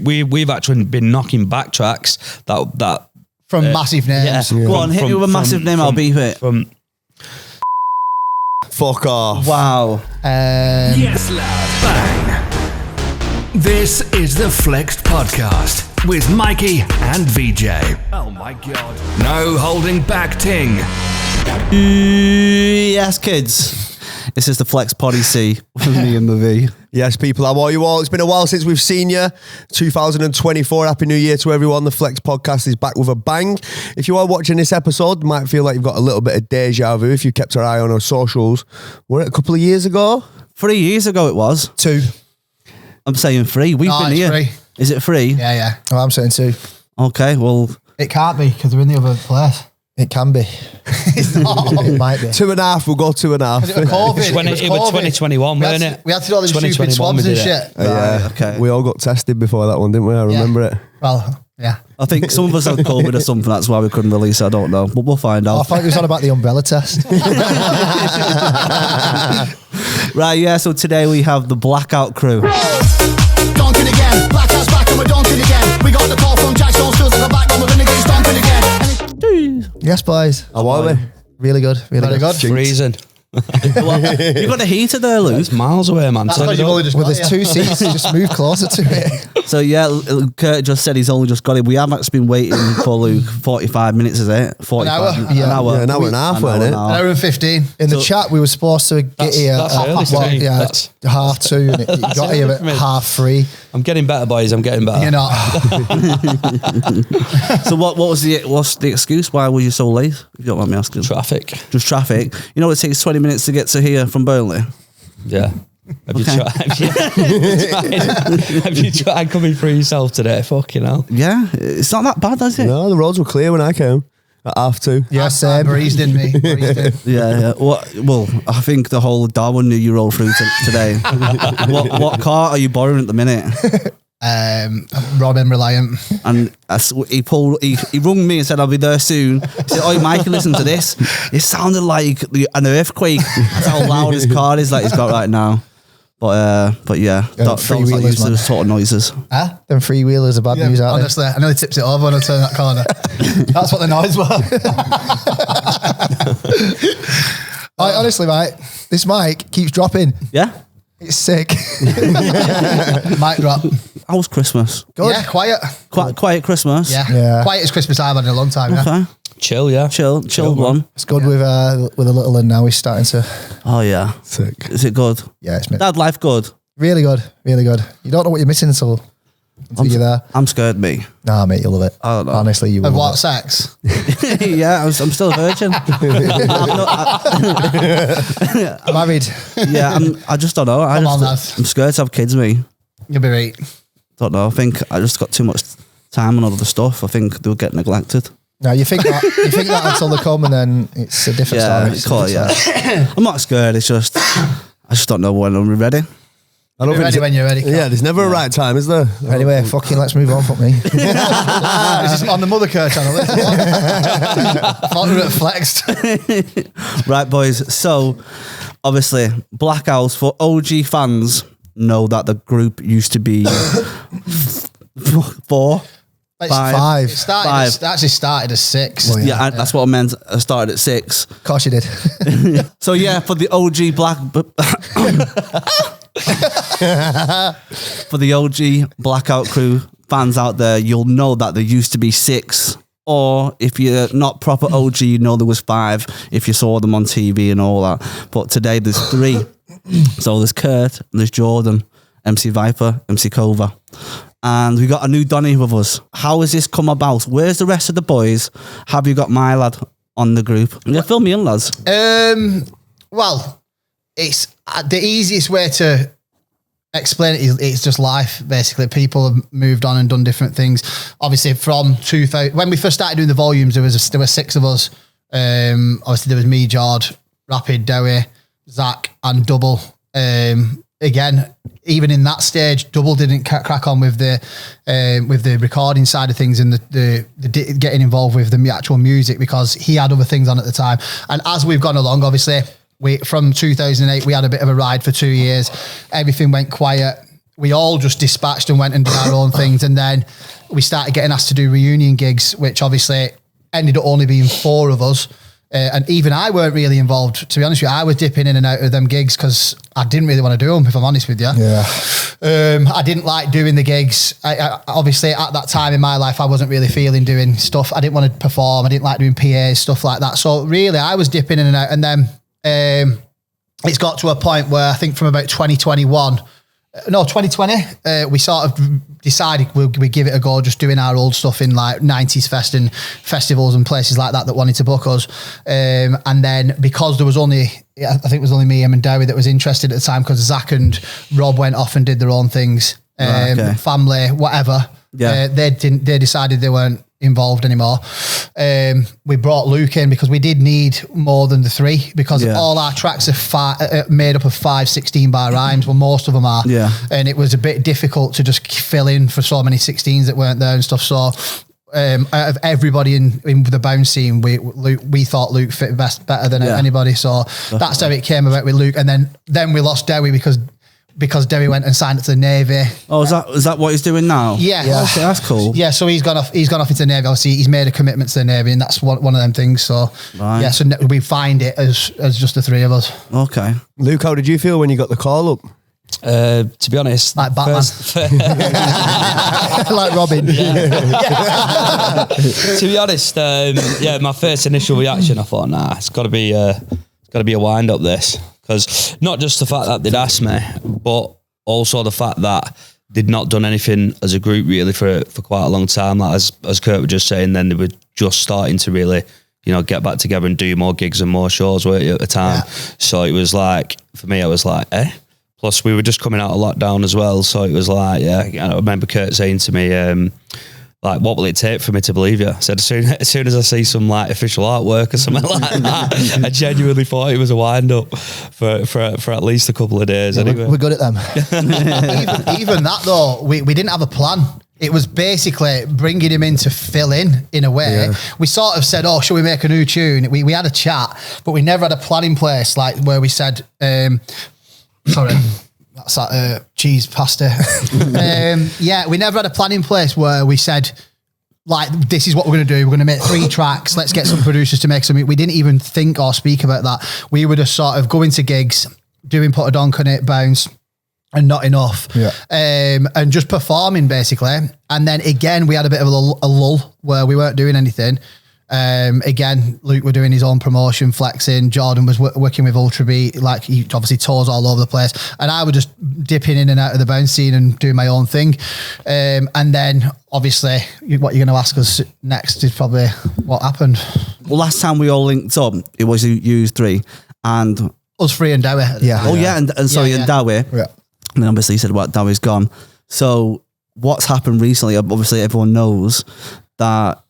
We've actually been knocking back tracks that from massive names. Go on, hit me with a massive name. I'll beat it. Fuck off. Wow. Yes, lad. Bang. This is the Flexed Podcast with Mikey and VJ. Oh my God. No holding back ting. Yes, kids. This is the Flex Poddy C with me and the V. Yes, people, how are you all? It's been a while since we've seen you. 2024, Happy New Year to everyone. The Flex Podcast is back with a bang. If you are watching this episode, you might feel like you've got a little bit of deja vu if you kept your eye on our socials. Were it a couple of years ago? 3 years ago it was. 2. I'm saying 3. We've been here. 3. Is it 3? Yeah. Oh, I'm saying 2. Okay, well. It can't be because we're in the other place. It can be. It's not. It might be. 2.5, we'll go 2.5. It was COVID. It was 2021, weren't it? We had to do all these stupid swabs and shit. Yeah, okay. We all got tested before that one, didn't we? I remember it. Well, yeah. I think some of us had COVID or something. That's why we couldn't release it. I don't know. But we'll find out. I thought it was on about the umbrella test. Right, yeah. So today we have the Blackout Crew. Donking again, Blackout's back and we're donking again. We got the call from Jax Jones, feels like we're back on, we're gonna get donking again. Yes, boys. How are we? Really good. Really good. Freezing. You got a heater there, Luke. It's miles away, man. That's because you've only just Well, got there's here. 2 seats. Just move closer to it. So yeah, Kurt just said he's only just got it. We have actually been waiting for Luke 45 minutes, is it? 45. hour? An Yeah. hour. Yeah, an hour and a half, weren't it? An hour and 15. In the chat, we were supposed to get here that's at early for me. That's- 2:30, and it got here early at for me. 3:30. I'm getting better, boys. I'm getting better. You're not. So what's the excuse? Why were you so late? If you don't mind me asking. Traffic. Just traffic. You know it takes 20 minutes to get to here from Burnley. Yeah. Have you tried coming through yourself today? Fucking hell. Yeah, it's not that bad, is it? No, the roads were clear when I came at 2:30. Yeah, same. Breezed in me. Breezed in. Yeah. Well, I think the whole Darwin knew you rolled through today. What car are you borrowing at the minute? Robin Reliant. And he rung me and said, I'll be there soon. He said, oh, Mikey, listen to this. It sounded like an earthquake. That's how loud his car is that he's got right now. But yeah, those freewheelers, used to man. those sort of noises. Huh? Them freewheelers are bad news, aren't Honestly, I nearly tipped it over when I turned that corner. That's what the noise was. Honestly, mate, this mic keeps dropping. Yeah? It's sick. Mic drop. How was Christmas? Good. Yeah, quiet. Quiet Christmas? Yeah. Quietest Christmas I've had in a long time. Yeah. Okay. Chill, yeah. Chill one. It's good with a little one now. He's starting to. Oh, yeah. Sick. Is it good? Yeah, it's Dad, life good? really good. Really good. You don't know what you're missing until you're there. I'm scared, me. Nah, mate, you'll love it. I don't know. Honestly, you will. Of love what, it. sex? Yeah, I'm still a virgin. Married. I just don't know. Come on, lad. I'm scared to have kids, me. You'll be right. Don't know. I think I just got too much time on other stuff. I think they'll get neglected. No, you think that until they come, and then it's a different story. Yeah. I'm not scared. It's just I just don't know when I'm ready. I don't You're ready when you're ready. Yeah, there's never a right time, is there? Anyway, fucking let's move on. Fuck me. This is on the Mothercare channel. I thought we were at Flexed. Right, boys. So obviously, Blackouts for OG fans know that the group used to be 4. It's 5. It actually started as 6. Well, Yeah, that's what I meant. I started at 6. Of course you did. So yeah, for the OG for the OG Blackout Crew fans out there, you'll know that there used to be 6. Or if you're not proper OG, you know there was 5 if you saw them on TV and all that. But today there's 3. So there's Kurt, there's Jordan, MC Viper, MC Cova. And we got a new Donny with us. How has this come about? Where's the rest of the boys? Have you got my lad on the group? Yeah, fill me in, lads. Well, it's the easiest way to explain it is it's just life, basically. People have moved on and done different things. Obviously, from 2000, when we first started doing the volumes, there were 6 of us. Obviously, there was me, Jord, Rapid, Dowie, Zach, and Double. Again, even in that stage, Double didn't crack on with the recording side of things and the getting involved with the actual music because he had other things on at the time. And as we've gone along, obviously, from 2008, we had a bit of a ride for 2 years. Everything went quiet. we all just dispatched and went and did our own things. And then we started getting asked to do reunion gigs, which obviously ended up only being 4 of us. And even I weren't really involved. To be honest with you, I was dipping in and out of them gigs because I didn't really want to do them, if I'm honest with you. Yeah. I didn't like doing the gigs. I obviously, at that time in my life, I wasn't really feeling doing stuff. I didn't want to perform. I didn't like doing PAs, stuff like that. So really, I was dipping in and out. And then it's got to a point where I think from about 2020, we sort of decided we give it a go, just doing our old stuff in like 90s fest and festivals and places like that wanted to book us. And then because there was only, I think it was only me, and Dowie that was interested at the time, because Zach and Rob went off and did their own things, family, whatever. Yeah. They decided they weren't involved anymore. We brought Luke in because we did need more than the 3, because all our tracks are made up of 5 16-bar rhymes. Well, most of them are. Yeah. And it was a bit difficult to just fill in for so many 16s that weren't there and stuff. So out of everybody in the bounce scene, we thought Luke fit better than anybody. So that's how it came about with Luke. And then we lost Dowie because Derry went and signed up to the Navy. Oh, is that what he's doing now? Yeah. Okay, that's cool. Yeah, so he's gone off into the Navy. Obviously, he's made a commitment to the Navy, and that's one of them things. So, right. so we find it as just the 3 of us. Okay. Luke, how did you feel when you got the call up? To be honest, like Batman. Like Robin. To be honest, my first initial reaction, I thought, it's got to be a wind up this. Because not just the fact that they'd asked me, but also the fact that they'd not done anything as a group really for quite a long time. Like as Kurt was just saying, then they were just starting to really, get back together and do more gigs and more shows, weren't you, at the time? Yeah. So it was like, for me, I was like, Plus we were just coming out of lockdown as well. So it was like, I remember Kurt saying to me, like, what will it take for me to believe you? I said, as soon as I see some like official artwork or something like that, I genuinely thought it was a wind up for at least a couple of days. Anyway, we're good at them. even that though, we didn't have a plan. It was basically bringing him in to fill in a way. Yeah. We sort of said, shall we make a new tune? We had a chat, but we never had a plan in place, like where we said, sorry. That's that cheese pasta. We never had a plan in place where we said, like, this is what we're going to do. We're going to make 3 tracks. Let's get some producers to make something. We didn't even think or speak about that. We were just sort of going to gigs, doing put a donk on it, bounce, and not enough. Yeah. And just performing, basically. And then, again, we had a bit of a lull where we weren't doing anything. Again, Luke were doing his own promotion, flexing. Jordan was working with Ultra Beat, like he obviously tours all over the place, and I was just dipping in and out of the bounce scene and doing my own thing. And then obviously what you're going to ask us next is probably what happened. Well, last time we all linked up, it was you 3 and us 3 and Dowie. Yeah. Oh yeah, and Dowie. Yeah. And then obviously you said what Dowie's gone. So what's happened recently? Obviously everyone knows that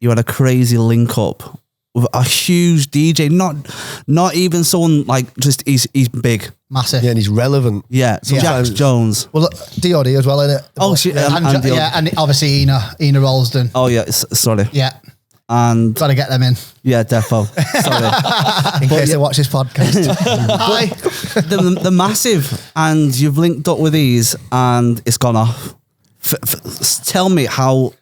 you had a crazy link up with a huge DJ, not even someone like just he's big, massive, and he's relevant. Yeah, so Jax Jones. Well, DOD as well, isn't it? Oh, and obviously Ina Rolsden. Oh yeah, sorry. Yeah, and gotta get them in. Yeah, defo. Sorry, in case they watch this podcast. Hi, the massive, and you've linked up with these, and it's gone off. Tell me how.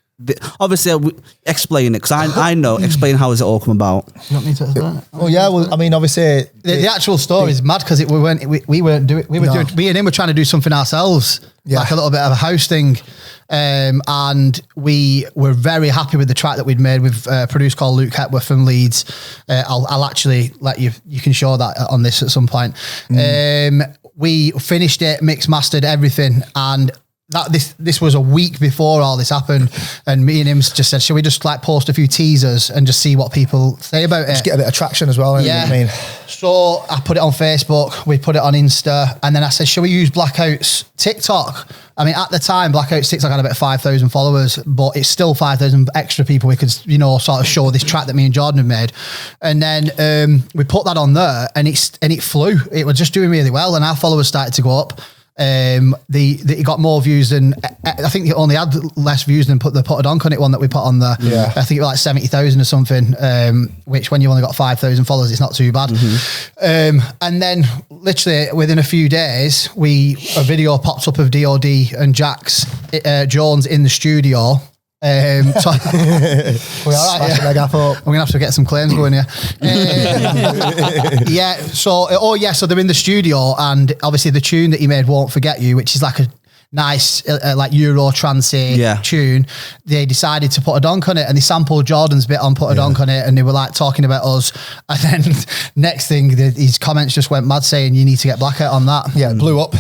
Obviously, explain it because I know. Explain how has it all come about. You want me to explain it? Well, yeah. Well, I mean, obviously, the actual story is mad because we weren't doing. We and him were trying to do something ourselves, like a little bit of a house thing, and we were very happy with the track that we'd made with a producer called Luke Hepworth from Leeds. I'll actually let you can show that on this at some point. We finished it, mixed, mastered everything, and this was a week before all this happened, and me and him just said, shall we just like post a few teasers and just see what people say about it? Just get a bit of traction as well. Yeah. I mean, so I put it on Facebook, we put it on Insta, and then I said, shall we use Blackout's TikTok? I mean, at the time, Blackout's TikTok had about 5,000 followers, but it's still 5,000 extra people we could, sort of show this track that me and Jordan have made. And then we put that on there, and it flew. It was just doing really well, and our followers started to go up. It got more views than, I think it only had less views than the Put a Donk on It one that we put on there. Yeah. I think it was like 70,000 or something, which when you only got 5,000 followers, it's not too bad. And then literally within a few days, a video popped up of DOD and Jax Jones in the studio. We all right, Smashing leg up. I'm gonna have to get some claims going here. So they're in the studio, and obviously the tune that he made, "Won't Forget You," which is like a nice like Euro trancey tune. They decided to put a donk on it, and they sampled Jordan's bit on "Put a Donk on It," and they were like talking about us. And then next thing, his comments just went mad, saying you need to get Blackout on that. Yeah, it blew up.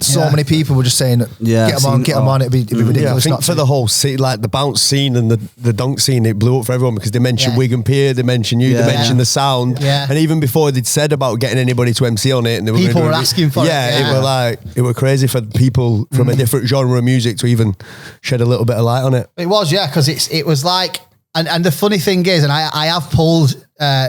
So many people were just saying, get them on. It'd be ridiculous. I think for the whole scene, like the bounce scene and the donk scene, it blew up for everyone because they mentioned Wig and Pier, they mentioned you, they mentioned the sound, and even before they'd said about getting anybody to MC on it, and people were asking for it. It were crazy for people from a different genre of music to even shed a little bit of light on it. It was, because it was like, and the funny thing is, and I have pulled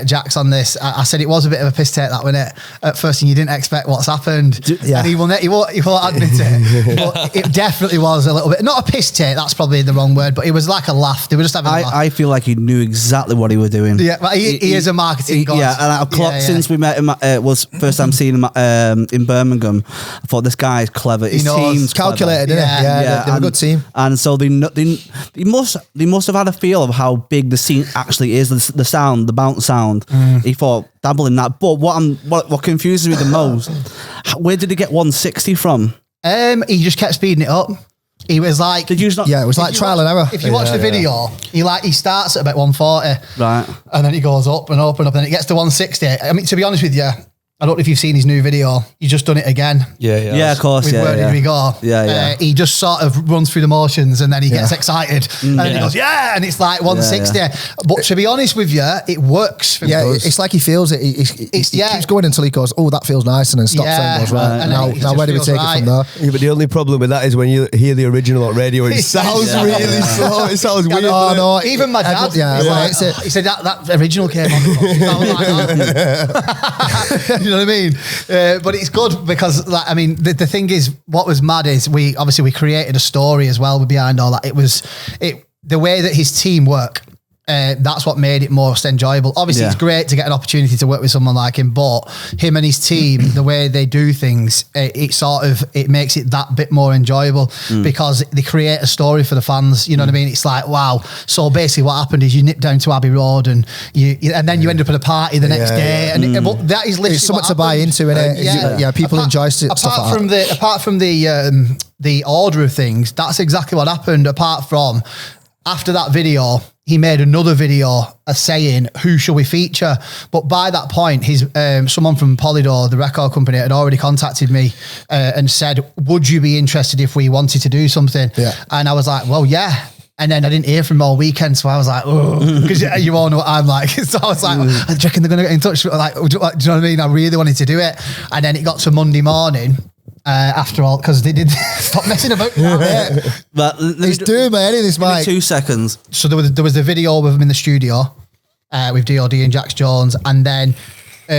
Jax on this. I said it was a bit of a piss take that when at first, and you didn't expect what's happened. And he won't admit it, but it definitely was a little bit, not a piss take. That's probably the wrong word, but it was like a laugh. They were just having a laugh. I feel like he knew exactly what he was doing. Yeah, but he is a marketing god. Yeah, and I've clocked since we met him. Was first time seeing him in Birmingham. I thought this guy is clever. His team's calculated, didn't it? Yeah, they're a good team. And so they must have had a feel of how big the scene actually is. The sound, the bounce sound. He thought dabble in that. But what confuses me the most, where did he get 160 from? He just kept speeding it up. He was like, it was like trial and error. If you watch the video, he starts at about 140, right, and then he goes up and up and up, and then it gets to 160. I mean, to be honest with you, I don't know if you've seen his new video. He's just done it again. Yeah, of course. With Where Did We Go? Yeah. He just sort of runs through the motions, and then he gets excited, and then he goes, and it's like 160. But to be honest with you, it works. For me. It's like he feels it. He keeps going until he goes, oh, that feels nice, and then stops and goes, right. Now where do we take it from there? Yeah, but the only problem with that is when you hear the original on radio, it sounds really slow. It sounds weird. No, even my dad, he said that original came on. You know what I mean? But it's good because, like, I mean, the thing is, what was mad is we created a story as well behind all that. It was the way that his team work. That's what made it most enjoyable. Obviously, it's great to get an opportunity to work with someone like him, but him and his team, the way they do things, it makes it that bit more enjoyable because they create a story for the fans. You know what I mean? It's like, wow. So basically, what happened is you nip down to Abbey Road and then you end up at a party the next day, and that is literally it's something to buy into, innit? People enjoy stuff like that. Apart from the order of things, that's exactly what happened. Apart from after that video, he made another video saying, who shall we feature? But by that point, his someone from Polydor, the record company, had already contacted me and said, would you be interested if we wanted to do something? Yeah. And I was like, well, yeah. And then I didn't hear from him all weekend, so I was like, oh, because you all know what I'm like. So I was like, I reckon they're going to get in touch. Like, do you know what I mean? I really wanted to do it. And then it got to Monday morning. After all, because they did stop messing about. But he's doing my this, Mike. 2 seconds. So there was the video with him in the studio with DOD and Jax Jones, and then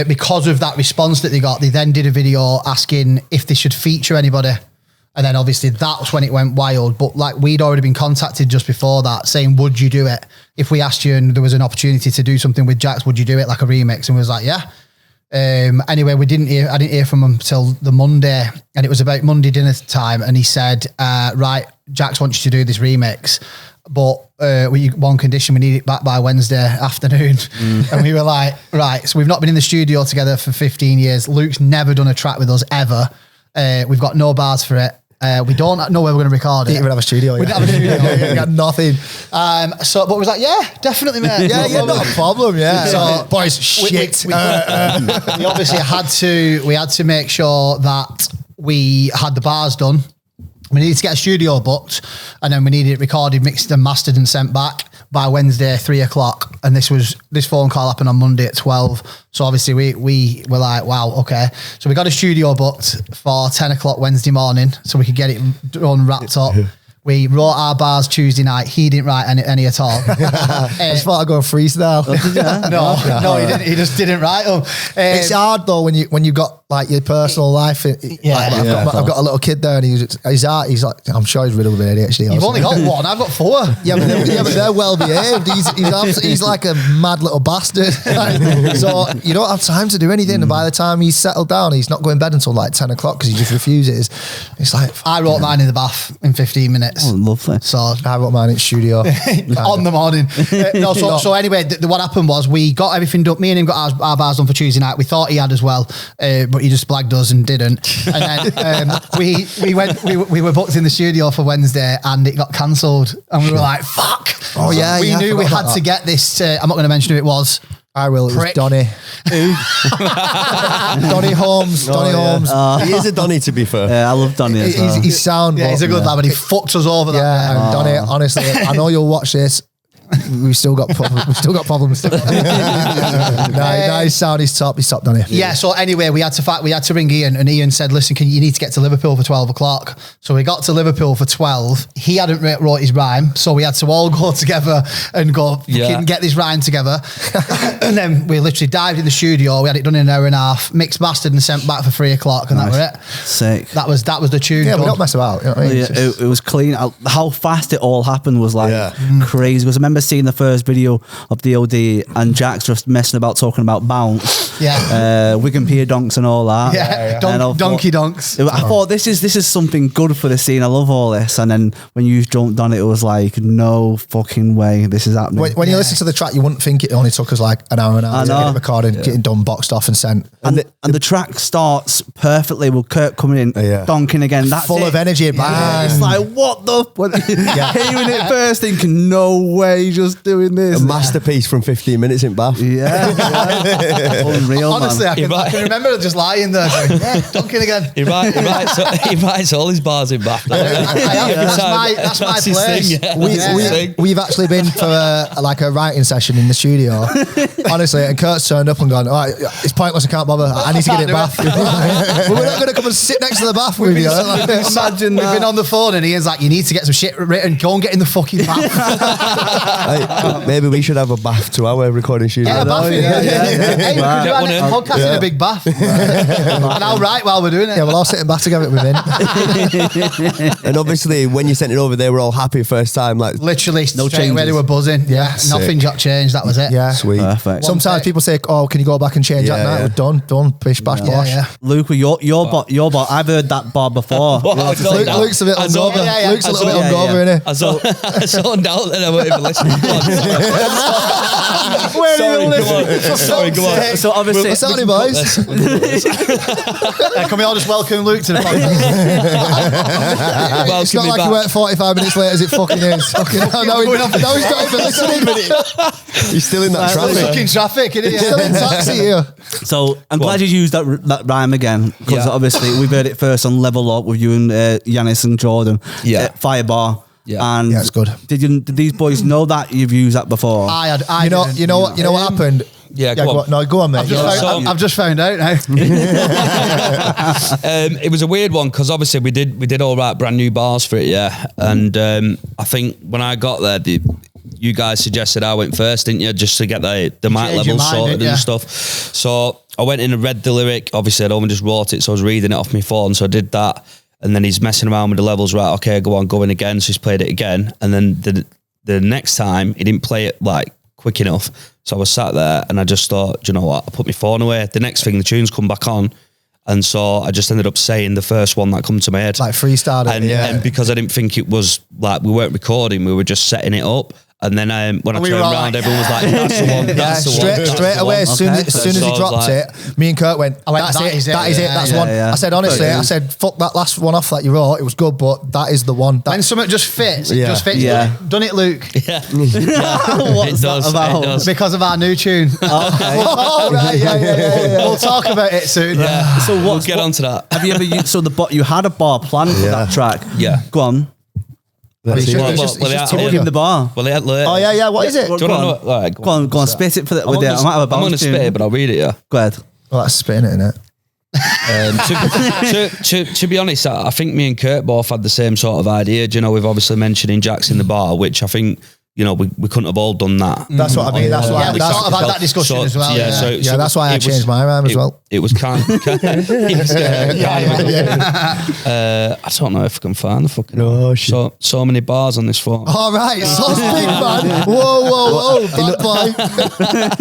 because of that response that they got, they then did a video asking if they should feature anybody. And then obviously that's when it went wild. But like we'd already been contacted just before that saying, would you do it? If we asked you and there was an opportunity to do something with Jax, would you do it like a remix? And we was like, yeah. Anyway, I didn't hear from him till the Monday, and it was about Monday dinner time, and he said, right, Jax wants you to do this remix, but one condition, we need it back by Wednesday afternoon. And we were like, right, so we've not been in the studio together for 15 years. Luke's never done a track with us ever. We've got no bars for it. We don't know where we're going to record it. Didn't even have a studio. We didn't have a studio. We got nothing. But we was like, yeah, definitely, mate. Not a problem. Yeah. So boys, shit. We obviously had to make sure that we had the bars done. We needed to get a studio booked, and then we needed it recorded, mixed and mastered and sent back by Wednesday, 3:00. And this phone call happened on Monday at 12. So obviously we were like, wow, okay. So we got a studio booked for 10:00 Wednesday morning so we could get it done, wrapped up. We wrote our bars Tuesday night. He didn't write any at all. I just thought I'd go freestyle. No, he didn't. He just didn't write them. It's hard though when you got like your personal life. I've got a little kid there, and he's like, I'm sure he's riddled with ADHD. You've only got one. I've got 4. Yeah, but they're well behaved. He's like a mad little bastard. So you don't have time to do anything. And by the time he's settled down, he's not going to bed until like 10 o'clock because he just refuses. It's like, I wrote mine in the bath in 15 minutes. Oh, lovely. So I wrote mine in studio on the morning. So anyway, what happened was we got everything done. Me and him got our bars done for Tuesday night. We thought he had as well, but he just blagged us and didn't. And then we were booked in the studio for Wednesday, and it got cancelled. And we were like, "Fuck!" Oh yeah, we knew we had to get this. I'm not going to mention who it was. I will. It was Donny. Donny Holmes. Donny Holmes. He is a Donny, to be fair. Yeah, I love Donny as well. He's sound. Yeah, he's a good lad, but he fucked us over. And Donny, honestly, I know you'll watch this. We've still got problems. He's sound. He's top. He's top, Donny. Yeah. So anyway, we had to ring Ian, and Ian said, "Listen, you need to get to Liverpool for 12 o'clock." So we got to Liverpool for 12. He hadn't wrote his rhyme, so we had to all go together and go get this rhyme together. And then we literally dived in the studio. We had it done in an hour and a half, mixed, mastered, and sent back for 3 o'clock, and that was it. Sick. That was the tune. Yeah, we don't mess about. You know what I mean? It was clean. How fast it all happened was like crazy. Because I remember seeing the first video of the OD and Jax just messing about talking about bounce, Wigan Pier donks and all that. Donkey donks. I thought this is something good for the scene. I love all this. And then when you jumped on it, it was like, no fucking way this is happening. When you listen to the track, you wouldn't think it only took us like an hour and a half to get it recorded, getting done, boxed off and sent. And the track starts perfectly with Kurt coming in, donking again. That's full of energy. It's like, what the? Hearing it first, thinking, no way, just doing this. A masterpiece from 15 minutes in Bath. Unreal. Honestly, I can remember just lying there going, donking again. He writes all his bars in Bath. That's my place. We've actually been for a writing session in the studio, honestly, and Kurt's turned up and gone, all right, it's pointless, I can't bother, I need to get it Bath. We're not going to come and sit next to the Bath with you. Imagine we've been on the phone and Ian's like, you need to get some shit written, go and get in the fucking Bath. Maybe we should have a bath to our recording studio. Yeah, a bath. Hey, we could do our next podcast in a big bath. And I'll write while we're doing it. Yeah, we'll all sit in bath together with him. And obviously, when you sent it over, they were all happy first time. Like literally, no straight away they were buzzing. Yeah, nothing got changed. That was it. Yeah, sweet. Perfect. Sometimes people say, "Oh, can you go back and change that?" Night? We're done. Bish bash bosh. Luke, your bar. I've heard that bar before. Luke's a bit hungover. Luke's a little bit hungover, isn't he? I zoned out and I won't even listen. Sorry, go on. So obviously, what's happening, boys? Can we all just welcome Luke to the podcast? It's not like he went 45 minutes later as it fucking is. No, he's not even listening. He's still in that traffic. Stuck in traffic, isn't he? He's still in taxi here. So I'm glad you used that rhyme again, because obviously we've heard it first on Level Up with you and Janis and Jordan. Firebar. Yeah, and it's good. Did these boys know that you've used that before? You know what happened? Yeah, go on. No, go on, mate. I've just found out now. It was a weird one because obviously we did all right brand new bars for it, and I think when I got there, you guys suggested I went first, didn't you? Just to get the mic level sorted and stuff. So I went in and read the lyric. Obviously, I'd only just wrote it, so I was reading it off my phone. So I did that. And then he's messing around with the levels, right? Okay, go in again. So he's played it again. And then the next time, he didn't play it like quick enough. So I was sat there and I just thought, do you know what? I put my phone away. The next thing, the tunes come back on. And so I just ended up saying the first one that come to my head. Like freestyle. And because I didn't think it was like, we weren't recording, we were just setting it up. And then when I turned around, everyone was like, that's the one, that's the one. Straight away, as soon as he dropped it, me and Kurt went, that's it, that's one. I said, honestly, fuck that last one off that you wrote, it was good, but that is the one. When something just fits, it just fits. Done it, Luke. Yeah. What's that about? It does. Because of our new tune. Okay. We'll talk about it soon. Yeah. So we'll get onto that. Have you ever used, you had a bar planned for that track? Yeah. Go on. Just him the bar. What is it? Do you want to know? Go on, spit it for the. I'm going to spit it, but I'll read it, yeah. Go ahead. Well, that's spitting it, isn't it? To be honest, I think me and Kurt both had the same sort of idea. Do you know, we've obviously mentioning Jax in the bar, which I think, you know, we couldn't have all done that. That's what I mean. That's why we sort of had that discussion as well. So that's why I changed my rhyme as well. it was kind of, I don't know if I can find the fucking. No, shit. So many bars on this phone. All right, sauce big man. Whoa, bad boy.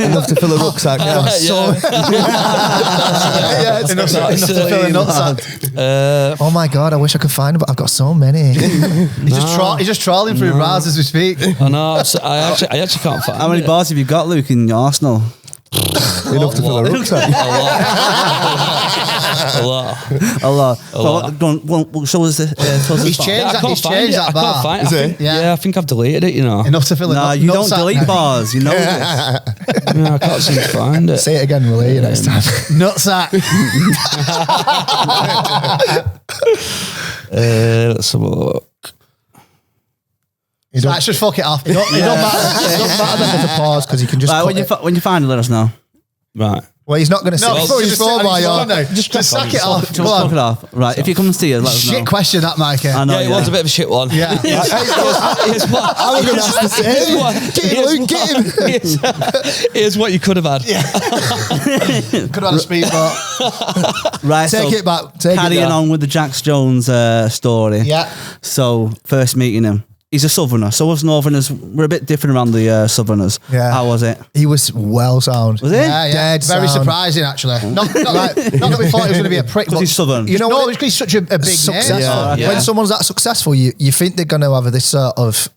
Enough to fill a rucksack. Yeah, it's enough to fill a nutsack. Oh my god, I wish I could find it, but I've got so many. He's just trawling through bars as we speak. I know. I actually can't find. How many bars have you got, Luke, in Arsenal? Enough to fill a rucksack. A lot. Well, go on, show us the. He's changed that bar. I can't find it. Yeah. I think I've deleted it. You know. Enough to fill a No, you don't delete bars. You know this. No, I can't seem to find it. Say it again, we'll hear you next time. Nutsack. Let's have a look. So let's just fuck it off. It don't matter that there's a pause because you can just. Right, when you find it, let us know. Right. Well, he's not going to say his phone while you're. Just sack it off. Just fuck it off. Right, if you come and see us, let us know. Shit question that, Mikey. I know, Yeah, it was a bit of a shit one. Yeah. Here's what, I was going to ask the same. Get him, Luke, get him. Here's what you could have had. Could have had a speedboat. Right, Take it back. Take carrying it back. on with the Jax Jones story. Yeah. So, first meeting him. He's a southerner. So us northerners, we're a bit different around the southerners. Yeah. How was it? He was well sound. Was he? Yeah. Dead Very sound. surprising, actually. Not that we thought he was going to be a prick. Because he's southern. You know no, what? because he's such a big Successful. name. Yeah. When someone's that successful, you think they're going to have this sort of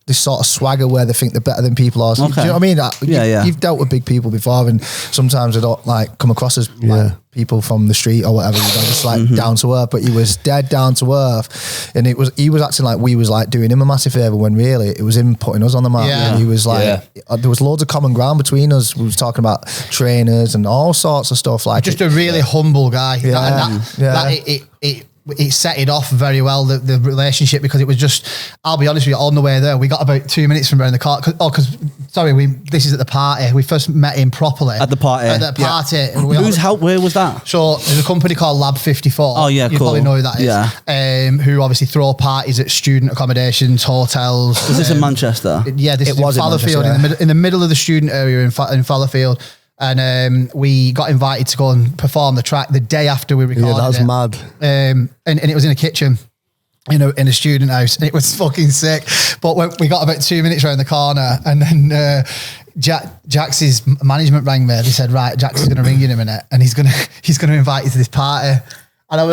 swagger where they think they're better than people are. So, Okay. do you know what I mean? Yeah. You've dealt with big people before, and sometimes they don't like come across as like people from the street or whatever. They're just like down to earth, but he was dead down to earth, and he was acting like we was like doing him a massive favor when really it was him putting us on the map. Yeah. And he was like, there was loads of common ground between us. We was talking about trainers and all sorts of stuff. Like Just a really humble guy. Yeah. It set it off very well, the relationship, because it was just, I'll be honest with you, on the way there, we got about 2 minutes from around the car. This is at the party. We first met him properly. At the party. At the party. And we Whose help? Where was that? So there's a company called Lab 54. Oh, yeah, you cool. probably know who that is. Yeah. Who obviously throw parties at student accommodations, hotels. Was this in Manchester? Yeah, this It is in was in Fallowfield, Manchester, in the middle of the student area in Fallowfield. And we got invited to go and perform the track the day after we recorded it. Yeah, that's mad. And it was in a kitchen in a student house, and it was fucking sick. But when we got about 2 minutes around the corner, and then Jax's management rang me. They said, right, Jax is going to ring you in a minute, and he's going to invite you to this party. And I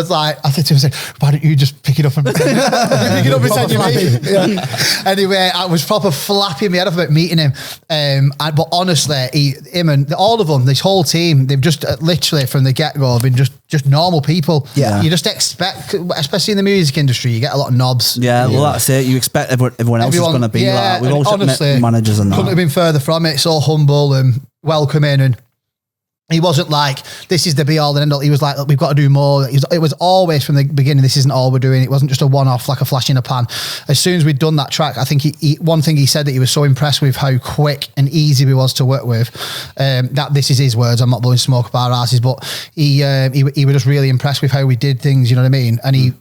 said to him, why don't you just pick it up and pick it up and send you me? Anyway, I was proper flapping my head off about meeting him. But honestly, him and all of them, this whole team, they've just literally from the get-go been just normal people. Yeah. You just expect, especially in the music industry, you get a lot of knobs. Yeah, well, that's it. You expect everyone else is going to be like. We've all met managers and that. Couldn't have been further from it. So humble and welcoming, and he wasn't like, this is the be all and end all. He was like, look, we've got to do more. It was always from the beginning, this isn't all we're doing. It wasn't just a one-off, like a flash in a pan. As soon as we'd done that track, I think one thing he said that he was so impressed with how quick and easy we was to work with. That this is his words. I'm not blowing smoke up our asses, but he was just really impressed with how we did things. You know what I mean? And he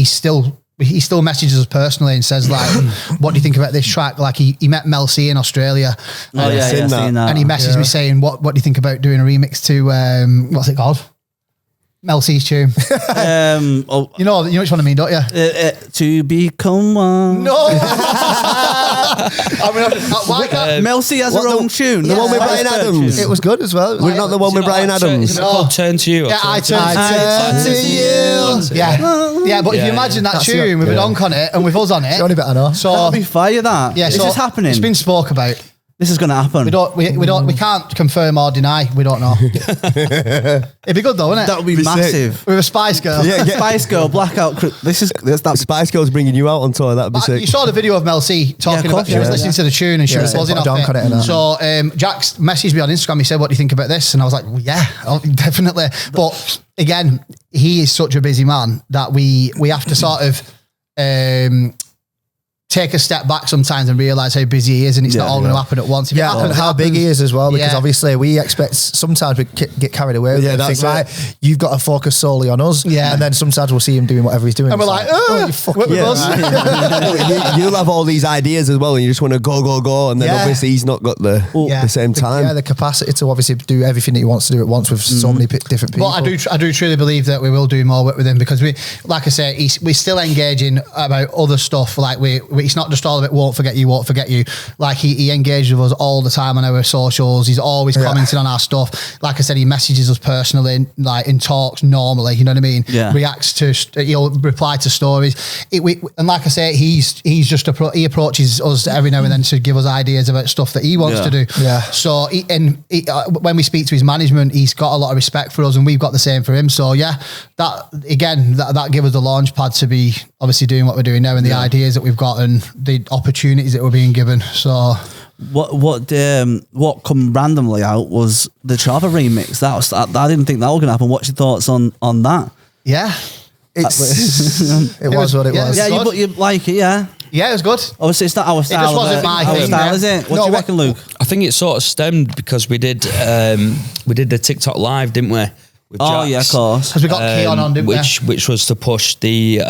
still messages us personally and says like, what do you think about this track? Like he met Mel C in Australia. Oh, yeah, seen that. seen that. And he messaged me saying, what do you think about doing a remix to, what's it called? Mel C's tune. You know which one I mean, don't you? To become one. No. Why can't Mel C has her own tune. The one with Brian Adams. It was good as well. We're not the one with Brian Adams. Is it called Turn to You? Yeah, I turn to you. Yeah, but if you imagine that tune with an onk on it and with us on it. The only bit I know. So That'll be fire, that. yeah, This so is happening. It's been spoke about. This is going to happen. We can't confirm or deny. We don't know. It'd be good though, wouldn't it? That would be massive. With a Spice Girl. Yeah. Spice Girl, Blackout Crew. That Spice Girls bringing you out on tour. That'd be sick. You saw the video of Mel C talking of about, she was listening to the tune and she was buzzing off Donk on it and it. that. So Jax messaged me on Instagram. He said, what do you think about this? And I was like, well, yeah, definitely. But again, he is such a busy man that we have to sort of, take a step back sometimes and realise how busy he is, and it's not all going to happen at once. If it happens, and it how big happens. he is as well, because Yeah. obviously we expect, sometimes we get carried away with it and that's think, right, you've got to focus solely on us. Yeah. And then sometimes we'll see him doing whatever he's doing. And we're It's like, oh, you fucking what was You'll have all these ideas as well, and you just want to go, and then Yeah. obviously he's not got the same time. Yeah, the capacity to obviously do everything that he wants to do at once with so many different people. But I do truly believe that we will do more work with him, because we, like I say, we're still engaging about other stuff. Like it's not just all of it. Won't forget you. Like he engages with us all the time on our socials. He's always commenting on our stuff. Like I said, he messages us personally, like in talks normally. You know what I mean? Yeah. Reacts to, he'll reply to stories. And like I say, he approaches us every now and then to give us ideas about stuff that he wants to do. Yeah. So when we speak to his management, he's got a lot of respect for us, and we've got the same for him. So yeah, that gives us the launch pad to be obviously doing what we're doing now, and the ideas that we've got and the opportunities that we're being given. So what come randomly out was the Chava remix. I didn't think that was going to happen. What's your thoughts on that? yeah, it was what it yeah, was. Yeah, good. you like it, yeah. Yeah, it was good. Obviously, it's not our style. just wasn't my our thing, style, yeah. is it? What No, do you reckon, Luke? I think it sort of stemmed because we did the TikTok live, didn't we? With Oh, Jax, yeah, of course. Because we got Keon on, didn't we? which was to push the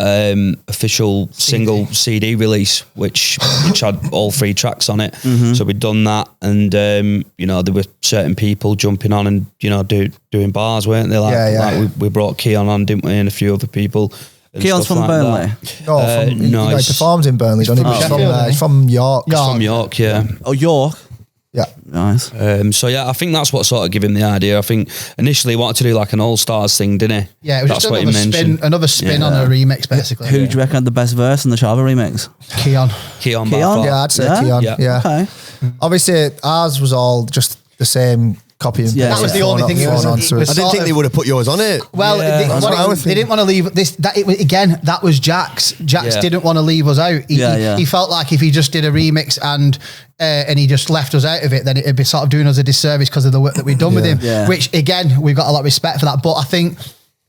official single CD release, which had all 3 tracks on it. So we'd done that, and there were certain people jumping on and doing bars, weren't they? Like we brought Keon on, didn't we, and a few other people. and Keon's stuff from like Burnley. that. No, he he's performs in Burnley, doesn't he? But he's from York. from York, yeah. Oh, York. Yeah. Nice. So yeah, I think that's what sort of gave him the idea. I think initially he wanted to do like an all stars thing, didn't he? Yeah, it was That's just what he another mentioned. another spin Yeah. on a remix, basically. Who do you reckon had the best verse in the Chava remix? Keon. Keon, by Keon? far. Yeah, I'd say Yeah? Keon. Yeah. Yeah. Okay. Obviously, ours was all just the same copy and Yeah. paste. That was the only thing it was- on, it so was- I didn't think they would have put yours on it. Well, Yeah, they, that's what what I it- was they didn't want to leave this. Again, that was Jax. Jax Yeah. didn't want to leave us out. Yeah. He felt like if he just did a remix and he just left us out of it, then it'd be sort of doing us a disservice because of the work that we'd done with him. Yeah. Which again, we've got a lot of respect for that. But I think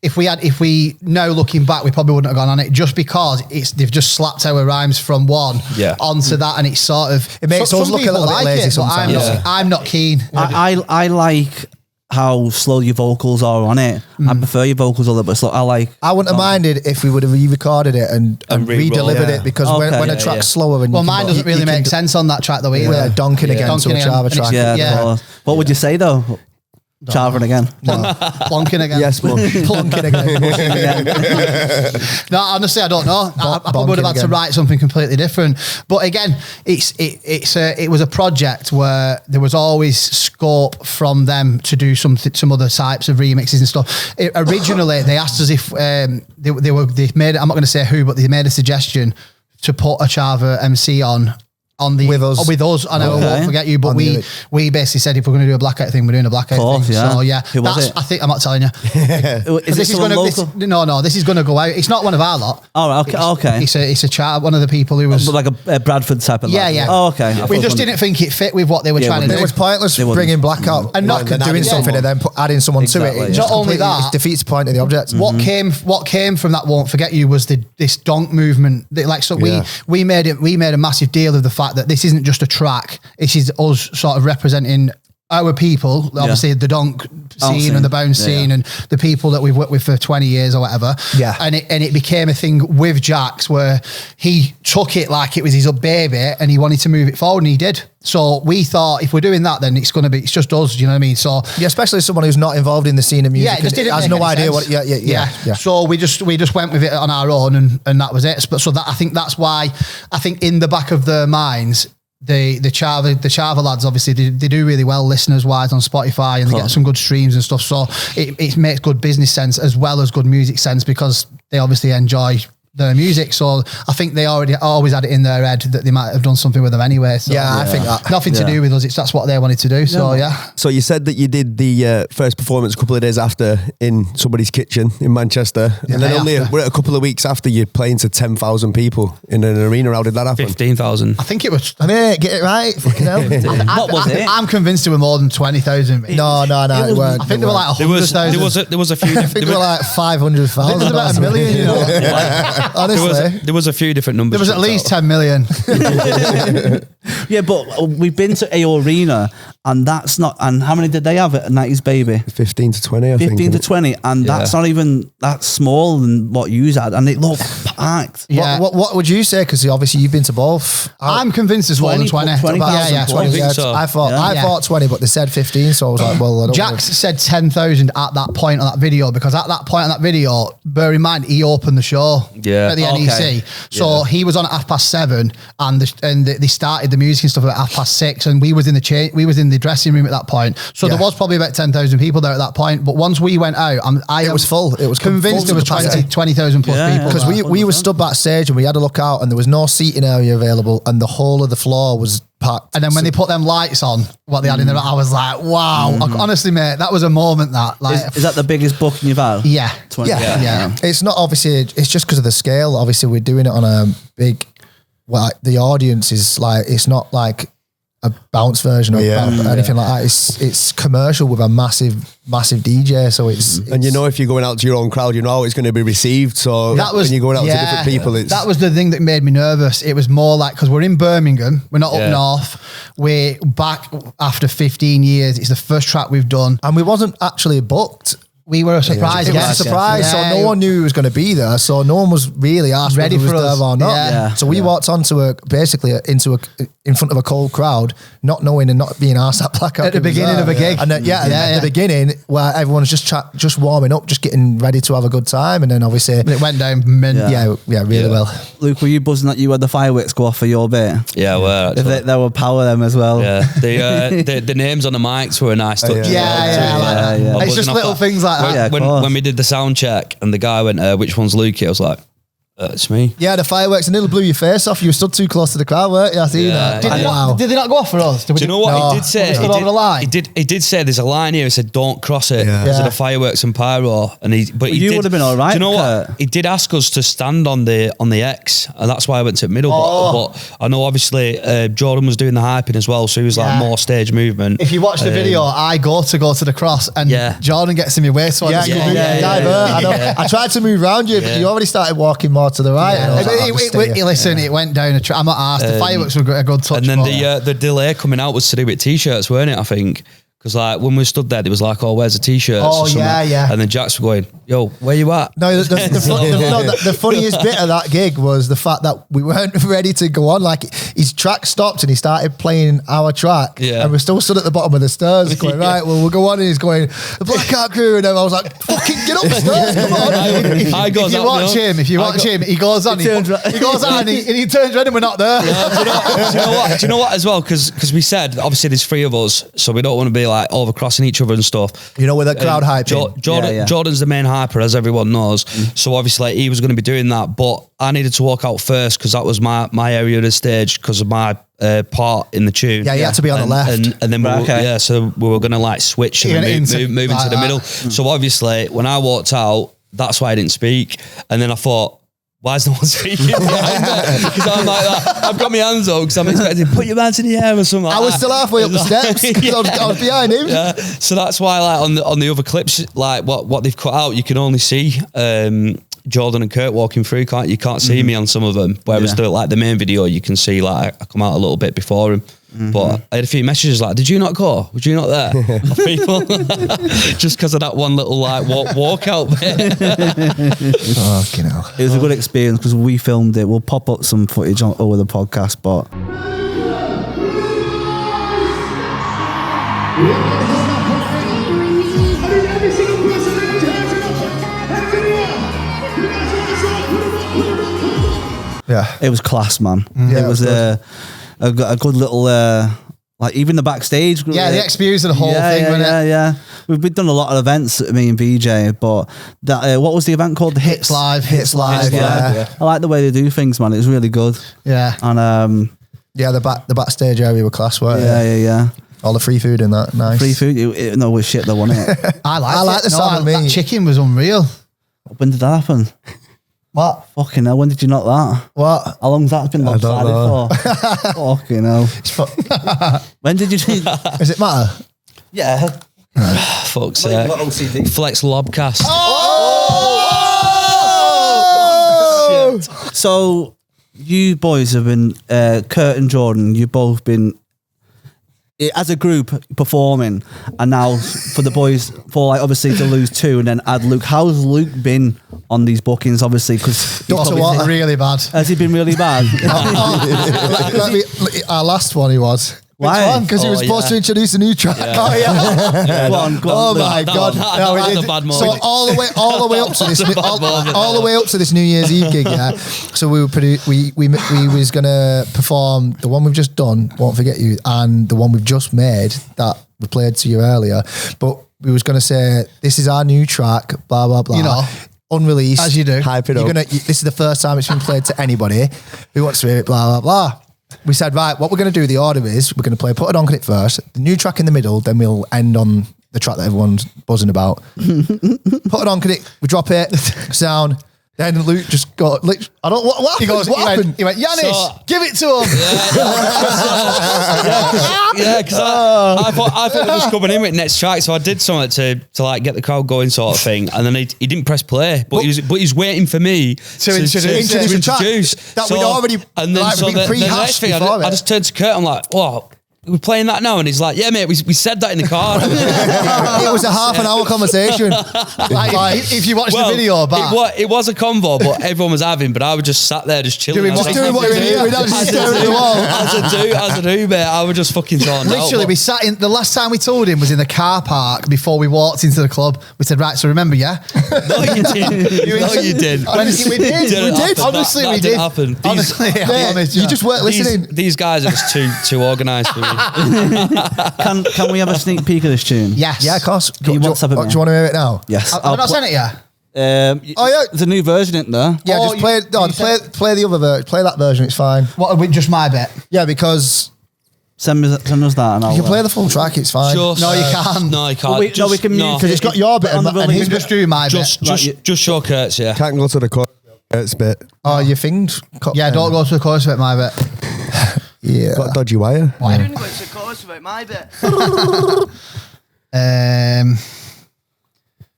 if we now looking back, we probably wouldn't have gone on it, just because they've just slapped our rhymes from one onto that, and it's sort of It makes some us look a people little bit lazy but I'm sometimes. not. I'm not keen. I like how slow your vocals are on it. I prefer your vocals a little bit slow. I wouldn't have minded if we would have re-recorded it and re-delivered it, because when Okay. a track's slower and Well, you mine can- doesn't really you can make do- sense on that track though either. Yeah, donking again, so a Java and track. it's- Yeah, of course. What would you say though? Charving again. Plonking again. Yes, Mum. Plunking again. No, honestly, I don't know. I probably would have had to again. write something completely different. But again, it was a project where there was always scope from them to do some other types of remixes and stuff. Originally, they asked us if they made. I'm not going to say who, but they made a suggestion to put a Chava MC on With us. I know, I Okay. won't forget you, but On the- we basically said if we're going to do a Blackout thing, we're doing a Blackout Course, thing. yeah. So yeah, Who was it? I think I'm not telling you. Is this someone local? This is going to go out. It's not one of our lot. Oh, right, okay. It's a child, one of the people who was. Like a Bradford type of Yeah, lad. yeah. Oh, okay. I We thought just it was didn't think it fit with what they were trying to well, do. It was pointless They wouldn't. bringing Blackout And not doing doing something and then adding someone to Exactly, it. yeah. Just Not only completely- that- it defeats the point of the object. What came from that Won't Forget You was this donk movement. We made a massive deal of the fact that this isn't just a track. This is us sort of representing our people, obviously the donk scene and the bounce scene and the people that we've worked with for 20 years or whatever. Yeah. And it became a thing with Jax where he took it like it was his baby and he wanted to move it forward, and he did. So we thought if we're doing that, then it's just us, do you know what I mean? So yeah, especially someone who's not involved in the scene of music. yeah, it just didn't has make no any idea sense. what. Yeah. So we just went with it on our own, and that was it. But so that I think that's why I think in the back of their minds, the Chava lads obviously they do really well listeners wise on Spotify, and they get some good streams and stuff. So it makes good business sense as well as good music sense, because they obviously enjoy their music. So I think they always had it in their head that they might have done something with them anyway. So Yeah, I think that. nothing to do with us. That's what they wanted to do. So yeah. So you said that you did the first performance a couple of days after in somebody's kitchen in Manchester, and then we're a couple of weeks after you're playing to 10,000 people in an arena. How did that happen? 15,000. I think it was. I mean, get it right. Fucking hell. What was it? I'm convinced there were more than 20,000. No, it weren't. I think there were like There was 100,000. a few. I think there were like 500,000. It was about a million, you know. Honestly. There was a few different numbers. There was at least 10 million. Yeah, but we've been to a arena, and that's not. And how many did they have at 90s Baby? 15 to 20, I think. 15 to 20, and that's not even that small than what you had, and it looked packed. Yeah. What would you say? Because obviously you've been to both. I'm convinced it's more than 20. 20,000 Yeah, plus. 20. I think so. I thought 20, but they said 15, so I was like, well, I don't Jax know. said 10,000 at that point on that video, because at that point on that video, bear in mind, he opened the show at the NEC. So he was on at 7:30, and they started the music and stuff at 6:30, and we was in the dressing room at that point. So there was probably about 10,000 people there at that point. But once we went out, it was full. It was convinced there was full to capacity. 20,000 plus people. Because we were stood backstage and we had a look out and there was no seating area available and the whole of the floor was packed. And then when they put them lights on, what they had in there, I was like, wow. Honestly, mate, that was a moment that, like, Is that the biggest booking you've had? yeah. 20. Yeah. It's not obviously, it's just because of the scale. Obviously, we're doing it on a big, well, the audience is like, it's not like a bounce version or anything like that. It's commercial with a massive DJ. So it's And you know, if you're going out to your own crowd, you know how it's going to be received. So when you're going out to different people, that was the thing that made me nervous. It was more like, because we're in Birmingham, we're not up north, we're back after 15 years. It's the first track we've done. and we wasn't actually booked. We were surprised. It was a surprise, so no one knew who was going to be there. So no one was really asked Ready whether he for was us. there or not. Yeah. So we walked onto in front of a cold crowd, not knowing and not being asked that Blackout At the Crew was beginning there. of a gig. And then, at the beginning, where everyone's just warming up, just getting ready to have a good time, and then obviously It went down mint. really well. Luke, were you buzzing that you had the fireworks go off for your bit? Yeah, well, If there were power them as well. yeah. The names on the mics were a nice touch. Yeah. It's just little things like that. When we did the sound check and the guy went, which one's Lukey? I was like, it's me. Yeah, the fireworks, and it'll blew your face off. You were stood too close to the crowd, weren't you? I see that. Did they not go off for us? Do you know what he did say? We stood over the line. He did say there's a line here. He said, "Don't cross it because of the fireworks and pyro." And he would have been all right. Do you know Kurt. what? He did ask us to stand on the X, and that's why I went to the middle. But I know obviously Jordan was doing the hyping as well, so he was like more stage movement. If you watch the video, I go to the cross, and Jordan gets in my way, so I I tried to move around you, but you already started walking more to the right. Listen, it went down. I'm not asked. The fireworks were a good touch. And then the delay coming out was to do with t-shirts, weren't it? I think. Because like when we stood there, it was like, "Oh, where's the t-shirts?" Oh, yeah. And then Jax were going, "Yo, where you at?" No, the funniest bit of that gig was the fact that we weren't ready to go on. Like his track stopped and he started playing our track, and we're still stood at the bottom of the stairs, going, "Right, well, we'll go on." And he's going, "The Blackout Crew," and then I was like, "Fucking get up the stairs, come on!" If you watch him, he goes on, he goes on, and he turns around, and we're not there. Do you know what? As well, because we said obviously there's three of us, so we don't want to be like overcrossing each other and stuff. You know, with the crowd hyping. Jordan's the main hyper, as everyone knows. So obviously he was going to be doing that, but I needed to walk out first because that was my area of the stage because of my part in the tune. Yeah, you had to be on the left. And then so we were going to like switch and move into the middle. So obviously when I walked out, that's why I didn't speak. And then I thought, why is no one speaking? Because I'm like that. I've got my hands up because I'm expecting put your hands in the air or something. I was still halfway up the steps because I was behind him. Yeah. So that's why, like on the other clips, like what they've cut out, you can only see Jordan and Kurt walking through. You can't see me on some of them. Whereas the main video, you can see like I come out a little bit before him. But I had a few messages like, "Did you not go? Was you not there?" Of people, just because of that one little like walkout bit. Fucking hell. It was a good experience because we filmed it. We'll pop up some footage over the podcast, but it was class, man. Yeah, it was a good little like even the backstage. Yeah, the experience of the whole thing. Yeah. We've done a lot of events, me and VJ, but that what was the event called? The Hits Live. Yeah. I like the way they do things, man. It was really good. Yeah. And the backstage area were class, weren't it? Yeah. All the free food in that, nice. Free food, it was shit though, wasn't it? I like the sound of me. That chicken was unreal. When did that happen? What? Fucking hell, when did you knock that? What? How long's that been lopsided for? Fucking hell. When did you do that? Does it matter? Yeah. Fuck's sake. Flex Lobcast. Oh! So you boys have been, Kurt and Jordan, you've both been, as a group, performing, and now for the boys, for like obviously to lose 2 and then add Luke. How's Luke been on these bookings? Obviously, because really bad. has he been really bad? Our last one, he was. Why? Because he was supposed to introduce a new track. Oh yeah. Go on, Oh my God! No, we did. A bad So moment. all the way up to this, all the way up to this New Year's Eve gig, yeah. So we was gonna perform the one we've just done, Won't Forget You, and the one we've just made that we played to you earlier. But we was gonna say this is our new track, blah blah blah. You know, unreleased, as you do. Hype it up. This is the first time it's been played to anybody who wants to hear it. Blah blah blah. We said, right, what we're going to do, the order is, we're going to play Put It On It first, the new track in the middle, then we'll end on the track that everyone's buzzing about. Put It On It, we drop it, sound, then Luke just got, I don't, what happened? He goes, what happened? He went, Janis, So- give it to him. Yeah, because I thought he was coming in with next track, so I did something to like get the crowd going, sort of thing. And then he didn't press play, but he was waiting for me to introduce the track introduce. that we'd already, And then like, so we'd the next pre-hashed thing, before I it. just turned to Kurt. I'm like, "Whoa, we're playing that now," and he's like, "Yeah, mate, we said that in the car." It was a half an hour conversation. If you watch the video back. It was a convo, but everyone was having. But I was just sat there, just chilling. Doing what you do. We'd just stare at the wall. As a do, mate. I was just fucking zoned out. Literally, we sat in, the last time we told him was in the car park before we walked into the club. We said, right, so remember, yeah? No, you didn't. No, you didn't. We did. Honestly, we did. Happen. Honestly, I'll be honest, You just weren't listening. These guys are just too organised for me. Can we have a sneak peek of this tune? Yes. Yeah, of course. Can you WhatsApp it, Do man? you want to hear it now? Yes. Have I not sent it yet? Oh, yeah. There's a new version in there. Yeah, Oh, just play. Play the other version. Play that version. It's fine. What, with just my bit? Yeah, because Send us that, and I'll. you can play the full track. It's fine. Just, No, you can't. No, you can't. Well, we can mute Because it's got your bit on the and release. his bit. Just do my Just bit. show Kurt's, yeah. Can't go to the chorus bit. Oh, your thing's cut. Yeah, don't go to the chorus bit, my bit. Yeah. Got a dodgy wire. Why?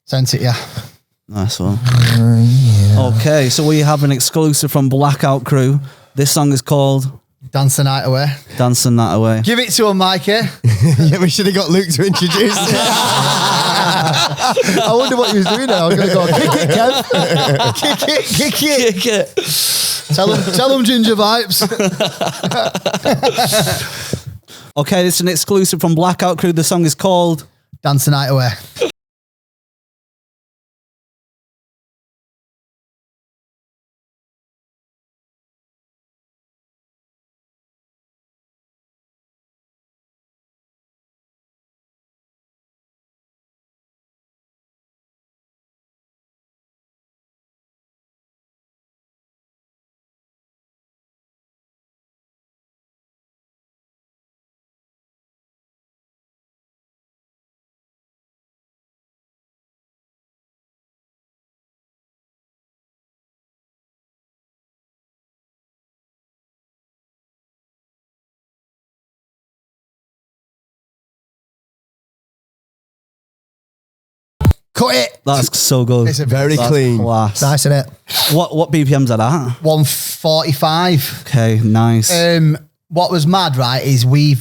Sent it, yeah. Nice one. Okay, so we have an exclusive from Blackout Crew. This song is called Dance the night away. Dancing That Away. Give it to him, Mikey. Yeah, we should have got Luke to introduce. I wonder what he was doing there. I was going to go, kick it, Kev. Kick it. Kick it. Tell him Ginger Vibes. Okay, this is an exclusive from Blackout Crew. The song is called Dance the night away. Cut it. That's so good. It's a Very That's clean. class. Nice, isn't it? What BPMs are that? 145. Okay, nice. What was mad, right, is we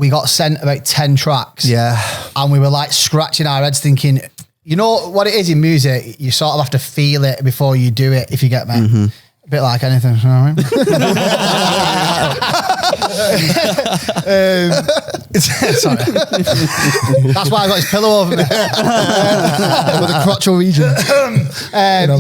got sent about 10 tracks. Yeah. And we were like scratching our heads thinking, you know what it is in music? You sort of have to feel it before you do it, if you get me. Mm-hmm. A bit like anything, you know what I mean? Sorry. That's why I got his pillow over me. With the crotchal region.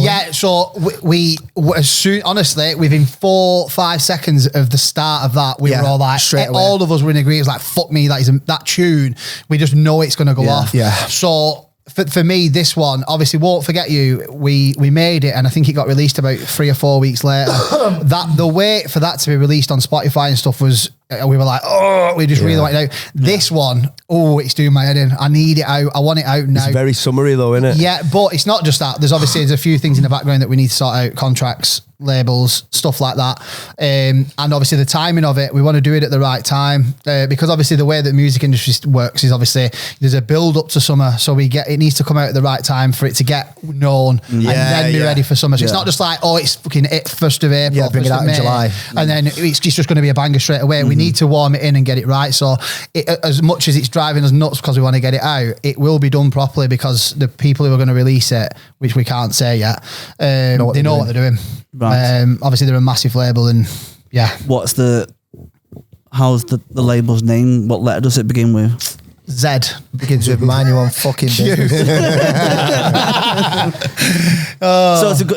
Yeah, so we as soon, honestly, within 4-5 seconds of the start of that, we Yeah, were all like, straight away. all of us were in agreement. It was like, fuck me, that tune, we just know it's going to go Yeah. off. Yeah. So for me, this one, obviously, Won't Forget You, we made it, and I think it got released about 3 or 4 weeks later. The wait for that to be released on Spotify and stuff was we were like, oh, we just really want it out. This one, it's doing my head in. I need it out. I want it out now. It's very summary though, isn't it? Yeah, but it's not just that. There's a few things in the background that we need to sort out, contracts, labels, stuff like that. And obviously the timing of it, we want to do it at the right time because obviously the way that the music industry works is obviously there's a build up to summer. So it needs to come out at the right time for it to get known and then be ready for summer. So it's not just like, it's fucking 1st of April. Yeah, bring it out in July. And then it's just going to be a banger straight away. We need to warm it in and get it right. So as much as it's driving us nuts because we want to get it out, it will be done properly because the people who are going to release it, which we can't say yet, they know what they're doing. Right. Obviously they're a massive label and how's the label's name? What letter does it begin with? Z. Begins with mind your own fucking business.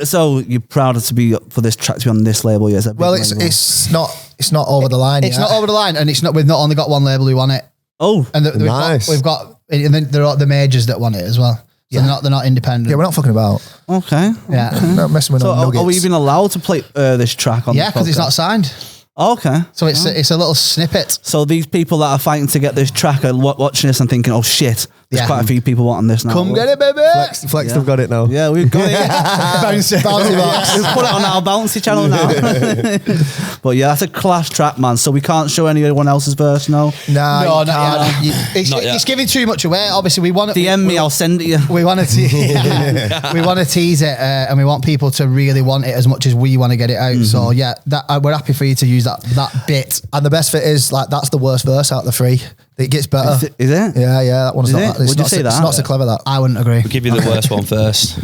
So you're proud to be for this track to be on this label? Yes. Well, it's not over the line. It's not over the line, and we've not only got one label who want it. Oh, and nice. We've got and then there are the majors that want it as well. So they're not independent. Yeah, we're not fucking about. Okay. Yeah. Not messing with no nuggets. Are we even allowed to play this track on? Yeah, because it's not signed. Okay. So it's a little snippet. So these people that are fighting to get this track are watching this and thinking, oh shit, there's quite a few people wanting this now. Come get it, baby. Flex have got it now. Yeah, we've got it. Bouncy box. We've put it on our bouncy channel now. But yeah, that's a class track, man. So we can't show anyone else's verse, no? No, not yet. It's giving too much away. Obviously, we want to DM me, I'll send it you. We want to tease it, and we want people to really want it as much as we want to get it out. So yeah, we're happy for you to use that bit. And the best bit is that's the worst verse out of the 3. It gets better. Is it? Yeah, that one's not. Would you say that? It's not so clever that. I wouldn't agree. We'll give you the worst one first.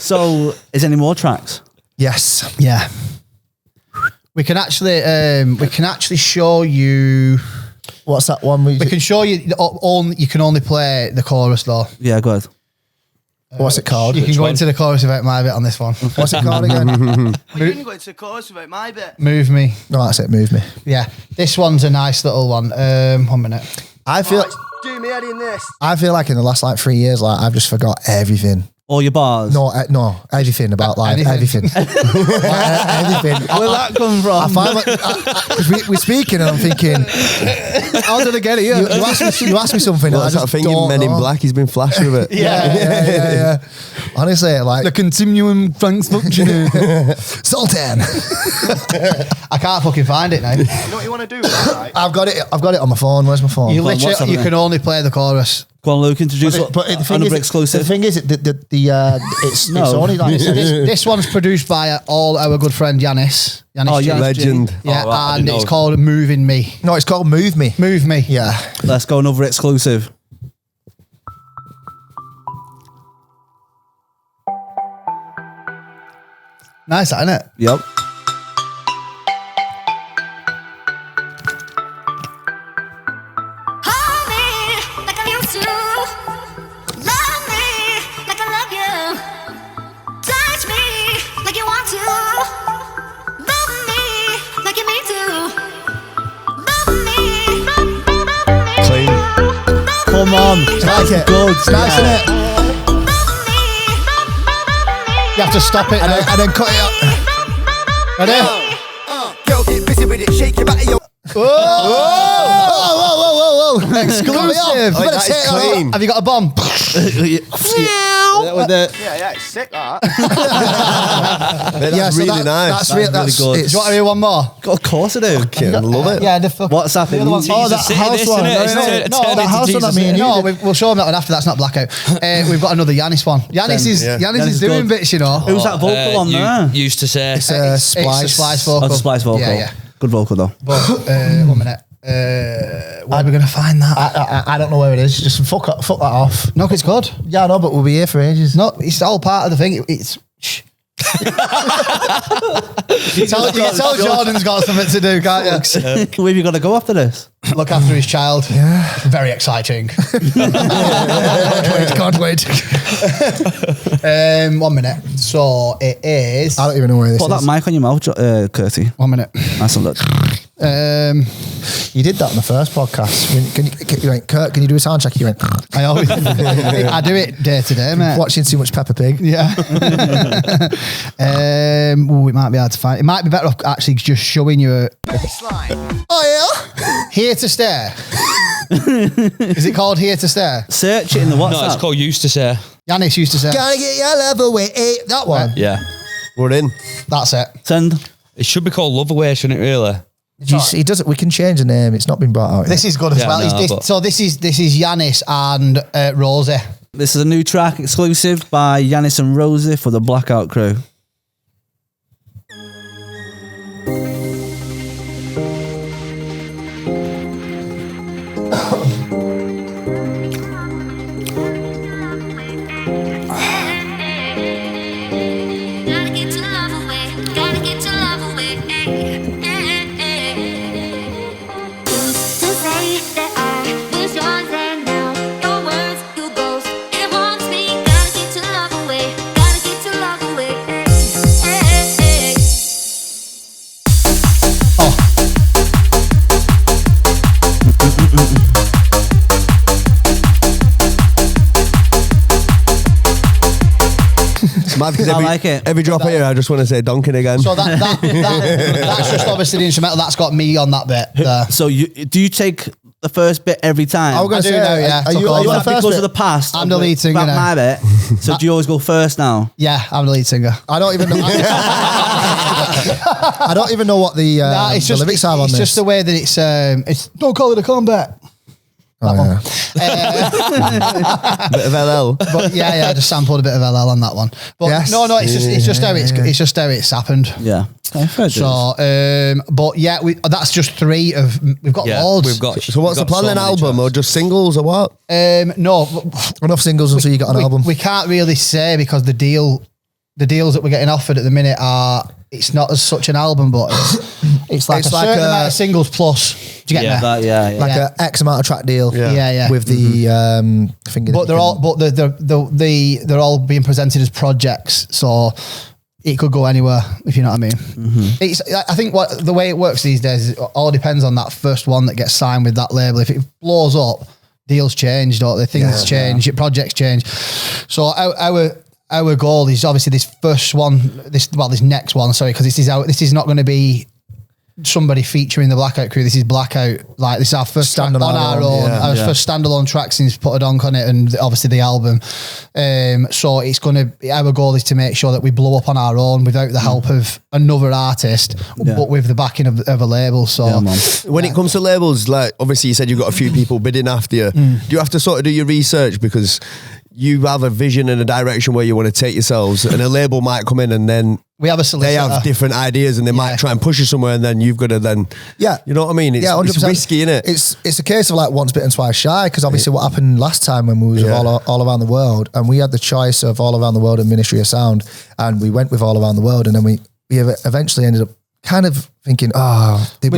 So, is there any more tracks? Yes. Yeah. We can actually show you. What's that one? We can show you. You can only play the chorus though. Yeah, go ahead. What's it called? You can go into the chorus without my bit on this one. What's it called again? You can go into the chorus without my bit. Move Me. No, that's it. Move Me. Yeah, this one's a nice little one. 1 minute. I feel. Do me head in this. I feel like in the last 3 years, I've just forgot everything. All your bars? No, everything about life. Everything. Everything. Where'd that come from? I find because we're speaking and I'm thinking, how did I get it here? You asked me something. Well, that's that thing in Men in Black. He's been flashed with it. Yeah. Honestly, the continuum functioning. Sultan. I can't fucking find it now. You know what you want to do? Right? I've got it on my phone. Where's my phone? You can only play the chorus. Go on, Luke, introduce another exclusive. The thing is, it's only like this one's produced by all our good friend Janis. Legend. Yeah, and it's called Moving Me. No, it's called Move Me. Move Me. Yeah. Let's go another exclusive. Nice, isn't it? Yep. Come on. It's like good. It's nice, isn't it? You have to stop it and then cut it up. Ready? Girl, get busy with it. Shake your body. Whoa. Exclusive. That is clean. Have you got a bomb? Yeah, it's sick, that. That's really nice. That's really good. Do you want to hear one more? Of course I do. Fucking love it. Yeah, What's happening? Oh, that house one. No, that house one. I mean, we'll show them that one after. That's not Blackout. We've got another Janis one. Janis is doing bits, you know. Who's that vocal on there? Used to say It's a Splice Oh, vocal. it's a Splice vocal. Yeah. Good vocal though. But 1 minute. Where are we going to find that? I don't know where it is. Just fuck that off. No, it's good. Yeah, I know, but we'll be here for ages. No, it's all part of the thing. It's. you tell Jordan's got something to do, can't you? Where have you got to go after this? Look after his child. Yeah. Very exciting. Can't wait. 1 minute. So it is. I don't even know where this Put is. that mic on your mouth, Curty. 1 minute. That's a look. You did that on the first podcast. You went, Kurt, can you do a sound check? You went, I always I do it day to day, mate. watching too much Peppa Pig. Yeah. It might be hard to find. It might be better off actually just showing you a Oh yeah. Here to Stay. Is it called Here to Stay? Search it in the WhatsApp. No, it's called Used to Say. Yanis used to say. Gotta get your love away. That one. Yeah. We're in. That's it. Send. It should be called Love Away, shouldn't it, really? He does it. We can change the name. It's not been brought out yet. This is good as Yeah, well. no, This is Yanis and Rosie. This is a new track exclusive by Janis and Rosie for the Blackout Crew. Mad, 'cause I like it. Every drop here, I just want to say Duncan again. So that's just obviously the instrumental. That's got me on that bit there. So do you take the first bit every time? I was going to I do say, know, yeah. Are you Took on over. the Is that first because bit? of the past? I'm the lead singer About now. my bit. So do you always go first now? Yeah, I'm the lead singer. I don't even know. I don't even know what the It's the just lyrics are on it's this. just the way that it's don't call it a comeback. Oh, yeah. Bit of LL. But yeah, I just sampled a bit of LL on that one. But Yes. no, it's just how it's just how it's happened. Yeah. Okay, fair dues. So, but yeah, that's just three of we've got Yeah, loads. we've got. So what's the we've got plan? so An many album tracks. or just singles or what? No, Enough singles until you got an album. We can't really say because the deals that we're getting offered at the minute are. It's not as such an album, but it's like It's a like certain a- amount of singles plus. Do you get me? Yeah. like yeah. a X amount of track deal. Yeah. With the finger. But they're all, but they're all being presented as projects, so it could go anywhere if you know what I mean. It's, I think what the way it works these days, it all depends on that first one that gets signed with that label. If it blows up, deals change, don't they? Things change, projects change. So our goal is obviously this first one, this next one. Sorry, because this is not going to be somebody featuring the Blackout Crew. This is Blackout, like this is our first track on our own, our first standalone track since Put a Donk on it, and obviously the album. So it's gonna. Our goal is to make sure that we blow up on our own without the help of another artist, but with the backing of a label. So When it comes to labels, like obviously you said you've got a few people bidding after you. Do you have to sort of do your research because you have a vision and a direction where you want to take yourselves, and a label might come in and then we have a they solicitor. have different ideas and they might try and push you somewhere, and then you've got to then, you know what I mean? It's, 100%. it's risky, innit? It's a case of like once bitten, twice shy, because obviously what happened last time when we was all around the world, and we had the choice of All Around the World and Ministry of Sound, and we went with All Around the World, and then we eventually ended up kind of thinking, we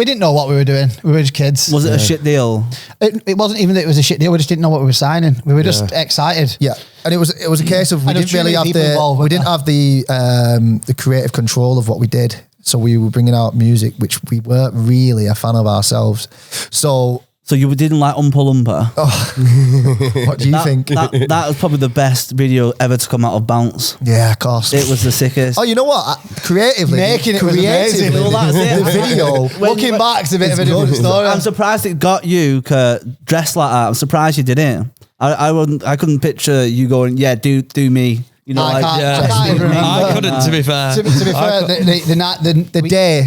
didn't know what we were doing. We were just kids. Was it a shit deal? It wasn't even that it was a shit deal. We just didn't know what we were signing. We were just excited. Yeah, and it was a case of we And there didn't were really too have many people involved we with didn't that. have the creative control of what we did. So we were bringing out music which we weren't really a fan of ourselves. So you didn't like Oompa Loompa? what do you think? That was probably the best video ever to come out of Bounce. Yeah, of course. It was the sickest. Oh, you know what? Creatively, Making it was amazing. Well, that's it. the video. Looking back, it's a bit of a different story. I'm surprised it got you dressed like that. I'm surprised you didn't. I couldn't picture you going, yeah, do me. You know, I like can't- Yeah, I can't even remember. I couldn't. To be fair, To be fair,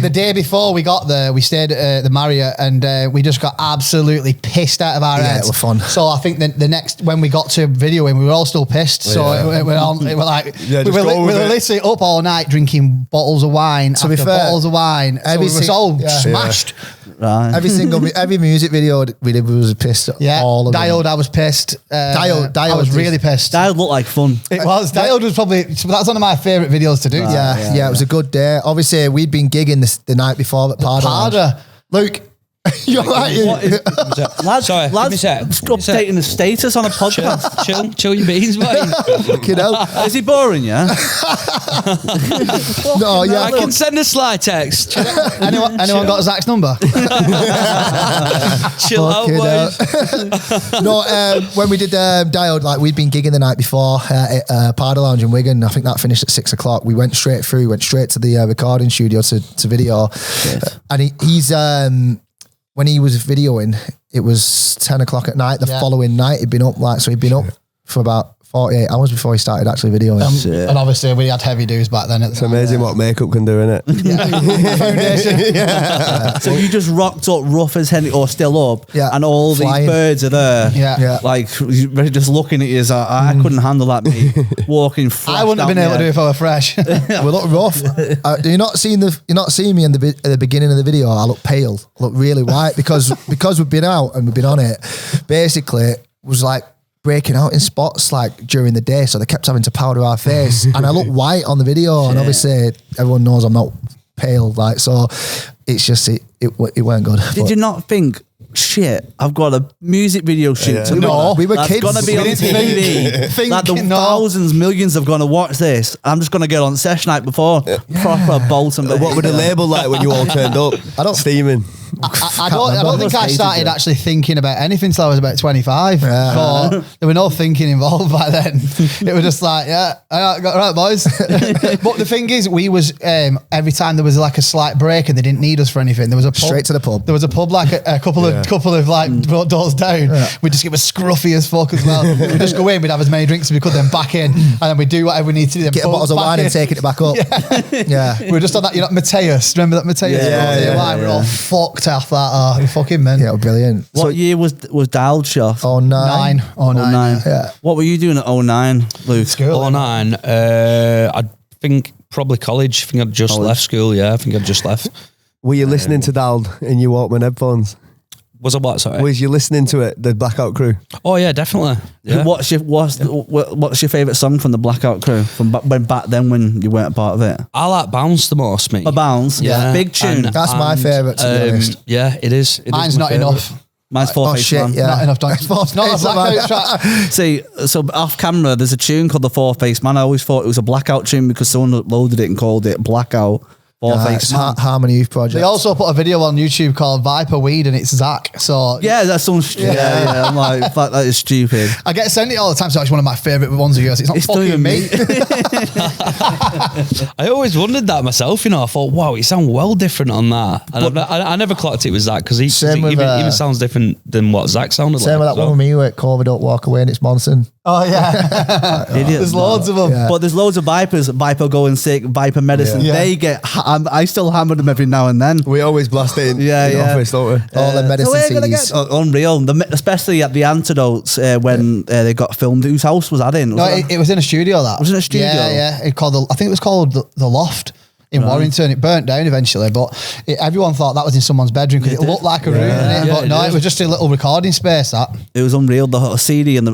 the day before we got there, we stayed at the Marriott, and we just got absolutely pissed out of our Yeah, heads. it was fun. So I think the next when we got to videoing, we were all still pissed. So we were like, Yeah, we just were go with it. literally up all night drinking bottles of wine. To be after fair, bottles of wine. So we were so smashed. right. Every music video we did was pissed. Yeah, all of them. Diode, I was pissed. Diode I was really pissed. That looked like fun. It was. Diode was probably, that's one of my favourite videos to do. Yeah, it was a good day. Obviously, we'd been gigging the night before at Parda. Parda. Luke, You're right. What is, lads, Sorry, give me a lads, sec. updating the status on a podcast. Chill your beans, mate. Fucking hell. Is he boring, yeah? No, yeah. I can send a slide text. Anyone got Zach's number? Chill out, Fucking boys. No, when we did Diode, like we'd been gigging the night before at Parda Lounge in Wigan. I think that finished at 6 o'clock. We went straight to the recording studio to video. And he's when he was videoing, it was 10 o'clock at night. The following night, he'd been up for about 48 hours before he started actually videoing. And obviously we had heavy dues back then. It's amazing what makeup can do, isn't it? Foundation. So you just rocked up rough as hell or still up, and all Flying. these birds are there. Yeah. Like just looking at you. I couldn't handle that. Me walking. I wouldn't have been able to do it if I were fresh. We look rough. You're not seeing me at the beginning of the video. I look pale. I look really white because we've been out and we've been on it. Basically, it was like breaking out in spots like during the day, so they kept having to powder our face, and I look white on the video, and obviously everyone knows I'm not pale, like, so it's just it weren't good. Did you not think, shit, I've got a music video shoot to No, we were that's kids. gonna be We on didn't TV. Like the no. thousands, millions have gonna watch this. I'm just gonna get on session night before proper bolt and What were the label like when you all turned up? I don't- Steaming. I don't think I Hated started it. actually thinking about anything till I was about 25. But there were no thinking involved by then. It was just like, right, boys. But the thing is, we was every time there was like a slight break and they didn't need us for anything, there was a pub, Straight to the pub. There was a pub like a couple of like doors down. We just get was scruffy as fuck as well. We'd just go in, we'd have as many drinks as we could, then back in, and then we'd do whatever we need to do. Then Get bottles of wine and taking it back up. Yeah. We were just on that, Mateus. Remember that Mateus? Yeah. We were all fucked off that. Oh, fucking men. Yeah, brilliant. What year was Dialed shot? Oh, 9. 09. Yeah. What were you doing at 09, Luke? School. 09, I think probably college. I think I'd just left school. Yeah, I think I'd just left. Were you listening to Dald in your Walkman headphones? Was I what? Sorry. Was you listening to it, the Blackout Crew? Oh yeah, definitely. Yeah. What's your favourite song from the Blackout Crew from back then when you weren't a part of it? I like Bounce the most, mate. A Bounce, Yeah. big tune. That's my favourite, to be honest. Yeah, it is. It Mine's is my not favourite. enough. Mine's Four Face shit, Man. yeah. Not enough. It's not a blackout track. See, so off camera, there's a tune called the Four Face Man. I always thought it was a blackout tune because someone uploaded it and called it Blackout Four Face It's Man. Harmony Youth Project. They also put a video on YouTube called Viper Weed and it's Zach. So Yeah, that sounds. Yeah. I'm like, fuck, that is stupid. I get sent it all the time. So it's one of my favourite ones of yours. It's not It's not fucking even me. I always wondered that myself. I thought, wow, it sounds well different on that, and I never clocked it was Zach because he Same with, even sounds different than what Zach sounded Same like. with that one with me where Corver Don't Walk Away and it's Monson. Oh yeah. Idiots. There's loads of them. Yeah. But there's loads of Vipers. Viper Going Sick, Viper Medicine. Yeah. They get. I still hammer them every now and then. We always blast it in Yeah, the yeah. office, don't we? All the medicine So we're gonna CDs. get unreal, especially at the Antidotes when they got filmed. Whose house was that in? No, it was in a studio. That Was it in a studio? Yeah. I think it was called the Loft in Warrington. It burnt down eventually, but everyone thought that was in someone's bedroom because it looked like a room. Innit? But no, it was just a little recording space. That It was unreal. The whole CD and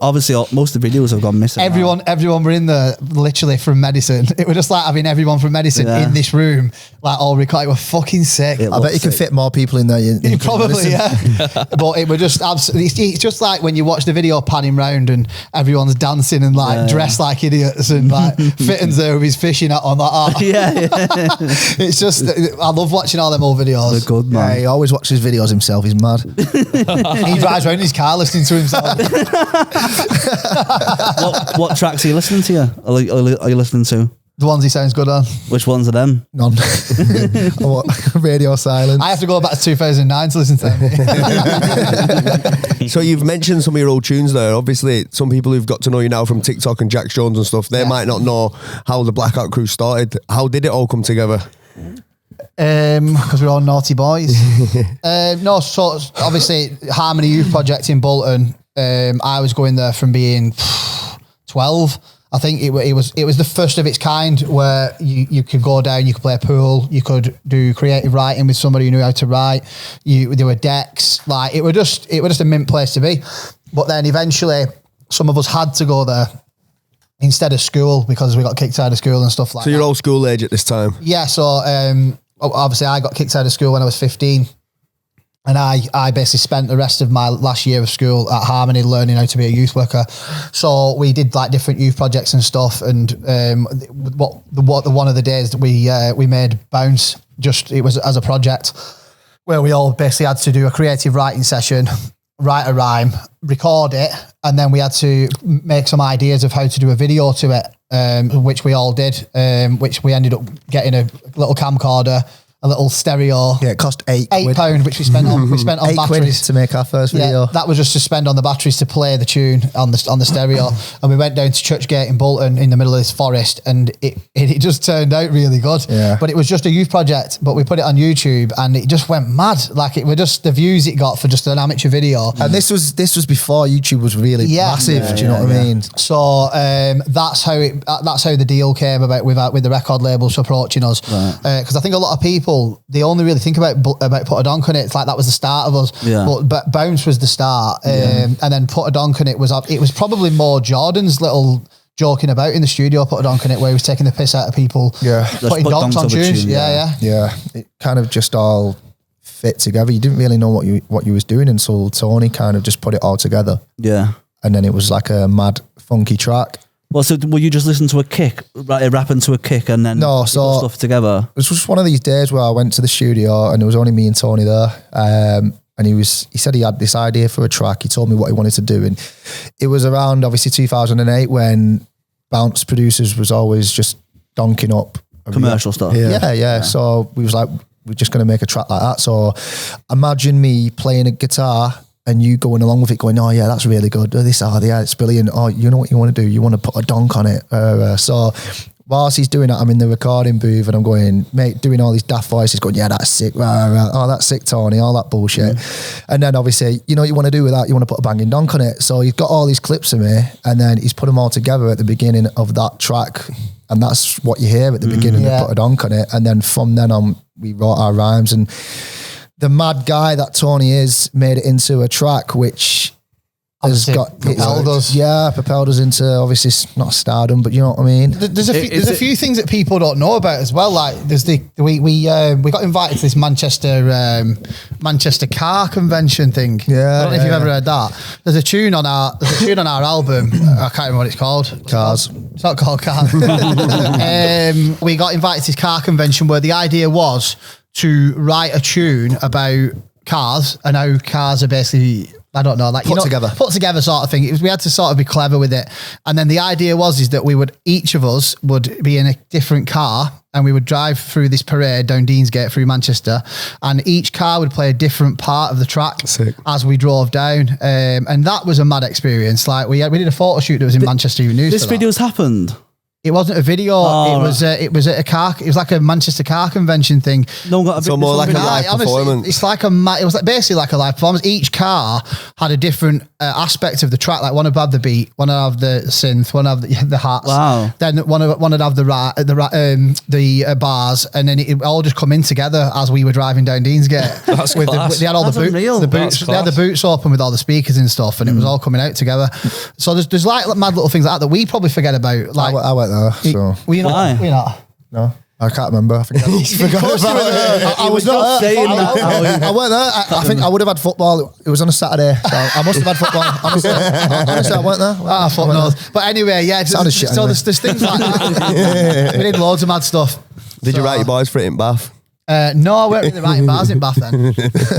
obviously most of the videos have gone missing. everyone were in there literally from medicine. It was just like having everyone from medicine in this room, like all recorded. It was fucking sick. I bet you can fit more people in there. Probably, yeah. But it was just absolutely. It's just like when you watch the video panning round and everyone's dancing and like dressed like idiots and like Fittins there with his fishing hat on. Like, Yeah. it's just. I love watching all them old videos. They're good, man. Yeah, he always watches videos himself. He's mad. He drives around in his car listening to himself. What tracks are you listening to? Are you listening to? The ones he sounds good on. Which ones are them? None. Radio silence. I have to go back to 2009 to listen to them. So you've mentioned some of your old tunes there. Obviously, some people who've got to know you now from TikTok and Jax Jones and stuff, they might not know how the Blackout Crew started. How did it all come together? Because we're all naughty boys. No, so obviously Harmony Youth Project in Bolton. I was going there from being 12. I think it was the first of its kind where you could go down, you could play pool, you could do creative writing with somebody who knew how to write. There were decks, like it was just a mint place to be. But then eventually, some of us had to go there instead of school because we got kicked out of school and stuff like that. So you're all school age at this time? Yeah, so obviously I got kicked out of school when I was 15. And I basically spent the rest of my last year of school at Harmony learning how to be a youth worker. So we did like different youth projects and stuff. And one of the days that we made Bounce, it was as a project where we all basically had to do a creative writing session, write a rhyme, record it, and then we had to make some ideas of how to do a video to it, which we all did, which we ended up getting a little camcorder, a little stereo. Yeah, it cost £8, which we spent on £8 batteries to make our first video. That was just to spend on the batteries to play the tune on the stereo. And we went down to Churchgate in Bolton in the middle of this forest, and it just turned out really good. Yeah. But it was just a youth project, but we put it on YouTube and it just went mad. Like it were just the views it got for just an amateur video. And this was before YouTube was really massive. Do you know what I mean? So that's how the deal came about with the record labels approaching us. Because I think a lot of people, they only really think about Put a Donk on It. It's like that was the start of us. Yeah. But Bounce was the start. And then Put a Donk on It was probably more Jordan's little joking about in the studio, Put a Donk on It, where he was taking the piss out of people. Yeah. Putting donks on tunes. Yeah. It kind of just all fit together. You didn't really know what you was doing until Tony kind of just put it all together. Yeah. And then it was like a mad, funky track. Well, so will you just listen to a kick, rapping to a kick, and then put stuff together? It was just one of these days where I went to the studio and there was only me and Tony there. And he said he had this idea for a track. He told me what he wanted to do. And it was around obviously 2008 when Bounce Producers was always just donking up commercial stuff. Yeah. So we was like, we're just going to make a track like that. So imagine me playing a guitar and you going along with it going, oh yeah, that's really good. It's brilliant. Oh, you know what you want to do? You want to put a donk on it. So whilst he's doing that, I'm in the recording booth and I'm going, mate, doing all these daft voices going, yeah, that's sick. Oh, that's sick, Tony, all that bullshit. And then obviously, you know what you want to do with that? You want to put a banging donk on it. So he's got all these clips of me and then he's put them all together at the beginning of that track. And that's what you hear at the beginning, of Put a Donk on It. And then from then on, we wrote our rhymes, and the mad guy that Tony is made it into a track which has propelled us into obviously not stardom, but you know what I mean. There's a few things that people don't know about as well. Like there's we got invited to this Manchester car convention thing. I don't know if you've ever heard that. There's a tune on our album. I can't remember what it's called. Cars. It's not called Cars. We got invited to this car convention where the idea was to write a tune about cars and how cars are basically, I don't know, like put together sort of thing. We had to sort of be clever with it. And then the idea was that each of us would be in a different car and we would drive through this parade down Deansgate through Manchester, and each car would play a different part of the track as we drove down. And that was a mad experience. Like we did a photo shoot that was in Manchester Evening News. This video's happened. It wasn't a video. It was at a car. It was like a Manchester car convention thing. No, got a so more like a live performance. It's like it was basically like a live performance. Each car had a different aspect of the track. Like one would have the beat, one would have the synth, one would have the hats. Wow. Then one would have the bars, and then it all just come in together as we were driving down Deansgate. That's class. They had all the boots. They had the boots open with all the speakers and stuff, and it was all coming out together. So there's like mad little things like that we probably forget about. Like I went there, so were you not? No, I can't remember. I think I was not saying that. I went there. I think I would have had football. It was on a Saturday, so I must have had football. Honestly, I went there. Fuck knows. But anyway, yeah. So there's things like that. We did loads of mad stuff. Did you write your boys for it in Bath? No, I weren't really writing bars in Bath then.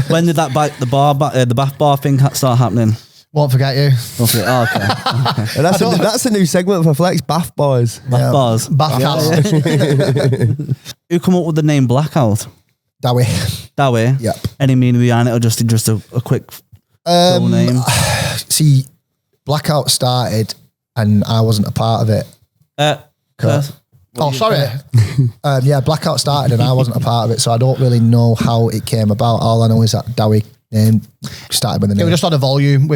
When did the Bath bar thing start happening? Won't forget you. Okay. And that's a new segment for Flex, Bath Boys. Bath bars. Bath house. Who come up with the name Blackout? That way. Yep. Any meaning behind it, or just a quick name? See, Blackout started and I wasn't a part of it. Sorry. Blackout started and I wasn't a part of it, so I don't really know how it came about. All I know is that Dowie name started with the name. We were just on a volume. We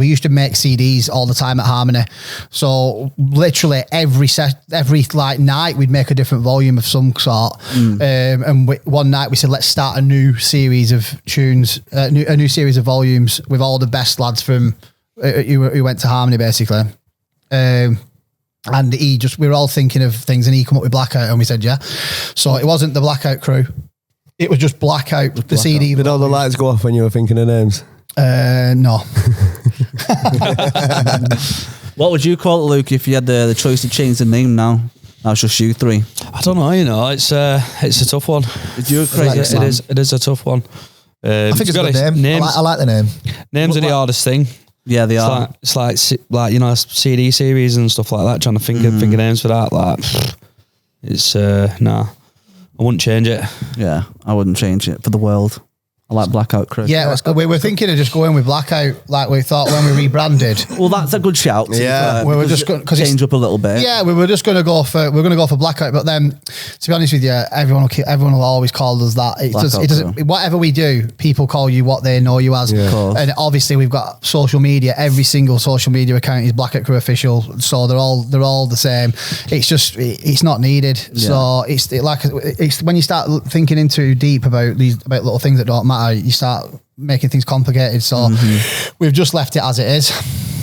used to make CDs all the time at Harmony. So literally every night we'd make a different volume of some sort. One night we said, let's start a new series of tunes, a new series of volumes with all the best lads from who went to Harmony basically. And we were all thinking of things and he come up with Blackout and we said, yeah. So it wasn't the Blackout Crew. It was just Blackout, the CD. Did all the lights go off when you were thinking of names? No. What would you call it, Luke, if you had the choice to change the name now? That's just you three. I don't know. You know, it's a tough one. You're crazy. It is a tough one. I think it's a good name. Names, I like the name. names are the hardest thing. Yeah, they are. It's like you know, CD series and stuff like that. Trying to think of names for that, like it's nah. I wouldn't change it. Yeah, I wouldn't change it for the world. I like Blackout Crew. Yeah, we were thinking of just going with Blackout, like we thought when we rebranded. Well, that's a good shout. Yeah. We were just going to change up a little bit. Yeah, we were just going to go for Blackout, but then to be honest with you, everyone will always call us that. It doesn't. Whatever we do, people call you what they know you as. Of course. And obviously, we've got social media. Every single social media account is Blackout Crew official, so they're all the same. It's just it's not needed. Yeah. So it's when you start thinking into deep about little things that don't matter, you start making things complicated. So we've just left it as it is.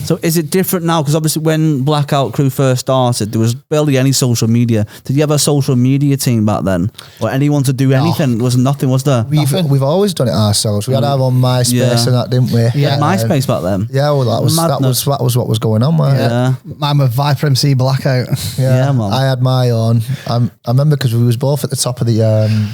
So is it different now? Because obviously when Blackout Crew first started, there was barely any social media. Did you have a social media team back then? Or anyone to do anything? There was nothing, was there? We've always done it ourselves. We had our own MySpace and that, didn't we? Yeah, MySpace back then. Yeah, well, that was what was going on. Yeah. I'm a Viper MC Blackout. Yeah, man. I had my own. I remember because we was both at the top of the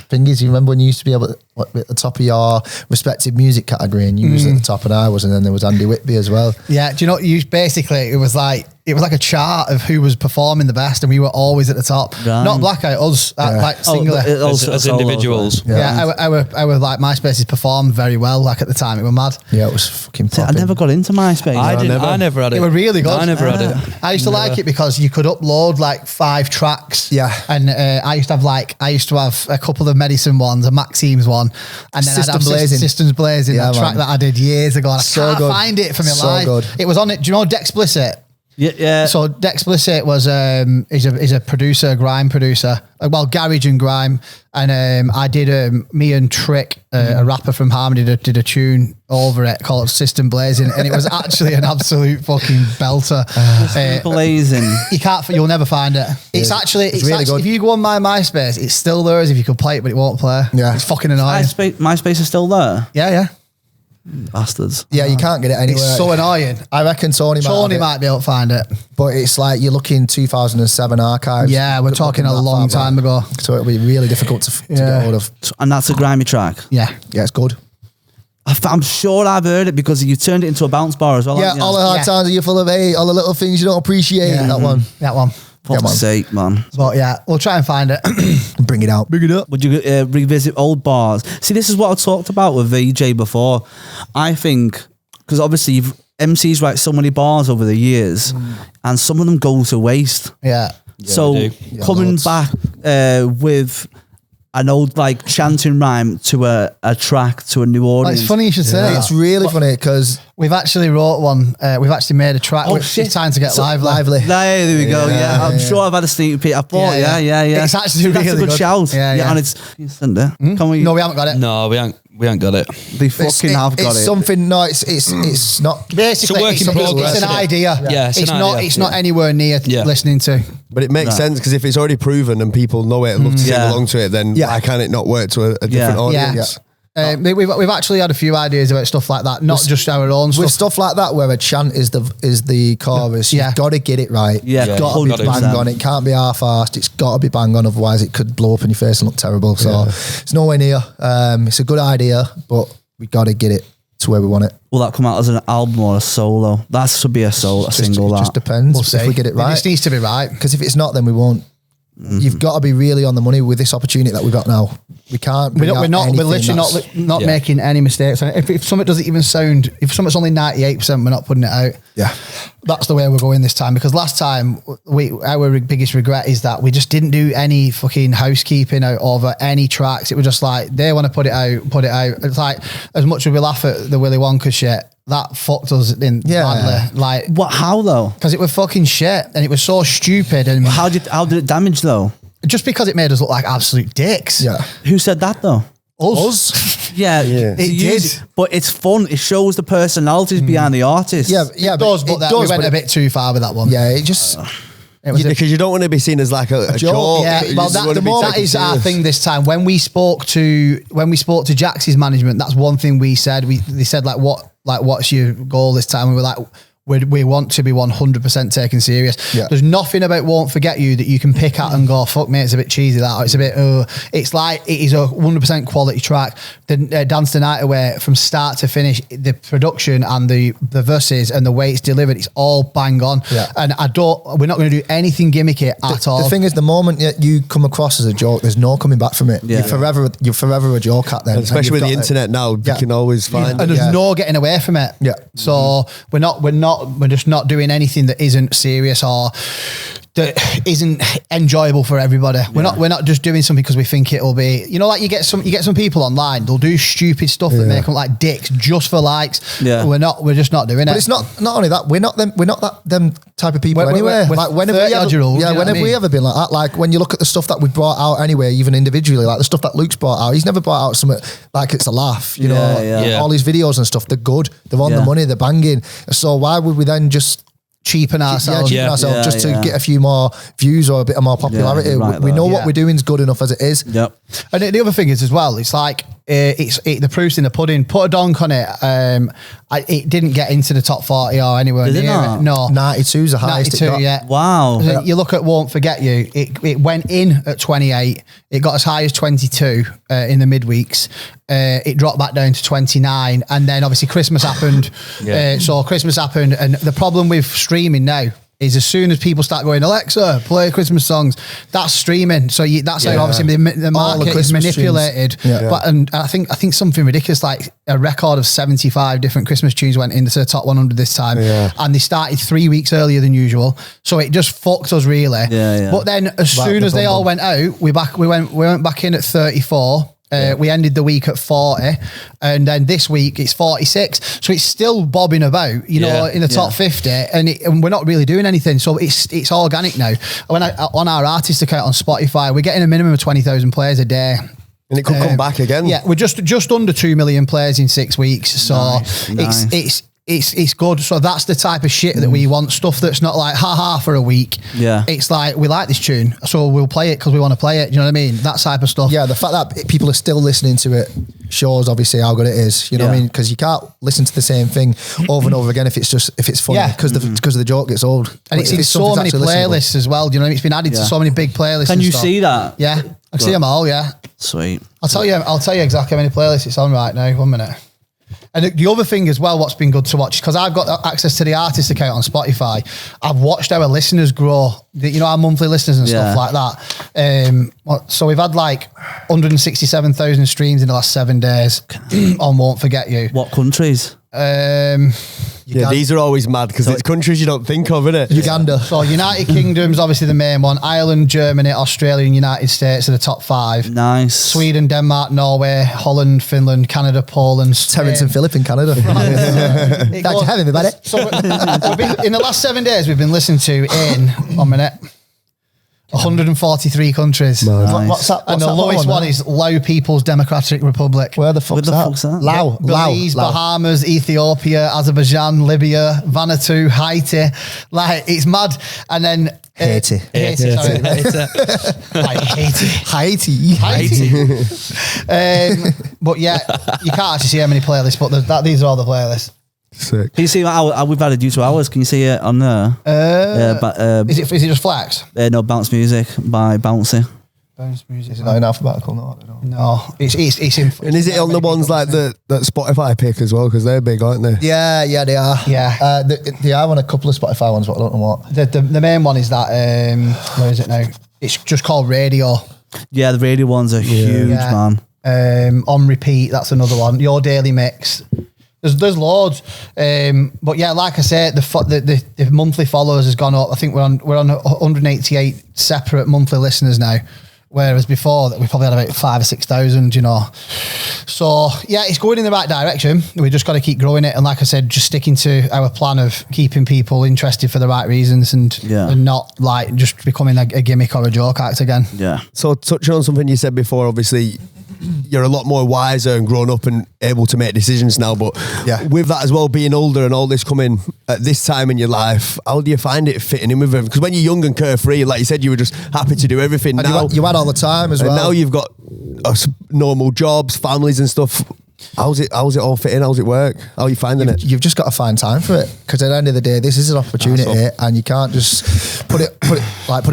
thingies. You remember when you used to be able to at the top of your respective music category, and you was at the top and I was, and then there was Andy Whitby as well. Yeah, do you know? Basically it was like a chart of who was performing the best, and we were always at the top. Right. Not Blackout, us, like singular. As individuals. Yeah, our like MySpaces performed very well. Like at the time, it were mad. Yeah, it was fucking See, I popping. never got into MySpace. I never had it. They were really good. I never had it. I used to like it because you could upload like 5 tracks. Yeah. And I used to have a couple of Medicine ones, a Maxime's one, and then Systems Blazing, Yeah, a track man. that I did years ago. And I can't good. find it for my So life. good. It was on it. Do you know Dexplicit? Yeah. So Dexplicit was is a producer, grime producer, garage and grime, and I did me and Trick, a rapper from Harmony, did a tune over it called System Blazing, and it was actually an absolute fucking belter. Blazing. You'll never find it. It's really good. If you go on my MySpace, it's still there as if you could play it, but it won't play. Yeah. It's fucking annoying. MySpace is still there. Yeah. Bastards. Yeah, you can't get it anywhere. It's so annoying. I reckon Tony might be able to find it. But it's like you're looking 2007 archives. Yeah, we're talking a long time ago. So it'll be really difficult to get hold of. And that's a grimy track. Yeah. Yeah, it's good. I'm sure I've heard it because you turned it into a bounce bar as well. Yeah, all the hard times you're full of hate, all the little things you don't appreciate. Yeah. That one. Fuck's sake, man. But yeah, we'll try and find it. Bring it out. Bring it up. Would you revisit old bars? See, this is what I talked about with VJ before. I think, because obviously MCs write so many bars over the years, and some of them go to waste. Yeah. So coming back with an old like chanting rhyme to a track to a new audience. It's funny you should say that. It's really funny because we've actually wrote one. We've actually made a track. Oh, which shit. It's time to get lively. There we go. Yeah, I'm sure I've had a sneak peek. I thought, yeah. It's actually That's really a good shout. Yeah. And it's you send it. Can we? No, we haven't got it. No, we ain't got it. They fucking have got it's it. something. No, it's not. Basically, It's a work in progress, it's an isn't it? idea. Yeah, it's an idea. It's not anywhere near listening to. But it makes sense because if it's already proven and people know it and love to sing Yeah. along to it, then why can it not work to a different Yeah. audience? We've actually had a few ideas about stuff like that, not just our own With stuff. stuff like that where a chant is the chorus, Yeah. you've got to get it right. Yeah, You've got to be 100%. bang on. It can't be half-assed. It's got to be bang on, otherwise it could blow up in your face and look terrible. So it's nowhere near. It's a good idea, but we got to get it to where we want it. Will that come out as an album or a solo? That should be a single. It just depends We'll see. if we get it right. It just needs to be right. Because if it's not, then we won't. You've got to be really on the money with this opportunity that we've got now. We can't. We're literally not making any mistakes. If something doesn't even sound, if something's only 98%, we're not putting it out. Yeah, that's the way we're going this time. Because last time, our biggest regret is that we just didn't do any fucking housekeeping out over any tracks. It was just like they want to put it out. It's like as much as we laugh at the Willy Wonka shit, that fucked us in badly. Like what? How though? Because it was fucking shit and it was so stupid. And how did it damage though? Just because it made us look like absolute dicks. Yeah. Who said that though? Us. Yeah, it did. But it's fun. It shows the personalities behind the artist. Yeah, it does. But we went a bit too far with that one. Yeah, it just. It was because you don't want to be seen as like a joke. Yeah, You well, just want to be that taken is our serious. thing this time. When we spoke to Jax's management, that's one thing we said. They said what's your goal this time? We were like, we want to be 100% taken serious. Yeah. There's nothing about Won't Forget You that you can pick at and go, fuck me, it's a bit cheesy that. Or it's a bit, it's like, it is a 100% quality track. The Dance the Night Away, from start to finish, the production and the verses and the way it's delivered, it's all bang on. Yeah. And we're not going to do anything gimmicky at all. The thing is, the moment you come across as a joke, there's no coming back from it. Yeah. You're forever a joke at them. And especially with the internet now, you can always find and it. there's no getting away from it. Yeah. So we're just not doing anything that isn't serious or that isn't enjoyable for everybody. We're not just doing something because we think it'll be, like you get some people online, they'll do stupid stuff that make them like dicks just for likes. Yeah. We're just not doing it. But it's not only that, we're not them type of people We're anyway. like when have we ever been like that? Like when you look at the stuff that we brought out anyway, even individually, like the stuff that Luke's brought out, he's never brought out something like it's a laugh, you know. Yeah. All these videos and stuff, they're good, they're on the money, they're banging. So why would we then just cheapen ourselves just to get a few more views or a bit of more popularity? We know what we're doing is good enough as it is. Yep. And the other thing is as well, it's like the proof's in the pudding. Put a donk on it. It didn't get into the top 40 or anywhere Did it near not? it. No, 92 is the highest it 92. got. Yeah. Wow. So you look at Won't Forget You. It went in at 28. It got as high as 22 in the midweeks. It dropped back down to 29, and then obviously Christmas happened. So Christmas happened, and the problem with streaming now is as soon as people start going, Alexa, play Christmas songs, that's streaming. So that's how obviously the market is manipulated. And I think something ridiculous, like a record of 75 different Christmas tunes went into the top 100 this time. And they started 3 weeks earlier than usual. So it just fucked us really. But then as soon as they all went out, we went back in at 34. We ended the week at 40, and then this week it's 46. So it's still bobbing about, in the top 50, and we're not really doing anything. So it's organic now. On our artist account on Spotify, we're getting a minimum of 20,000 players a day. And it could come back again. Yeah, we're just under 2 million players in 6 weeks. So it's good. So that's the type of shit that we want. Stuff that's not like ha for a week. Yeah. It's like, we like this tune, so we'll play it because we want to play it. Do you know what I mean? That type of stuff. Yeah, the fact that people are still listening to it shows obviously how good it is. You know what I mean? Because you can't listen to the same thing over and over again if it's funny. Because the joke gets old. And it's in so many playlists as well. Do you know what I mean? It's been added to so many big playlists. Can you see that? Yeah, I can see them all. Yeah. Sweet. I'll tell you exactly how many playlists it's on right now. 1 minute. And the other thing as well, what's been good to watch, because I've got access to the artist account on Spotify, I've watched our listeners grow, our monthly listeners and stuff like that. So we've had like 167,000 streams in the last 7 days on Won't Forget You. What countries? These are always mad because it's countries you don't think of, innit? Uganda. So United Kingdom's obviously the main one. Ireland, Germany, Australia and United States are the top 5. Nice. Sweden, Denmark, Norway, Holland, Finland, Canada, Poland, Spain. Terence and Philip in Canada. Thanks for having me, buddy. So in the last 7 days, we've been listened to in 1 minute. 143 countries. Nice. What's that? And the lowest one is Lao People's Democratic Republic. Where the fuck's that? Lao. Belize, Bahamas, Ethiopia, Azerbaijan, Libya, Vanuatu, Haiti. Like, it's mad. And then Haiti. Sorry. Haiti. But yeah, you can't actually see how many playlists, but these are all the playlists. Sick. Can you see we've added you to ours? Can you see it on there? Is it just Flex? No, Bounce Music by Bouncy. Bounce Music. Is it not in alphabetical? No, I don't know. No, it's in. And is it on the ones like that Spotify pick as well? Because they're big, aren't they? Yeah, they are. Yeah. They are on a couple of Spotify ones, but I don't know what. The main one is that, where is it now? It's just called Radio. Yeah, the radio ones are huge, man. On Repeat, that's another one. Your Daily Mix. There's loads, but yeah, like I said, the monthly followers has gone up. I think we're on 188 separate monthly listeners now, whereas before that we probably had about 5,000 or 6,000. So yeah, it's going in the right direction. We just got to keep growing it, and like I said, just sticking to our plan of keeping people interested for the right reasons, and not like just becoming a gimmick or a joke act again. Yeah. So touching on something you said before, obviously you're a lot more wiser and grown up and able to make decisions now. But Yeah. with that as well, being older and all this coming at this time in your life, how do you find it fitting in with everything? Because when you're young and carefree, like you said, you were just happy to do everything. And Now you had all the time as and well. now you've got normal jobs, families and stuff. How's it all fitting? How's it work? How are you finding it? You've just got to find time for it, because at the end of the day, this is an opportunity, and you can't just put it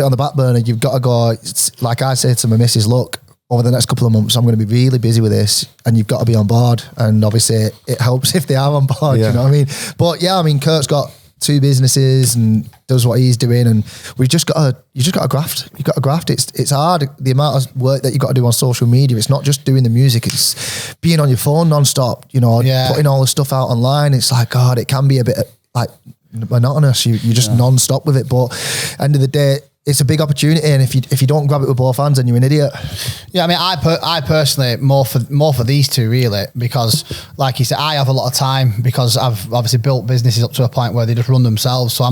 on the back burner. You've got to go. It's like I say to my missus, look, over the next couple of months, I'm going to be really busy with this, and you've got to be on board. And obviously, it helps if they are on board. Yeah. You know what I mean? But yeah, I mean, Kurt's got 2 businesses and does what he's doing, and you just got to graft. You've got to graft. It's hard, the amount of work that you've got to do on social media. It's not just doing the music, it's being on your phone non-stop, putting all the stuff out online. It's like, God, it can be a bit like monotonous. You're just non-stop with it, but end of the day, it's a big opportunity, and if you don't grab it with both hands, then you're an idiot. Yeah, I mean, I personally more for these two really, because like you said, I have a lot of time because I've obviously built businesses up to a point where they just run themselves. So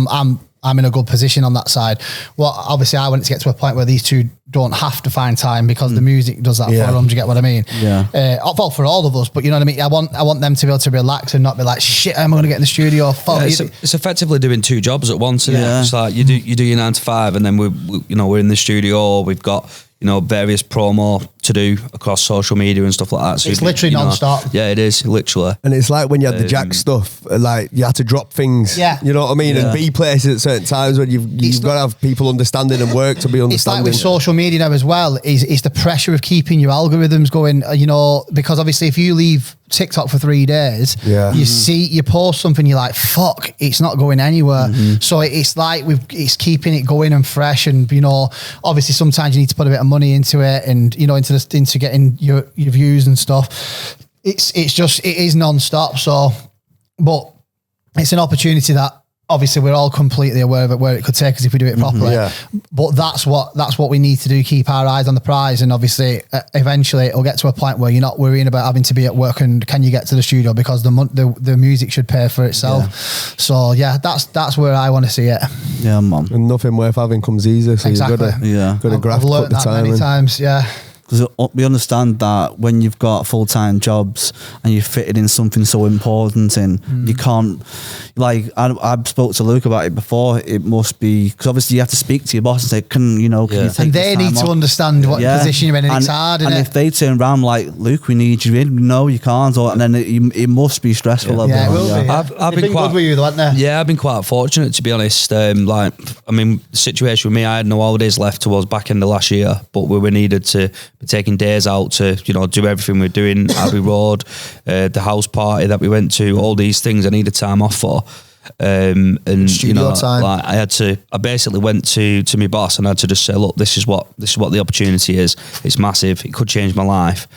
I'm in a good position on that side. Well, obviously I want it to get to a point where these two don't have to find time because the music does that for them. Do you get what I mean? Yeah. Well, for all of us, but you know what I mean? I want them to be able to relax and not be like, shit, am I going to get in the studio? Fuck. It's effectively doing 2 jobs at once, isn't Yeah. it? It's like you do your 9 to 5, and then we're in the studio. We've got various promo to do across social media and stuff like that. So It's literally non-stop. Yeah, it is literally. And it's like when you had the Jax stuff, like you had to drop things. Yeah. You know what I mean? Yeah. And be places at certain times when you've got to have people understanding and work to be understanding. It's like with social media now as well, is the pressure of keeping your algorithms going, because obviously if you leave TikTok for 3 days, you post something, you're like, fuck, it's not going anywhere. So it's like it's keeping it going and fresh, and obviously sometimes you need to put a bit of money into it, and into getting your views and stuff. It is non-stop. So, but it's an opportunity that obviously we're all completely aware of it, where it could take us if we do it properly. Yeah. But that's what we need to do, keep our eyes on the prize, and obviously eventually it'll get to a point where you're not worrying about having to be at work and can you get to the studio, because the music should pay for itself. Yeah. So yeah, that's where I want to see it. Yeah, man. And nothing worth having comes easy, so Exactly. you've got to graft, I've learned put the that time many in. times. Yeah. Because we understand that when you've got full-time jobs and you're fitted in something so important, and you can't, like, I spoke to Luke about it before, it must be, because obviously you have to speak to your boss and say, can you take and they this need time to off? understand what position you're in, and it's hard, and isn't if they turn around like, Luke, we need you in, no, you can't, and then it must be stressful. Yeah, it will be. I've been quite good with you though, haven't they? Yeah, I've been quite fortunate, to be honest. The situation with me, I had no holidays left towards back end of last year, but we were needed to be taking days out to do everything we're doing. Abbey Road, the house party that we went to, all these things I needed time off for. And Studio time. like I basically went to my boss and I had to just say, look, this is what the opportunity is. It's massive. It could change my life.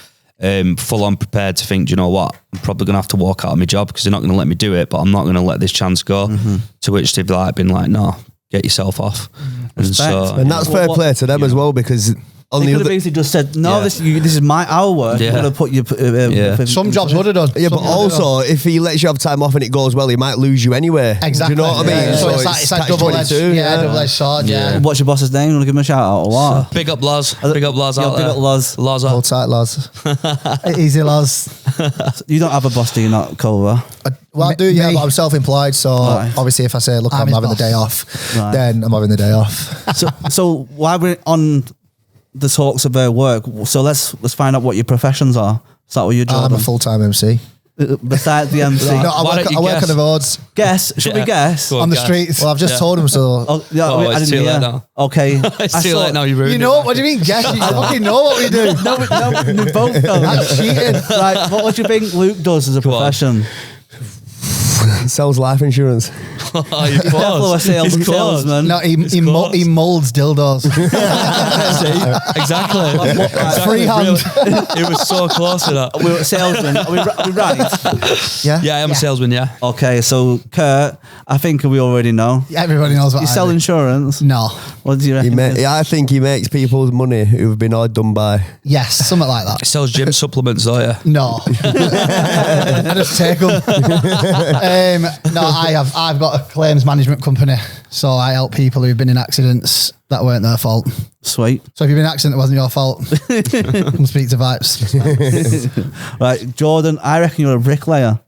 Full on prepared to think, do you know what? I'm probably gonna have to walk out of my job because they're not gonna let me do it, but I'm not gonna let this chance go. To which they've been like, no, get yourself off. And And that's fair play to them as well, because on They the could have other, basically just said, no, Yeah. this is our work. Yeah. You're going to put your... Some jobs would have done. yeah, but also if he lets you have time off and it goes well, he might lose you anyway. Exactly. Do you know what I mean? Yeah. So it's like double-edged. catch-22, Yeah, double-edged sword. Yeah. What's your boss's name? You want to give him a shout out or what? Big up Loz. Big up Loz Yo, out big there. up Loz. Loz. Hold tight, lads. Easy, lads. You don't have a boss, do you not, Culver? Well, I do, yeah, Me. but I'm self-employed, so Right. obviously if I say, look, I'm I'm his having the boss. day off, Right. then I'm having the day off. So while we're on the talks of work, so let's find out what your professions are. Is that what your job I'm a is? full-time MC. Besides the MC. No, I Why work, don't you I work guess? on the roads. Guess. Should we Yeah. guess? Go On the guess. streets. Well, I've just told him, so... Oh, yeah, Oh, I it's didn't too late hear. now. Okay. It's too late now. You ruined You it. know, what do you mean? Guess? You fucking know what we do. No, we both don't. That's cheating. Right, what do you think Luke does as a on. profession? Sells life insurance. Oh, you're Definitely a close. He's close. salesman. No, he close. molds dildos. See? Exactly. Freehand. It was so close to that. We're a salesman. Are we right? Yeah? Yeah, I am a salesman, yeah. Okay, so Kurt, I think we already know. Everybody knows what You I sell do. insurance? No. What do you reckon? I think he makes people's money who've been outdone by. Yes, something like that. It sells gym supplements, though, yeah. No. I just take them. No, I've got a claims management company. So I help people who've been in accidents that weren't their fault. Sweet. So if you've been in an accident that wasn't your fault, come speak to Vibes. Right, Jordan, I reckon you're a bricklayer.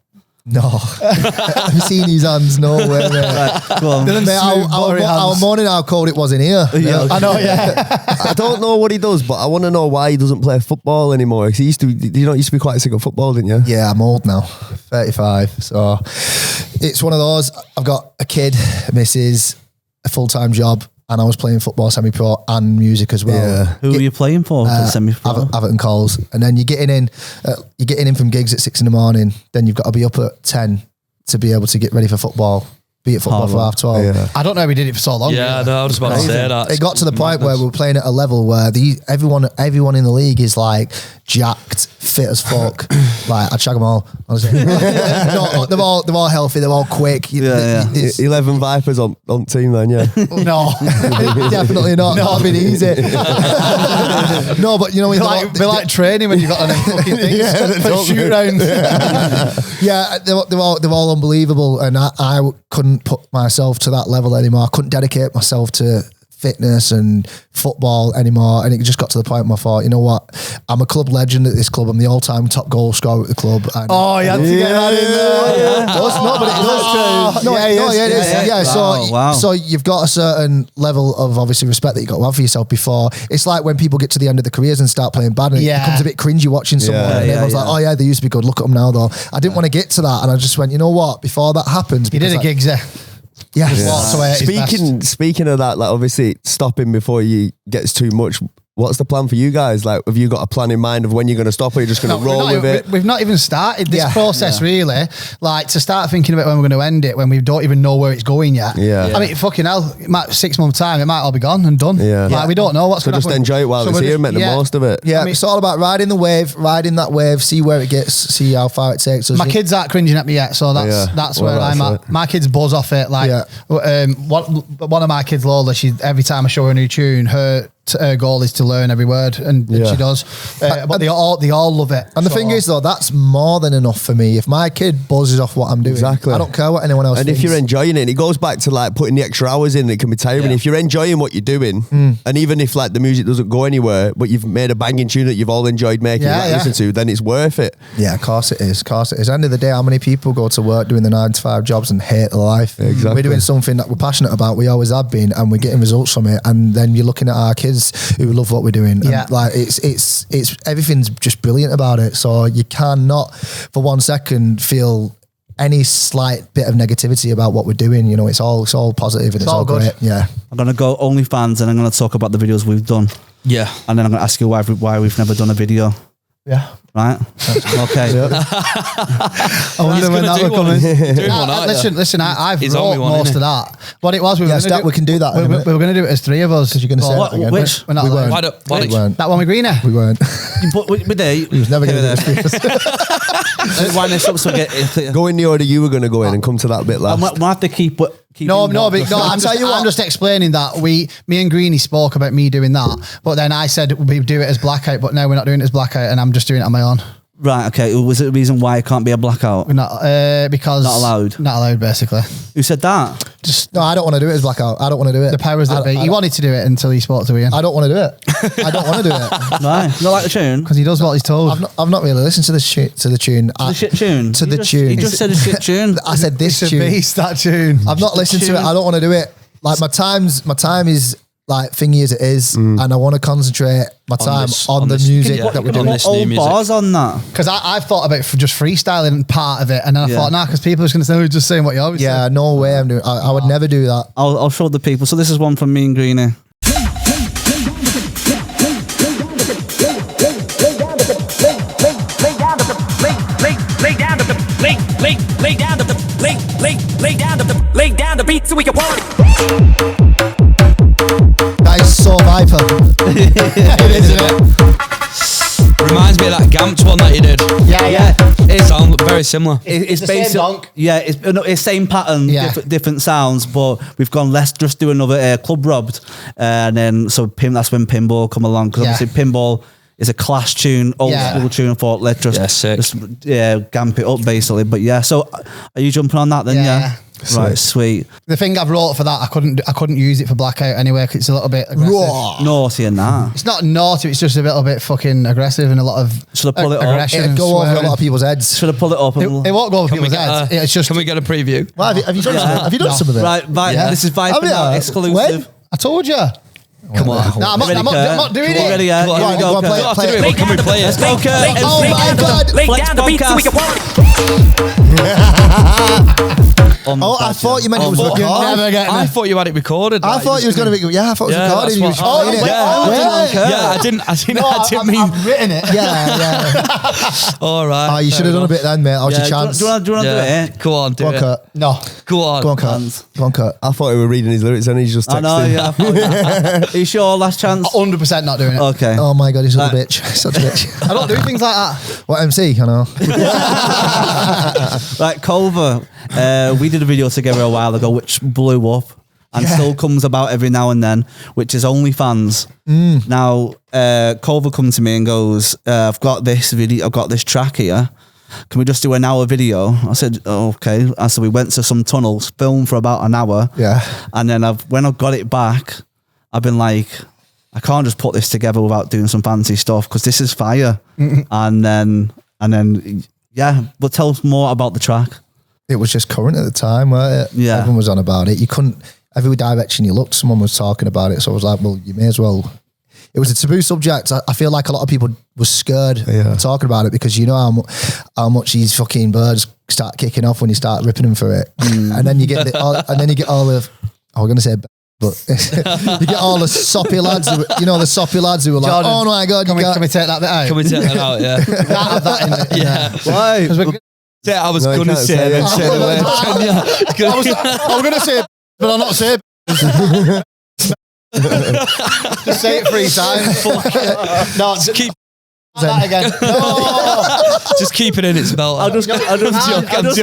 No. I've seen his hands nowhere. Right, go on. Mate, our morning how cold it was in here. Yeah. I know, yeah. I don't know what he does, but I want to know why he doesn't play football anymore. He used to be quite sick of football, didn't you? Yeah, I'm old now, 35. So it's one of those. I've got a kid, missus, a full-time job, and I was playing football semi-pro and music as well. Yeah. Who are you playing for? Semi-pro? Everton Coles. And then you're getting in from gigs at 6 a.m. Then you've got to be up at 10 to be able to get ready for football. Be at football for 12:30. Yeah. I don't know. We did it for so long. Yeah, no, I was about to say that. It got to the point where we were playing at a level where everyone in the league is like jacked, fit as fuck. Like I'd shag them all. Honestly. No, they're all healthy. They're all quick. Yeah. 11 Vipers on team then, yeah. No, Definitely not. Not been easy. No, but you know, they're like training when you got on them fucking things for shoot rounds. Yeah, they're all unbelievable, and I couldn't put myself to that level anymore. I couldn't dedicate myself to fitness and football anymore, and it just got to the point where I thought, you know what, I'm a club legend at this club. I'm the all-time top goal scorer at the club. And Oh, you had to get that in there. So you've got a certain level of obviously respect that you got to have for yourself before. It's like when people get to the end of their careers and start playing bad, and it becomes a bit cringy watching someone. And everyone's like, oh yeah, they used to be good. Look at them now, though. I didn't want to get to that, and I just went, you know what? Before that happens, You did a gig there. Yeah. Speaking of that, like obviously stopping before you gets too much. What's the plan for you guys? Like, have you got a plan in mind of when you're going to stop, or you're just going to roll with it? We've not even started this process really. Like to start thinking about when we're going to end it when we don't even know where it's going yet. Yeah. I mean, fucking hell, it might 6 months time, it might all be gone and done. Yeah. Like we don't know what's So going to just happen. enjoy it while it's here, make the most of it. Yeah, I mean, it's all about riding that wave, see where it gets, see how far it takes us. My kids aren't cringing at me yet, so that's where I'm at. My kids buzz off it. Like one of my kids, Lola, every time I show her a new tune, her goal is to learn every word, and she does. But they all love it. And the thing is, though, that's more than enough for me. If my kid buzzes off what I'm doing, Exactly. I don't care what anyone else And thinks. if you're enjoying it, and it goes back to like putting the extra hours in, it can be tiring. If you're enjoying what you're doing, and even if like the music doesn't go anywhere, but you've made a banging tune that you've all enjoyed making, listen to, then it's worth it. Yeah, of course it is. Of course it is. End of the day, how many people go to work doing the 9-to-5 jobs and hate their life? Exactly. We're doing something that we're passionate about. We always have been, and we're getting results from it. And then you're looking at our kids who love what we're doing. Yeah. And like it's everything's just brilliant about it. So you cannot for 1 second feel any slight bit of negativity about what we're doing. You know, it's all positive and it's all good. great. Yeah. I'm going to go OnlyFans, and I'm going to talk about the videos we've done. Yeah. And then I'm going to ask you why we've never done a video. Yeah. Right? Okay. I wonder when that will come in. Listen, I've wrote most of that. What it was, we can do that. We were going to do it as three of us. Because you're going to say that again. Which? We're not We allowed. weren't. We weren't. That one with Greener? We weren't. We're there. We was never going to do this. Wind this up so we get... Go in the order you were going to go in and come to that bit last. We'll have to keep No, I'm just explaining that me and Greenie spoke about me doing that, but then I said we do it as Blackout, but now we're not doing it as Blackout, and I'm just doing it on my own. Right, okay. Was it the reason why it can't be a blackout? We're not because Not allowed. Not allowed, basically. Who said that? No, I don't want to do it as Blackout. I don't want to do it. The powers that be. He wanted to do it until he spoke to Ian. I don't want to do it. I don't want to do it. Right. You not like the tune? Because he does what he's told. I've not really listened to the tune. The shit tune? To the You tune. just said a shit tune. I said this It's a tune. beast, that tune. I've not listened to it. I don't want to do it. Like my time is like thingy as it is, and I want to concentrate my time on the music that we're doing. What old bars on that? Because I've thought about for just freestyling part of it, and then I thought, because people are just going to say, we're just saying what you always say. Yeah, no way I'm doing. I would never do that. I'll show the people. So this is one from me and Greenie. Lay down the beat so we can party. That is so Viper. Reminds me of that Gamps one that you did. Yeah. It sounds very similar. It's the same basic. donk. Yeah, it's same pattern, Yeah. different sounds, but we've gone, let's just do another Club Robbed, and then that's when Pinball come along, because obviously Pinball is a class tune, old school tune. I thought let's just gamp it up basically. But yeah, so are you jumping on that then? Yeah. Right, sweet. The thing I've wrote for that, I couldn't use it for Blackout anyway because it's a little bit aggressive. Raw. Naughty and that. It's not naughty, it's just a little bit fucking aggressive and a lot of Should I pull it up? aggression. It'd and go over a swearing. lot of people's heads. Should I pull it up? It won't go over Can we people's get, heads. It's just can we get a preview? Why, have you done some of it? Have you done some of it? Right, Yeah. this is Viper now, exclusive. When? I told you. Come on. No, I'm not doing it. Ready, yeah? Go on, Here we go on, go. play it, play it. Can we play it? Go, Kurt. Oh my God. Lay Flex down the beat so we can podcast. party. Oh, I thought you meant it was You're recorded. never getting I me. thought you had it recorded. I thought you was going to be. Yeah, I thought it was recorded. You was playing it. Yeah, I didn't mean. I've written it. Yeah. All right. Oh, you should have done a bit then, mate. How's your chance? Do you want to do Yeah. it? Go on, do Go on, it. Kurt. No. Go on. Go on, Kurt. Go on, Kurt. I thought he were reading his lyrics and he's just texting. I know, yeah. Are you sure? Last chance? 100% not doing it. Okay. Oh my God, he's such a bitch. Such a bitch. I don't do things like that. What MC? I know. Right, Culver. We did a video together a while ago which blew up and still comes about every now and then, which is OnlyFans. Now, Culver comes to me and goes, I've got this video, I've got this track here. Can we just do an hour video? I said, oh, okay. And so we went to some tunnels, filmed for about an hour. Yeah. And then when I got it back, I've been like, I can't just put this together without doing some fancy stuff because this is fire. And then, yeah. But tell us more about the track. It was just current at the time, weren't it? Yeah. Everyone was on about it. You couldn't, every direction you looked, someone was talking about it. So I was like, well, you may as well. It was a taboo subject. I feel like a lot of people were scared of talking about it because you know how much these fucking birds start kicking off when you start ripping them for it. And then you get all the, I was going to say, but you get all the soppy lads, the soppy lads who were like, Jordan, oh my God, can we take that bit out? Can we take that out? Yeah. Can't have that in it. Yeah. Why? Because we're Yeah, I was No, you going to can't say say it. it. And say the word. I was going to say it, but I'm not saying it. Just say it 3 times. No, just Keep, that again. No. just keep it in its belt. I'll just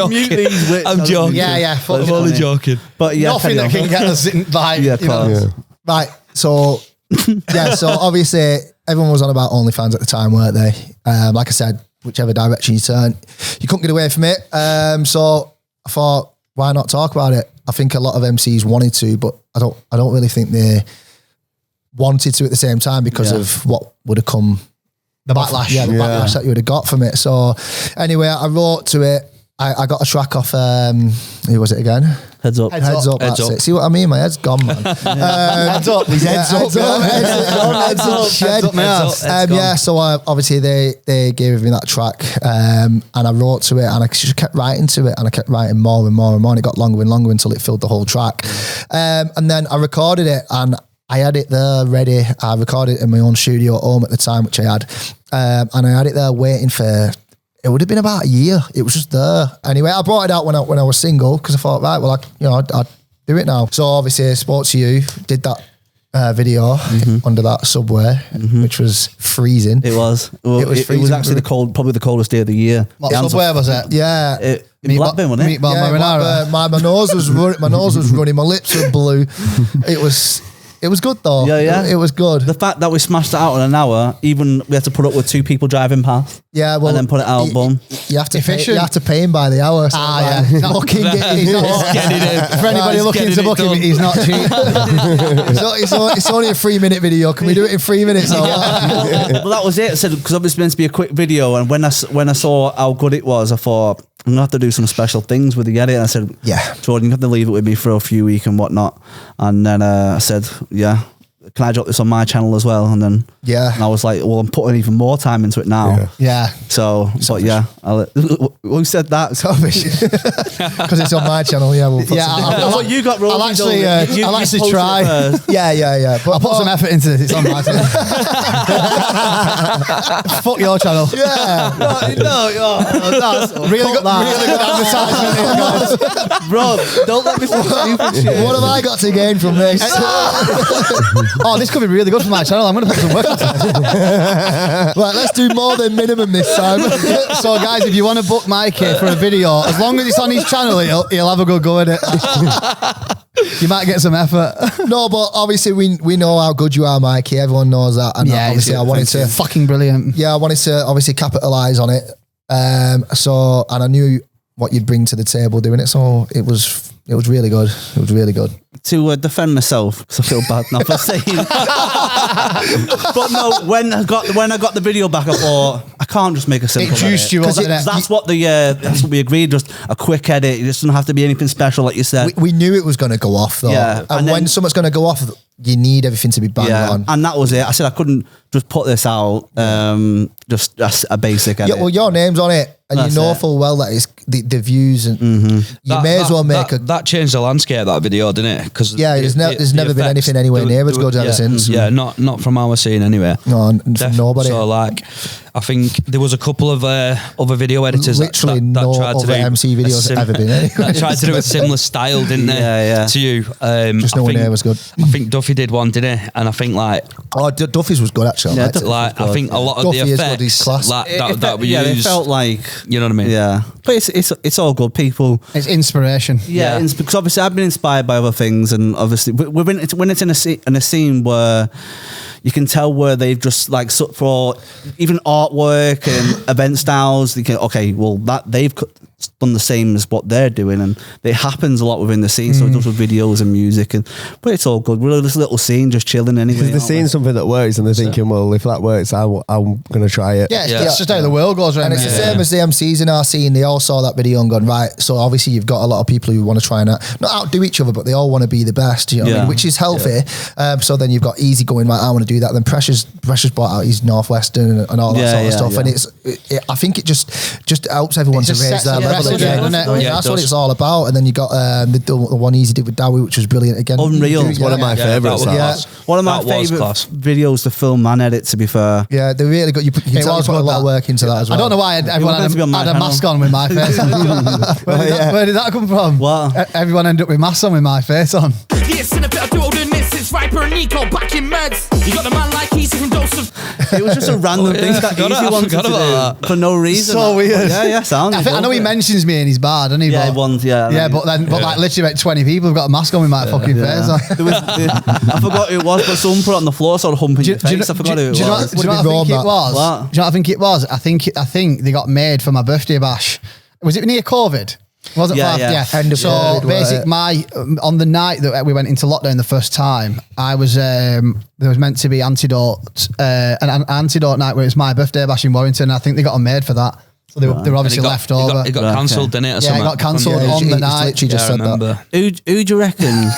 mute these wits. I'm joking. Yeah. I'm only joking. But yeah, Nothing that can get us in, like, Yeah, you know. course. Right. So, so obviously everyone was on about OnlyFans at the time, weren't they? Like I said, whichever direction you turn, you couldn't get away from it. So I thought, why not talk about it? I think a lot of MCs wanted to, but I don't really think they wanted to at the same time because of what would have come. The backlash. Yeah, the backlash that you would have got from it. So anyway, I wrote to it. I got a track off, who was it again? Heads up. Heads up, that's Up. it. See what I mean? My head's gone, man. Heads up. He's Heads up. Yeah, so obviously they gave me that track and I wrote to it and I just kept writing to it and I kept writing more and more and more and it got longer and longer until it filled the whole track. And then I recorded it and I had it there ready. I recorded it in my own studio at home at the time, which I had. And I had it there waiting for, it would have been about a year. It was just there. Anyway, I brought it out when I was single because I thought, right, well, I'd do it now. So obviously I spoke to you, did that video under that subway, which was freezing. It was. Well, it was freezing. actually probably the coldest day of the year. What subway was it? Yeah. In Blackburn, wasn't it? Meatball marinara. My nose was running. My lips were blue. It was good though. Yeah. It was good. The fact that we smashed it out in an hour, even we had to put up with 2 people driving past. Yeah, well, and then put it out, boom. You have to pay. Efficient. You have to pay him by the hour. So yeah. Booking he's not Get it in. For anybody Right, looking get to it book him, done. he's not cheap. it's only a 3-minute video. Can we do it in 3 minutes? Or what? Well, that was it. I said because obviously it's meant to be a quick video, and when I saw how good it was, I thought I'm gonna have to do some special things with the edit. And I said, Yeah. Jordan, you have to leave it with me for a few weeks and whatnot. And then I said, yeah. Can I drop this on my channel as well? And then and I was like, well, I'm putting even more time into it now. Yeah. So, but yeah, who said that? Because it's on my channel. Yeah, we'll put That's what you got wrong. I'll actually try. Yeah. I'll put some effort into this. It's on my channel. Fuck your channel. Yeah. That's Really good advertisement. bro. Don't let me say stupid shit. What have I got to gain from this? Oh, this could be really good for my channel. I'm going to put some work into it. Right, let's do more than minimum this time. So, guys, if you want to book Mikey for a video, as long as it's on his channel, he'll have a good go at it. You might get some effort. No, but obviously we know how good you are, Mikey. Everyone knows that. And obviously I wanted to fucking brilliant. Yeah, I wanted to obviously capitalise on it. And I knew what you'd bring to the table doing it. So it was really good. It was really good. To defend myself, because I feel bad now for saying. But no, when I got the video back, I thought I can't just make a simple. It juiced you up, because that's what we agreed. Just a quick edit. It doesn't have to be anything special, like you said. We knew it was going to go off though. Yeah, and when something's going to go off, you need everything to be bang on. And that was it. I said I couldn't just put this out, just as a basic edit. Yeah, well, your name's on it, and That's you know it. full well that it's the views, and you may as well make that changed the landscape, that video, didn't it? Because there's never been anything anywhere near as good ever since. Yeah, not from our scene anyway. No, and from nobody. So like, I think there was a couple of other video editors Literally that no tried to other do MC videos ever been anyway. that tried to do a similar style, didn't they? Yeah. To you, Just no one there was good. I think Duffy did one, didn't he? And I think like, Duffy's was good actually. Yeah, like I think a lot of Duffy the is good, he's effects class. like, that we It used, felt like, you know what I mean? yeah. But it's all good. People. It's inspiration. Yeah, because obviously I've been inspired by other things, and obviously when it's in a scene where you can tell where they've just like for even artwork and event styles. They can, okay, well that they've done the same as what they're doing, and it happens a lot within the scene. So it does with videos and music, but it's all good. We're this little scene just chilling anyway. Because they're seeing something that works, and they're thinking, well, if that works, I'm going to try it. Yeah, it's just how the world goes around. And it's the same as the MCs in our scene. They all saw that video and gone, right, so obviously you've got a lot of people who want to try and not outdo each other, but they all want to be the best, you know what I mean? Which is healthy. So then you've got Easy going, right, I want to do that. Then Pressure's brought out his Northwestern and all that sort of stuff. And I think it just helps everyone to raise their level again. That's what it's all about. And then you got the one Easy did with Dowie, which was brilliant again. Unreal. It's one of my favourites. One of my favourite videos to film and edit, to be fair. Yeah, they're really good. You put a lot of work into that as well. I don't know why everyone had a mask on with my face on. Where did that come from? What? Everyone ended up with masks on with my face on. Yes, and a bit of dual than this. It's Viper and Nico back in meds. You got the man like he's from dose of. It was just a random thing that Easy wanted to do for no reason. So weird. Yeah, sound. I know he mentions me in his bar, doesn't he? Yeah, but like literally about 20 people have got a mask on with my fucking face on. I forgot who it was, but someone put it on the floor, sort of humping your face. I forgot who it was. Do you know what I think it was? What? Do you know what I think it was? I think they got made for my birthday bash. Was it near COVID? Was it? Yeah. End of So COVID, basically, on the night that we went into lockdown the first time, I was there was meant to be Antidote, an Antidote night where it was my birthday bash in Warrington. I think they got them made for that. So they were obviously left over. It got cancelled, didn't it? Yeah, it got cancelled on the night. Literally just said that. Who do you reckon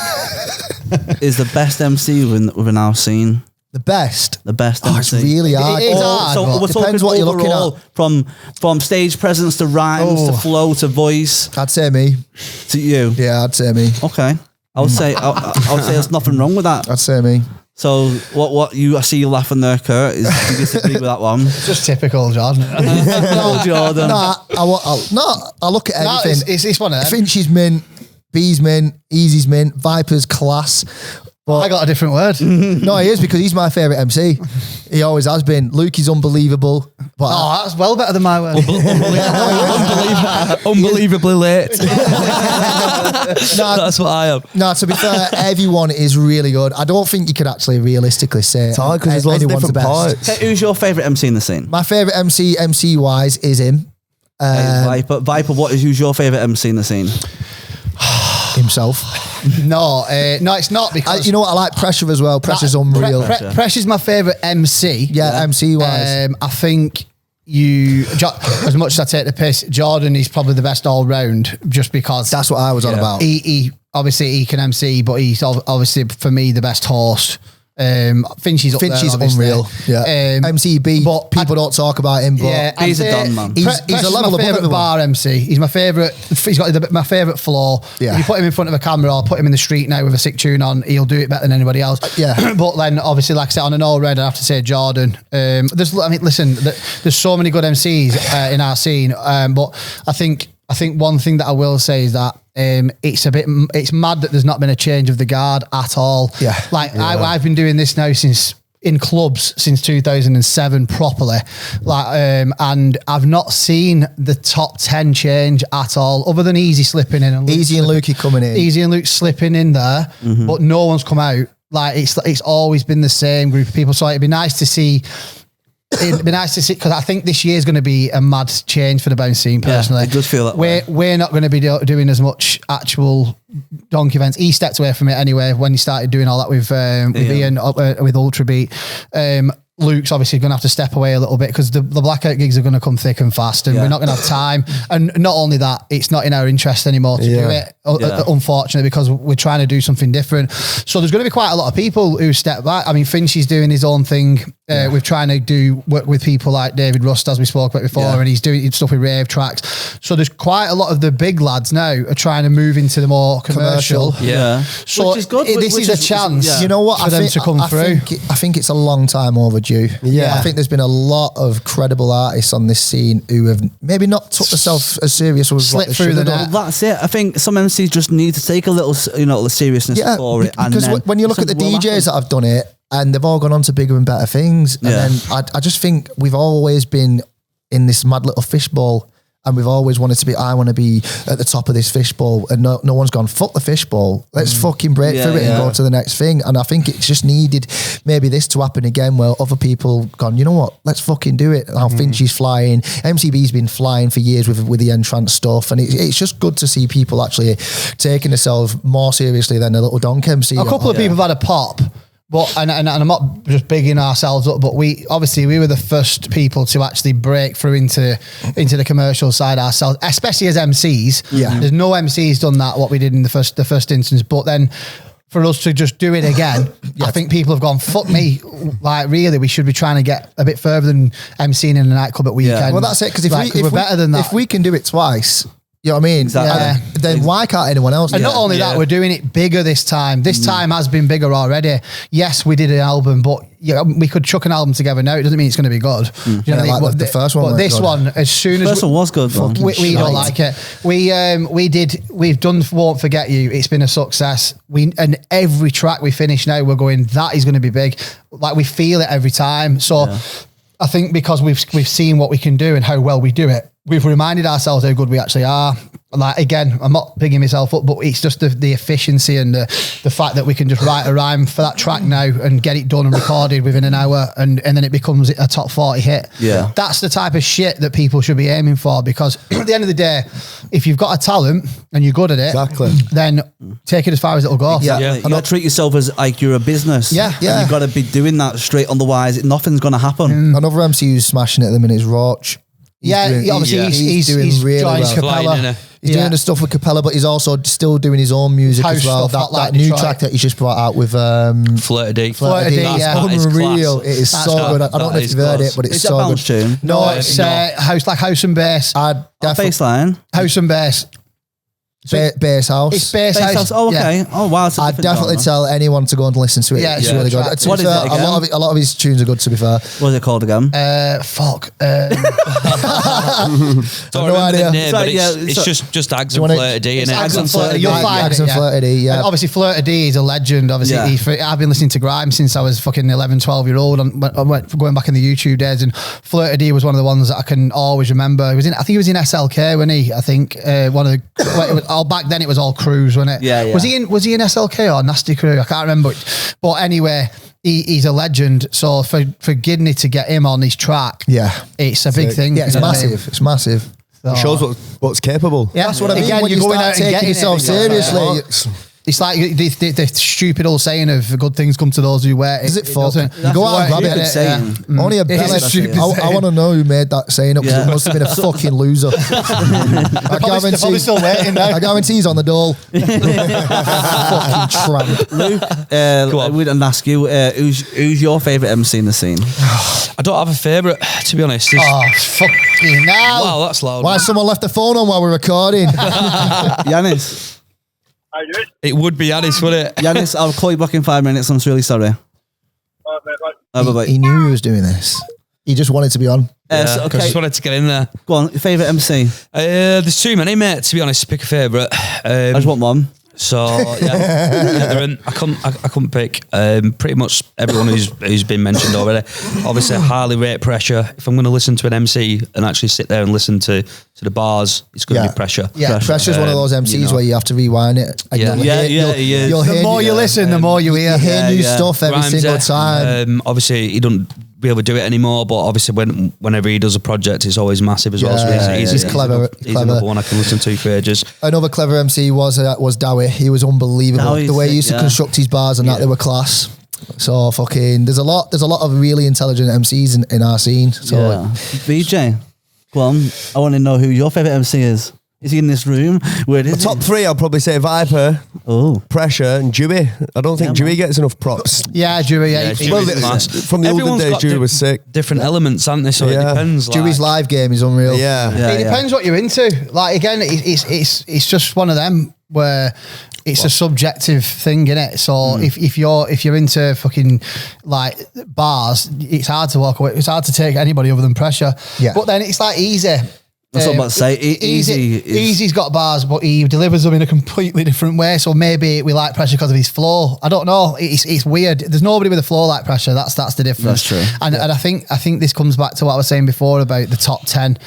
is the best MC within our scene? The best It's MC. It's really hard. It is hard. So we're talking depends what you're looking overall, at. from stage presence to rhymes to flow to voice I'd say me. to you. Yeah, I'd say me. Okay, I would say there's nothing wrong with that. I'd say me. So what I see you laughing there, Kurt. Is you disagree with that one? It's just typical Jordan. Jordan. I look at No, everything. it's one of them. Finch's mint, B's mint, Easy's mint, Viper's class. But I got a different word. no, he is, because he's my favourite MC. He always has been. Lukey's unbelievable. But Oh, that's well better than my word. Unbelievably late. no, That's what I am. no, to be fair, everyone is really good. I don't think you could actually realistically say It's hard because there's lots of anyone's different the best. parts. Hey, who's your favourite MC in the scene? My favourite MC wise is him. Viper. Who's your favourite MC in the scene? Himself. No, it's not, because You know what? I like Pressure as well. Pressure's unreal. Pressure's my favourite MC. Yeah, MC wise. I think as much as I take the piss, Jordan is probably the best all round, just because That's what I was on about. he obviously he can MC, but he's obviously for me the best host. Finch's up there, obviously. unreal. Yeah. MCB, but people don't talk about him, but yeah, He's I'd a say done man. He's a level my above favourite everyone. bar MC. He's my favourite. He's got my favourite floor. Yeah. If you put him in front of a camera or put him in the street now with a sick tune on, he'll do it better than anybody else. Yeah. But then obviously, like I said, on an all round, I have to say Jordan. Listen, there's so many good MCs in our scene, but I think one thing that I will say is that it's mad that there's not been a change of the guard at all. Yeah. I've been doing this now in clubs since 2007 properly, and I've not seen the top 10 change at all, other than Easy slipping in and Easy and Lukey coming in. Easy and Luke slipping in there, but no one's come out. Like it's always been the same group of people. So it'd be nice to see it'd be nice to see, because I think this year's going to be a mad change for the bounce scene personally. it does feel that way. We're not going to be doing as much actual donkey events. He stepped away from it anyway when he started doing all that with Ian, with Ultra Beat. Luke's obviously going to have to step away a little bit because the Blackout gigs are going to come thick and fast, and we're not going to have time. And not only that, it's not in our interest anymore to do it, unfortunately, because we're trying to do something different. So there's going to be quite a lot of people who step back. I mean, Finchy's doing his own thing. We're trying to do work with people like David Rust, as we spoke about before, and he's doing stuff with rave tracks. So there's quite a lot of the big lads now are trying to move into the more commercial. So which is good. This is a chance. You know what? For them to come through. I think it's a long time overdue. I think there's been a lot of credible artists on this scene who have maybe not took themselves as serious as what they should have done. That's it. I think some MCs just need to take a little, the seriousness for it. Because when you look at the DJs that have done it, and they've all gone on to bigger and better things, and then I just think we've always been in this mad little fishbowl. And we've always wanted to be, I want to be at the top of this fishbowl. And no one's gone, fuck the fishbowl. Let's fucking break through it and go to the next thing. And I think it's just needed maybe this to happen again where other people gone, you know what, let's fucking do it. Now Finchy's flying. MCB's been flying for years with the entrance stuff. And it's just good to see people actually taking themselves more seriously than a little donk MC. A couple of people have had a pop. But and I'm not just bigging ourselves up, but we were the first people to actually break through into the commercial side ourselves, especially as MCs. There's no MCs done that what we did in the first instance. But then for us to just do it again, I think people have gone, fuck me, like really, we should be trying to get a bit further than MCing in a nightclub at weekend. Well, that's it. Because if we're better than that, if we can do it twice. You know what I mean? Exactly. Then why can't anyone else? And not only that, we're doing it bigger this time. This time has been bigger already. Yes, we did an album, but we could chuck an album together now. It doesn't mean it's going to be good. You know what I mean? Like the first one. But this one, as soon as first one was good. We don't like it. We've done Won't Forget You. It's been a success. And every track we finish now, we're going, that is going to be big. Like we feel it every time. So I think because we've seen what we can do and how well we do it, we've reminded ourselves how good we actually are. Like, again, I'm not bigging myself up, but it's just the efficiency and the fact that we can just write a rhyme for that track now and get it done and recorded within an hour and then it becomes a top 40 hit. Yeah. That's the type of shit that people should be aiming for, because at the end of the day, if you've got a talent and you're good at it, then take it as far as it'll go. You got to treat yourself as like you're a business. Yeah. And you've got to be doing that straight, otherwise nothing's going to happen. Another MC who's smashing it at the minute is Roach. He's doing really well. Capella. He's doing the stuff with Capella, but he's also still doing his own music House as well. stuff, That new track that he's just brought out with Flirta D. That's unreal. It is so good. I don't know if you've heard it, but it's so good. Tune? No, it's house and bass. Bassline. House and bass. Bass house. It's bass house. Oh, okay. Yeah. Oh, wow. I'd definitely tell anyone to go and listen to it. Yeah, it's really good. What is it again? A lot of his tunes are good, to be fair. What's it called again? Fuck. Don't no idea. Name, but it's just Ags and Flirta D, It's innit? Ags and Flirta D. You'll find Ags and Flirta D, yeah. And obviously, Flirta D is a legend. Obviously, I've been listening to grime since I was fucking 11, 12-year-old. Going back in the YouTube days, and Flirta D was one of the ones that I can always remember. I think he was in SLK, wasn't he? I think one of the back then it was all Crews, wasn't it? Yeah. Was he in SLK or Nasty Crew? I can't remember. But anyway, he's a legend. So for Gidney to get him on his track, it's a big thing. Yeah, it's massive. It's massive. It shows what's capable. Yeah, that's what I mean. Again, when you're you going start out and taking getting yourself seriously. It's like the stupid old saying of good things come to those who wait. Is it fuck? You go out and grab it. Only a bell. I want to know who made that saying up, because it must have been a fucking loser. I guarantee. Still waiting now. I guarantee he's on the dole. Fucking tramp. I wouldn't ask you, who's your favourite MC in the scene? I don't have a favourite, to be honest. Fucking hell. Wow, that's loud. Why someone left the phone on while we're recording? Yanis. It would be Yanis, wouldn't it? Yanis, I'll call you back in 5 minutes. I'm really sorry. He knew he was doing this. He just wanted to be on. I just wanted to get in there. Go on, your favourite MC? There's too many, mate, to be honest, to pick a favourite. I just want one. So I couldn't pick pretty much everyone who's been mentioned already. Obviously, highly rate Pressure. If I'm going to listen to an MC and actually sit there and listen to the bars, it's going to be Pressure. Yeah, Pressure's one of those MCs where you have to rewind it. And you'll the more you listen, the more you hear. You hear new stuff every single time. Obviously, he done be able to do it anymore. But obviously, whenever he does a project, it's always massive as well. Yeah, So he's clever. He's another one I can listen to for ages. Another clever MC was Dowie. He was unbelievable. Dowie's The way he used sick, to construct his bars and that, they were class. So fucking, there's a lot of really intelligent MCs in our scene. So VJ, go on. I want to know who your favourite MC is. Is he in this room? Where is Top three, I'll probably say Viper, Pressure, and Dewey. I don't think Dewey gets enough props. Yeah, Dewey. Yeah, Well, Dewey's class. from the olden days, Dewey was sick. Different elements, aren't they? So it depends. Dewey's live game is unreal. It depends what you're into. Like again, it's just one of them where it's a subjective thing, innit? So if you're into fucking like bars, it's hard to walk away. It's hard to take anybody other than Pressure. Yeah. But then it's like Easy. That's what I'm about to say. Easy's got bars, but he delivers them in a completely different way. So maybe we like Pressure because of his flow. I don't know. It's weird. There's nobody with a flow like Pressure. That's the difference. That's true. And I think this comes back to what I was saying before about the top 10.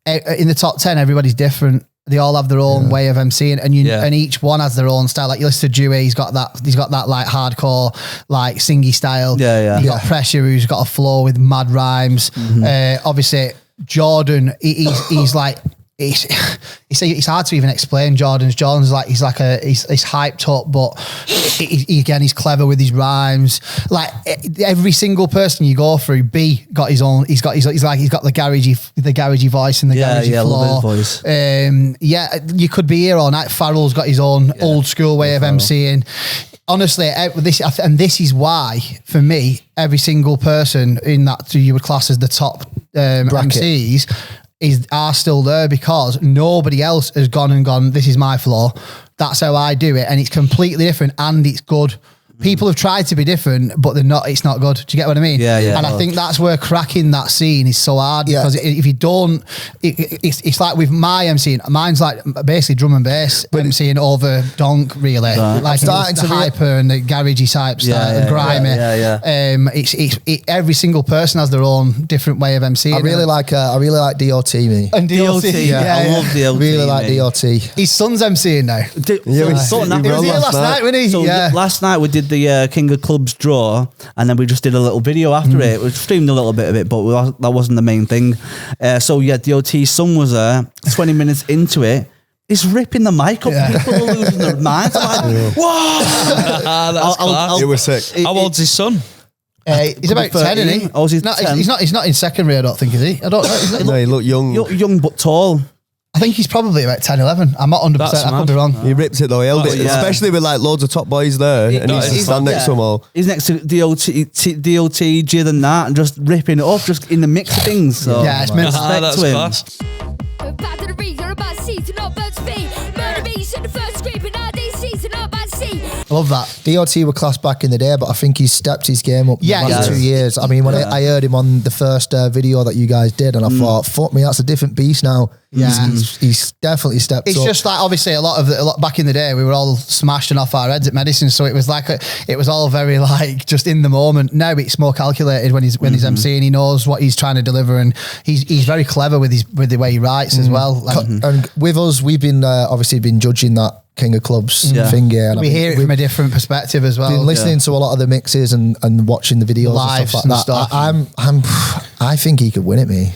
In the top 10, everybody's different. They all have their own way of MCing, and each one has their own style. Like you listen to Dewey, he's got that like hardcore, like singy style. You got Pressure, who's got a flow with mad rhymes. Obviously, Jordan, he's like it's hard to even explain. Jordan's like he's hyped up, but he's clever with his rhymes. Like every single person you go through, B got his own. He's got the garagey voice and the garagey flow. Voice. You could be here all night. Farrell's got his own old school way of MCing. Honestly, this is why, for me, every single person in that you would class as the top MCs are still there, because nobody else has gone, this is my flow, that's how I do it, and it's completely different and it's good. People have tried to be different, but it's not good. Do you get what I mean? Yeah. And I think that's where cracking that scene is so hard, because if you don't, it's like with my MCing, mine's like basically drum and bass MCing over donk, really. Like starting to hyper and the garagey type style, and grimy. It's every single person has their own different way of MCing. I really like DOT, me. And DOT, I love DOT. Really like DOT. His son's MCing now. He was here last night, wasn't he? So last night we did the King of Clubs draw, and then we just did a little video after it. We streamed a little bit of it, but that wasn't the main thing. DOT's son was there. 20 minutes into it, he's ripping the mic up. People are losing their minds. I'm like, whoa! That's class. It was sick. How old's his son? He's about 10, isn't he? Oh, he's 10? He's not in secondary, I don't think, is he? I don't know. No, he looked young. Young but tall. I think he's probably about 10, 11. I'm not 100%. I could be wrong. He rips it though. He held it, especially with like loads of top boys there, and he's to stand next to them all. He's next to DOT, Jid and that, and just ripping it up, just in the mix of things. So Yeah, it's meant respect That's to him. class. Back to the ring, you're about season, not birds feet. Murder me, you said the first scream, but nowadays season, not bad sea. I love that. DOT were class back in the day, but I think he's stepped his game up in the last he 2 years. I mean, when I heard him on the first video that you guys did, and I thought, fuck me, that's a different beast now. He's definitely stepped up. It's just like, obviously, a lot back in the day, we were all smashing off our heads at medicine, so it was like it was all very like just in the moment. Now it's more calculated when he's MCing. He knows what he's trying to deliver, and he's very clever with the way he writes as well. Like, and with us, we've been obviously been judging that King of Clubs thing. And we hear it from a different perspective as well. Been listening to a lot of the mixes and watching the videos Lives and stuff like that. I think he could win it, me.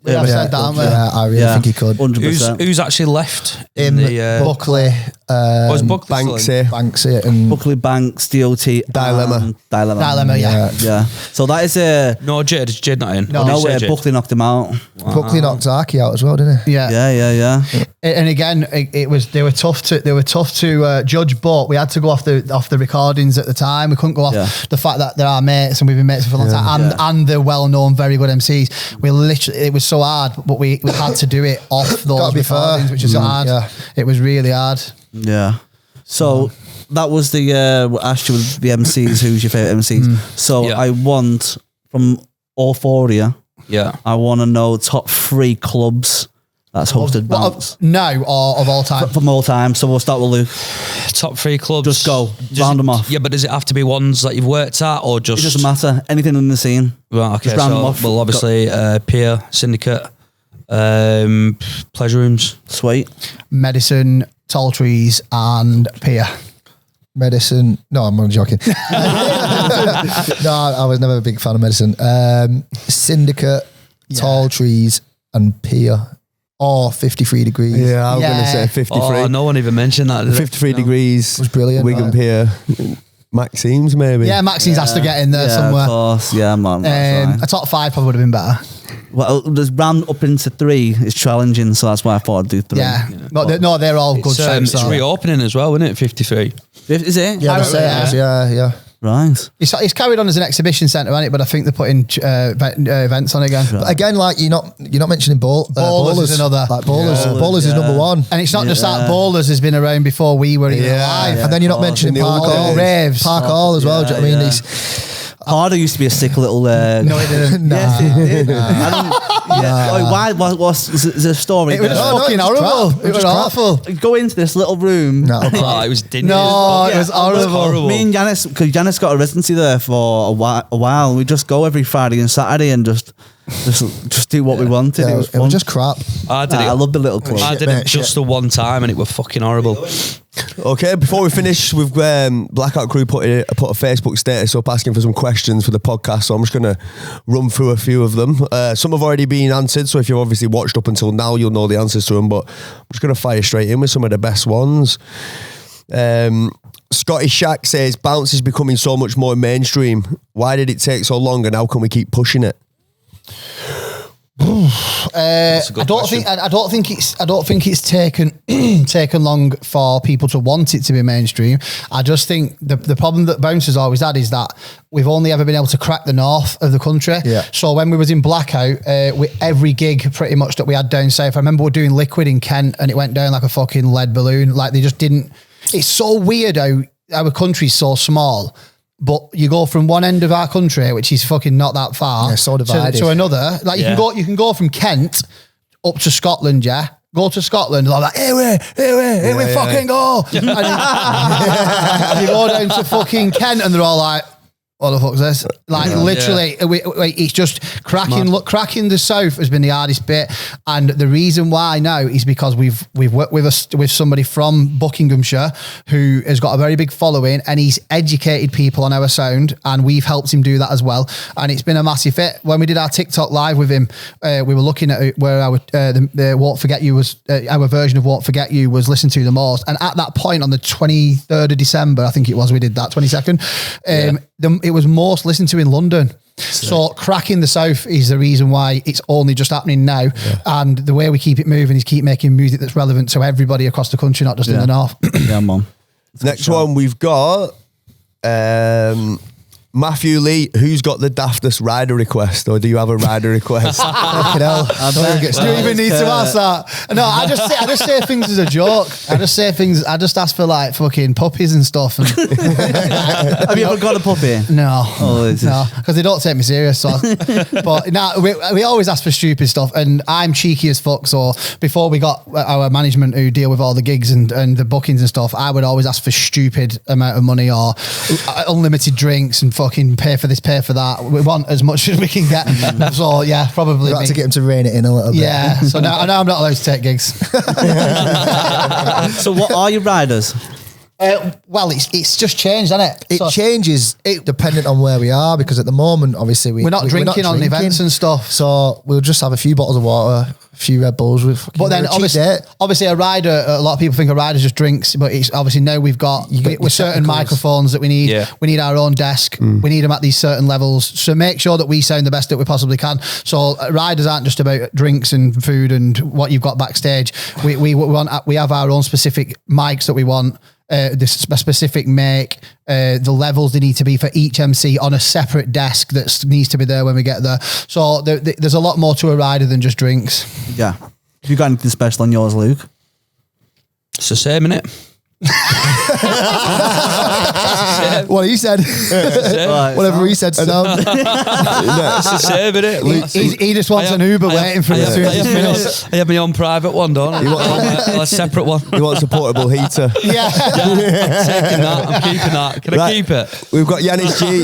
We have said that, haven't we? Yeah, I really think he could. 100%. Who's actually left In Buckley, was Buckley Banksy, and Buckley, Banks, DOT, Dilemma. Dilemma, yeah. So that is a No, Jid. Is Jid not in? no way. Buckley knocked him out. Buckley knocked Zaki out as well, didn't he? Yeah. And again, they were tough to judge, but we had to go off the recordings at the time. We couldn't go off the fact that they're our mates and we've been mates for a long time, and they're well-known, very good MCs. We literally, it was so hard, but we had to do it off those recordings, which is hard. Yeah. It was really hard. Yeah. So that was the asked you the MCs. Who's your favorite MCs? So I want from all four of you. Yeah. I want to know top 3 clubs that's hosted bounce. Now or of all time? From all time. So we'll start with Luke. Top 3 clubs. Just go. Round them off. Yeah, but does it have to be ones that you've worked at, or just? It doesn't matter. Anything in the scene. Right, okay. Just round them off. Well, obviously, Pier, Syndicate, Pleasure Rooms. Sweet. Medicine, Tall Trees, and Pier. medicine. No, I'm only joking. No, I was never a big fan of medicine. Syndicate, tall trees, and pier. Or 53 degrees. Yeah, I was going to say 53. Oh, no one even mentioned that. 53 degrees. It was brilliant. Wigan Pier. Maxime's maybe. Yeah, Maxime's has to get in there somewhere. Of course, yeah, man. That's right. A top 5 probably would have been better. Well, there's round up into 3 is challenging, so that's why I thought I'd do 3. Yeah. No, they're all good shapes. It's reopening as well, isn't it? 53. Is it? Yeah, that's it. Yeah. Right. It's carried on as an exhibition centre, isn't it? But I think they're putting events on again. But again, like you're not mentioning Bowlers is another. Like Bowlers is number 1. And it's not just that. Bowlers has been around before we were even alive. And then you're not mentioning Park Hall, raves, Park Hall as well. Do you know what I mean? Harder used to be a sick little. No, it didn't. Yes, it did. Why? What's the story? It was fucking horrible. It was awful. Go into this little room. Oh, it was dinner. No, it was horrible. Me and Janis, because Janis got a residency there for a while. We just go every Friday and Saturday and just do what we wanted. Yeah, it was fun. It was just crap. I did it. I love the little club. I did it just the one time and it was fucking horrible. Okay, before we finish, we've Blackout Crew put a Facebook status up asking for some questions for the podcast, so I'm just going to run through a few of them. Some have already been answered, so if you've obviously watched up until now, you'll know the answers to them, but I'm just going to fire straight in with some of the best ones. Scotty Shack says, bounce is becoming so much more mainstream. Why did it take so long and how can we keep pushing it? I don't think it's taken long for people to want it to be mainstream. I just think the problem that Bounce has always had is that we've only ever been able to crack the north of the country. Yeah. So when we was in Blackout, every gig pretty much that we had down south, I remember we're doing Liquid in Kent and it went down like a fucking lead balloon. Like they just didn't. It's so weird how our country's so small. But you go from one end of our country, which is fucking not that far, so divided, to another. Like you can go from Kent up to Scotland, yeah. Go to Scotland, like here we fucking go. And you go down to fucking Kent, and they're all like, what the fuck's this? Like literally, it's just cracking. Cracking the south has been the hardest bit, and the reason why now is because we've worked with somebody from Buckinghamshire who has got a very big following, and he's educated people on our sound, and we've helped him do that as well, and it's been a massive hit. When we did our TikTok live with him, we were looking at where our the Won't Forget You was our version of Won't Forget You was listened to the most, and at that point on the 23rd of December, I think it was, we did that 22nd. It was most listened to in London. So cracking the south is the reason why it's only just happening now. And the way we keep it moving is keep making music that's relevant to everybody across the country, not just in the north. Yeah, mum. Next one we've got Matthew Lee. Who's got the daftest rider request, or do you have a rider request? Fucking hell. Do you even need to ask that? No, I just say things as a joke. I just ask for like fucking puppies and stuff. And have you ever got a puppy? No. No, because they don't take me serious. So. But no, we always ask for stupid stuff, and I'm cheeky as fuck. So before we got our management who deal with all the gigs and the bookings and stuff, I would always ask for stupid amount of money or unlimited drinks and fucking pay for this, pay for that. We want as much as we can get. So yeah, probably. We've got to get him to rein it in a little bit. Yeah. So now I'm not allowed to take gigs. So what are your riders? Well, it's just changed, hasn't it? It changes depending on where we are, because at the moment, obviously, we're not drinking on events and stuff. So we'll just have a few bottles of water, a few Red Bulls with. But then obviously a rider, a lot of people think a rider just drinks, but it's obviously now we've got with certain microphones that we need. Yeah. We need our own desk. We need them at these certain levels. So make sure that we sound the best that we possibly can. So riders aren't just about drinks and food and what you've got backstage. We have our own specific mics that we want. This specific make, the levels they need to be for each MC on a separate desk that needs to be there when we get there. So there's a lot more to a rider than just drinks. Yeah. Have you got anything special on yours, Luke? It's the same, innit? What he said. Whatever he said. Sound. It's the same, innit? He just wants an Uber waiting for him. I have my own private one, don't I? A separate one. He wants a portable heater. Yeah. I'm taking that. I'm keeping that. Can I keep it? We've got Yanis G.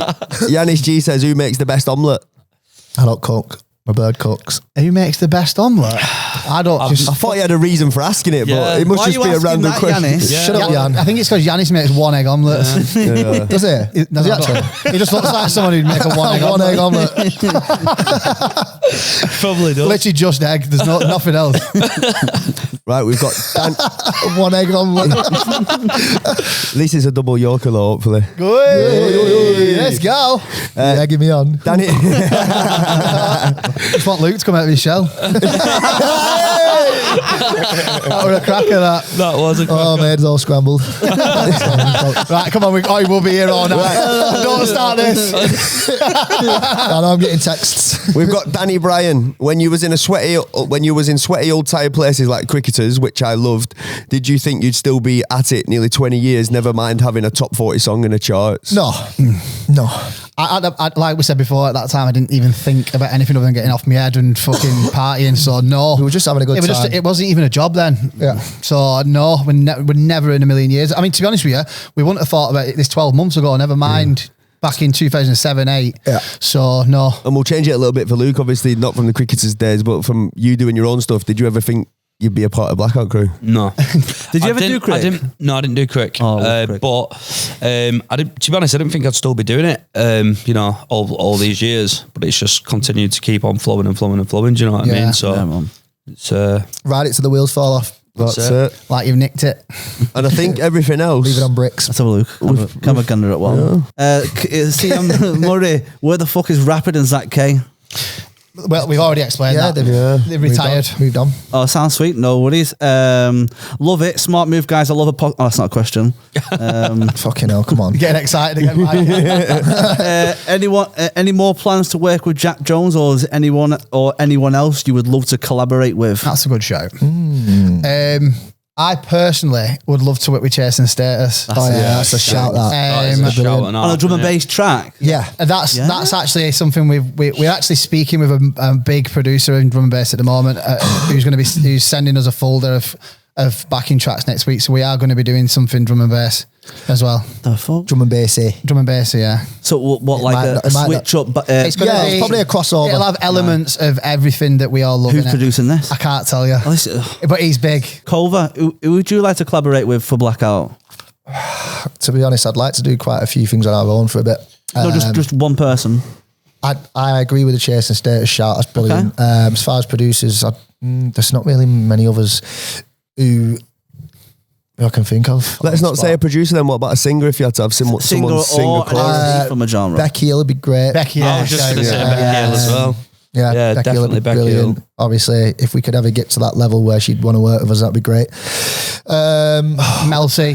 Yanis G says, who makes the best omelette? I don't cook. My bird cooks. Who makes the best omelette? I don't. I thought you had a reason for asking it, but it must just be a random question. Yanis? Shut up, Jan. I think it's because Janis makes one egg omelette. Does he? Does he actually? He just looks like someone who'd make a one egg omelette. Probably does. Literally just egg. There's nothing else. Right, we've got Dan. One egg omelette. At least it's a double Yorker though, hopefully. Good. Let's go. Yeah, give me on. Danny. Just want Luke to come out of his shell. That was a cracker, that. That was a cracker. Oh, my head's all scrambled. Right, come on. We'll be here all night. Don't start this. I know I'm getting texts. We've got Danny Bryan. When you was in sweaty old tired places like cricketers, which I loved, did you think you'd still be at it nearly 20 years, never mind having a top 40 song in the charts? No. I, like we said before, at that time, I didn't even think about anything other than getting off my head and fucking partying. So no, We were just having a good time. It wasn't even a job then. Yeah. So no, we're never in a million years. I mean, to be honest with you, we wouldn't have thought about it this 12 months ago. Never mind back in 2007, 8. Yeah. So no. And we'll change it a little bit for Luke, obviously not from the cricketers' days, but from you doing your own stuff. Did you ever think you'd be a part of Blackout Crew? No. Did you ever do crick? I didn't do crick. Crick. But I didn't. To be honest, I didn't think I'd still be doing it. All these years, but it's just continued to keep on flowing and flowing and flowing. Do you know what I mean? So it's Ride it till the wheels fall off. That's it. Like you've nicked it. And I think everything else. Leave it on bricks. Let's have a look. Come a gunner at one. CM Murray, where the fuck is Rapid and Zach K? Well, we've already explained that. They've retired. Moved on. Oh, sounds sweet. No worries. Love it. Smart move, guys. I love a podcast. Oh, that's not a question. Fucking hell, come on. Getting excited again, Mike. Any more plans to work with Jax Jones, or is anyone else you would love to collaborate with? That's a good shout. I personally would love to work with Jason Status. That's a shout. On a drum and bass track. Yeah. That's actually something we're actually speaking with a big producer in drum and bass at the moment who's sending us a folder of backing tracks next week. So we are going to be doing something drum and bass as well. The fuck? Drum and bassy. Drum and bassy, yeah. So what, like a switch up? It's probably a crossover. It'll have elements of everything that we all love. Who's producing this? I can't tell you. But he's big. Culver, who would you like to collaborate with for Blackout? To be honest, I'd like to do quite a few things on our own for a bit. No, just one person. I agree with the Chase and Status shout. That's brilliant. Okay. As far as producers, there's not really many others who I can think of. Let's not say a producer then. What about a singer if you had to have someone sing a chorus? From a genre. Becky Hill would be great. Becky Hill. I was just going to say Becky Hill as well. Yeah, definitely Becky Hill. Obviously, if we could ever get to that level where she'd want to work with us, that'd be great. Mel C,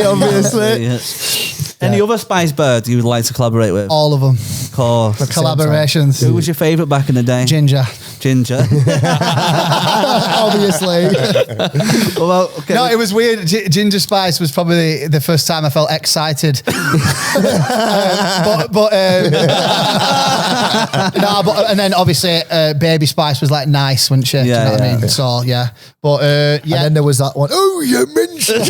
obviously. Any other Spice Bird you would like to collaborate with? All of them. Of course. The collaborations. Who was your favourite back in the day? Ginger. Obviously. Well, okay. No, it was weird. Ginger Spice was probably the first time I felt excited. And then obviously Baby Spice was like nice, wasn't she? Do you know what I mean? So yeah. But and then there was that one. Oh, you mentioned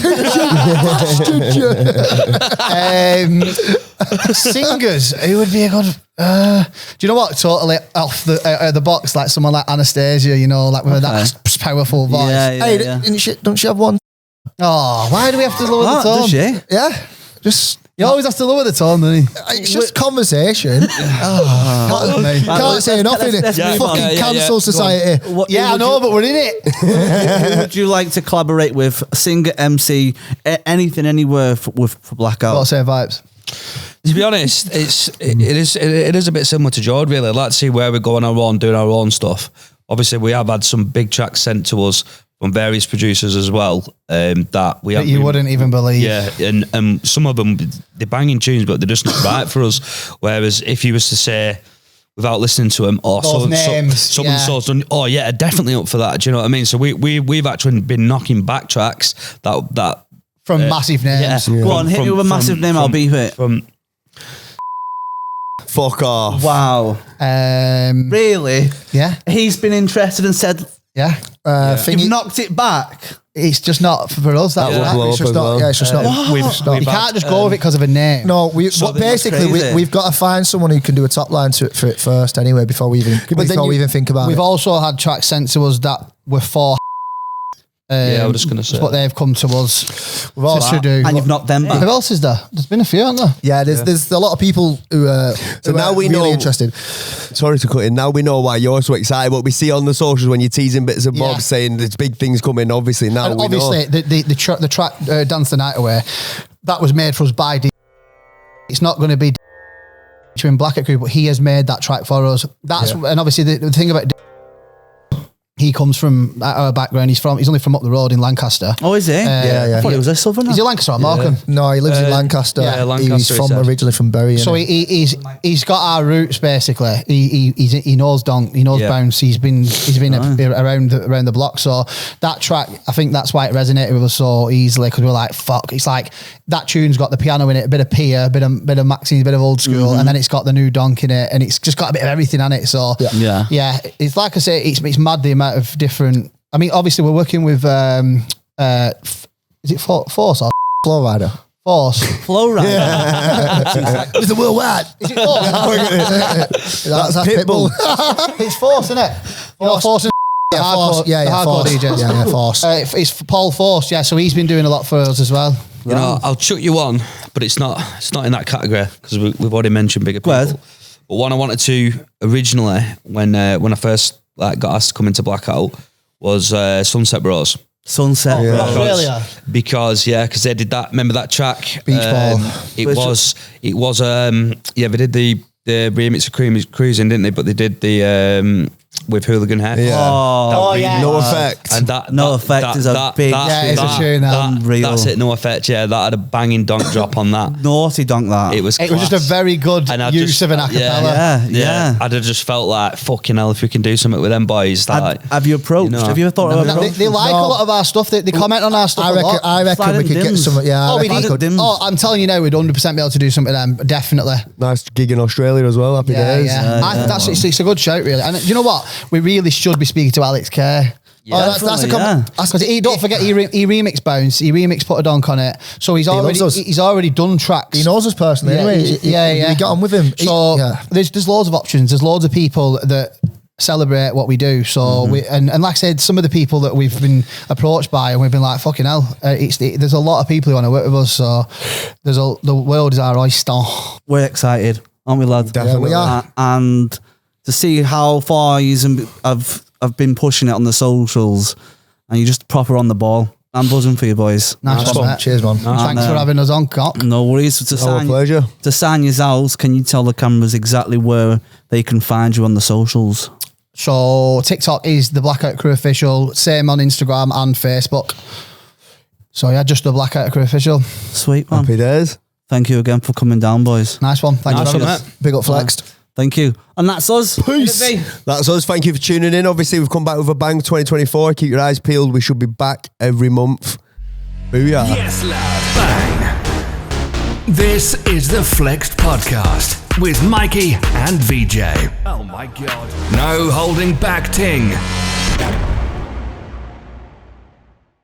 singers. Who would be a good? Do you know what? Totally off the box, like someone like Anastasia. You know, like with that powerful voice. Don't she have one? Oh, why do we have to lower the tone? Does she? Yeah, just. You always have to lower the tone, don't you? It's just conversation. Can't say nothing. Fucking cancel society. I know, but we're in it. Who would you like to collaborate with? Singer, MC, anything, anywhere for Blackout? What's their vibes? To be honest, it is a bit similar to Jord, really. I'd like to see where we're going our own, doing our own stuff. Obviously, we have had some big tracks sent to us from various producers as well, that you wouldn't even believe. Yeah, and some of them, they're banging tunes, but they're just not right for us. Whereas if you was to say, without listening to them, someone done, definitely up for that. Do you know what I mean? So we've actually been knocking back tracks that from massive names. Yeah. Go on, hit me with a massive name, I'll beat it. Fuck off. Wow. Really? Yeah. He's been interested and said... Yeah. You've knocked it back. It's just not for us. That That will blow It's up just as not. well. Yeah, it's just not. you can't just go with it because of a name. No, So basically that's crazy. we've got to find someone who can do a top line for it first anyway before we even think about We've it. also had tracks sent to us that were for. Yeah, I was just gonna say. But they've come to us to do. And you've knocked them back. Who else is there? There's been a few, haven't there? Yeah, there's a lot of people who are now we really know- interested. Sorry to cut in. Now we know why you're so excited. What we see on the socials when you're teasing bits and bobs saying there's big things coming. Obviously now And we obviously, know. the track Dance the Night Away, that was made for us by D. It's not going to be D in Blackout Crew, but he has made that track for us. That's and obviously the thing about D, he comes from our background. He's only from up the road in Lancaster. Oh, is he? Yeah. I thought he was a southerner. Is he Lancaster or Markham? No, he lives in Lancaster. yeah, Lancaster, He's he from said. originally from Bury. So he's got our roots basically. He knows Donk, he knows bounce. He's been around the block. So that track, I think that's why it resonated with us so easily because we're like, fuck. It's like that tune's got the piano in it, a bit of Pia, a bit of Maxine, a bit of old school, and then it's got the new Donk in it, and it's just got a bit of everything on it. So yeah. It's like I say, it's mad the amount of different. I mean, obviously we're working with is it Force or Flow Rider. Force? Flow Rider. It's the worldwide. Is it Force? That's Pitbull. It's Force, isn't it? You know, Force and Yeah, hardcore, Force. Yeah, the hardcore Force. DJs. Yeah, Force. It's Paul Force, yeah. So he's been doing a lot for us as well. You know, I'll chuck you on, but it's not in that category because we've already mentioned bigger people. ahead. But one I wanted to originally when I first got asked to come into Blackout was Sunset Bros. Sunset. Australia. Because they did that. Remember that track? Beach Ball. They did the remix of Cruising, didn't they? But they did the with Hooligan Head. Yeah. Oh, yeah. No effect. And that No Effect is a big Yeah, it's a tune now. Unreal. That's it. No Effect. Yeah, that had a banging donk drop on that. Naughty donk that. It was It was just a class. very good And I use just- of an acapella. Yeah. I'd have just felt like fucking hell if we can do something with them boys. That, Have you approached? You know. Have you ever thought of They approaching? like a lot of our stuff. They comment on our stuff I a lot. reckon Slide we and could get dims. some. Yeah, Oh, I we reckon did. we could. Dims. Oh, I'm telling you now, we'd 100% be able to do something with them. Definitely. Nice gig in Australia as well. Happy days. It's a good shout, really. And you know what? We really should be speaking to Alex Kerr. Yeah, definitely, Because don't forget he remixed Bounce. He remixed Put a Donk on it. So he's loves us. already done tracks. He knows us personally. Yeah, Anyway, yeah. We got on with him. So there's loads of options. There's loads of people that celebrate what we do. So and like I said, some of the people that we've been approached by and we've been like, fucking hell, there's a lot of people who want to work with us. So the world is our oyster. We're excited, aren't we, lads? Definitely. we are. And to see how far I've been pushing it on the socials, and you're just proper on the ball. I'm buzzing for you boys. Nice one, mate. Cheers, man. Thanks for having us on, Cock. No worries. Our pleasure. To sign your out, can you tell the cameras exactly where they can find you on the socials? So TikTok is the Blackout Crew Official. Same on Instagram and Facebook. So yeah, just the Blackout Crew Official. Sweet, man. Happy days. Thank you again for coming down, boys. Nice one. Thanks Nice for having one, us. mate. Big up Flexed. Thank you. And that's us. Peace. That's us. Thank you for tuning in. Obviously, we've come back with a bang 2024. Keep your eyes peeled. We should be back every month. Booyah. Yes, love. Bang. This is the Flexed Podcast with Mikey and VJ. Oh my God. No holding back ting.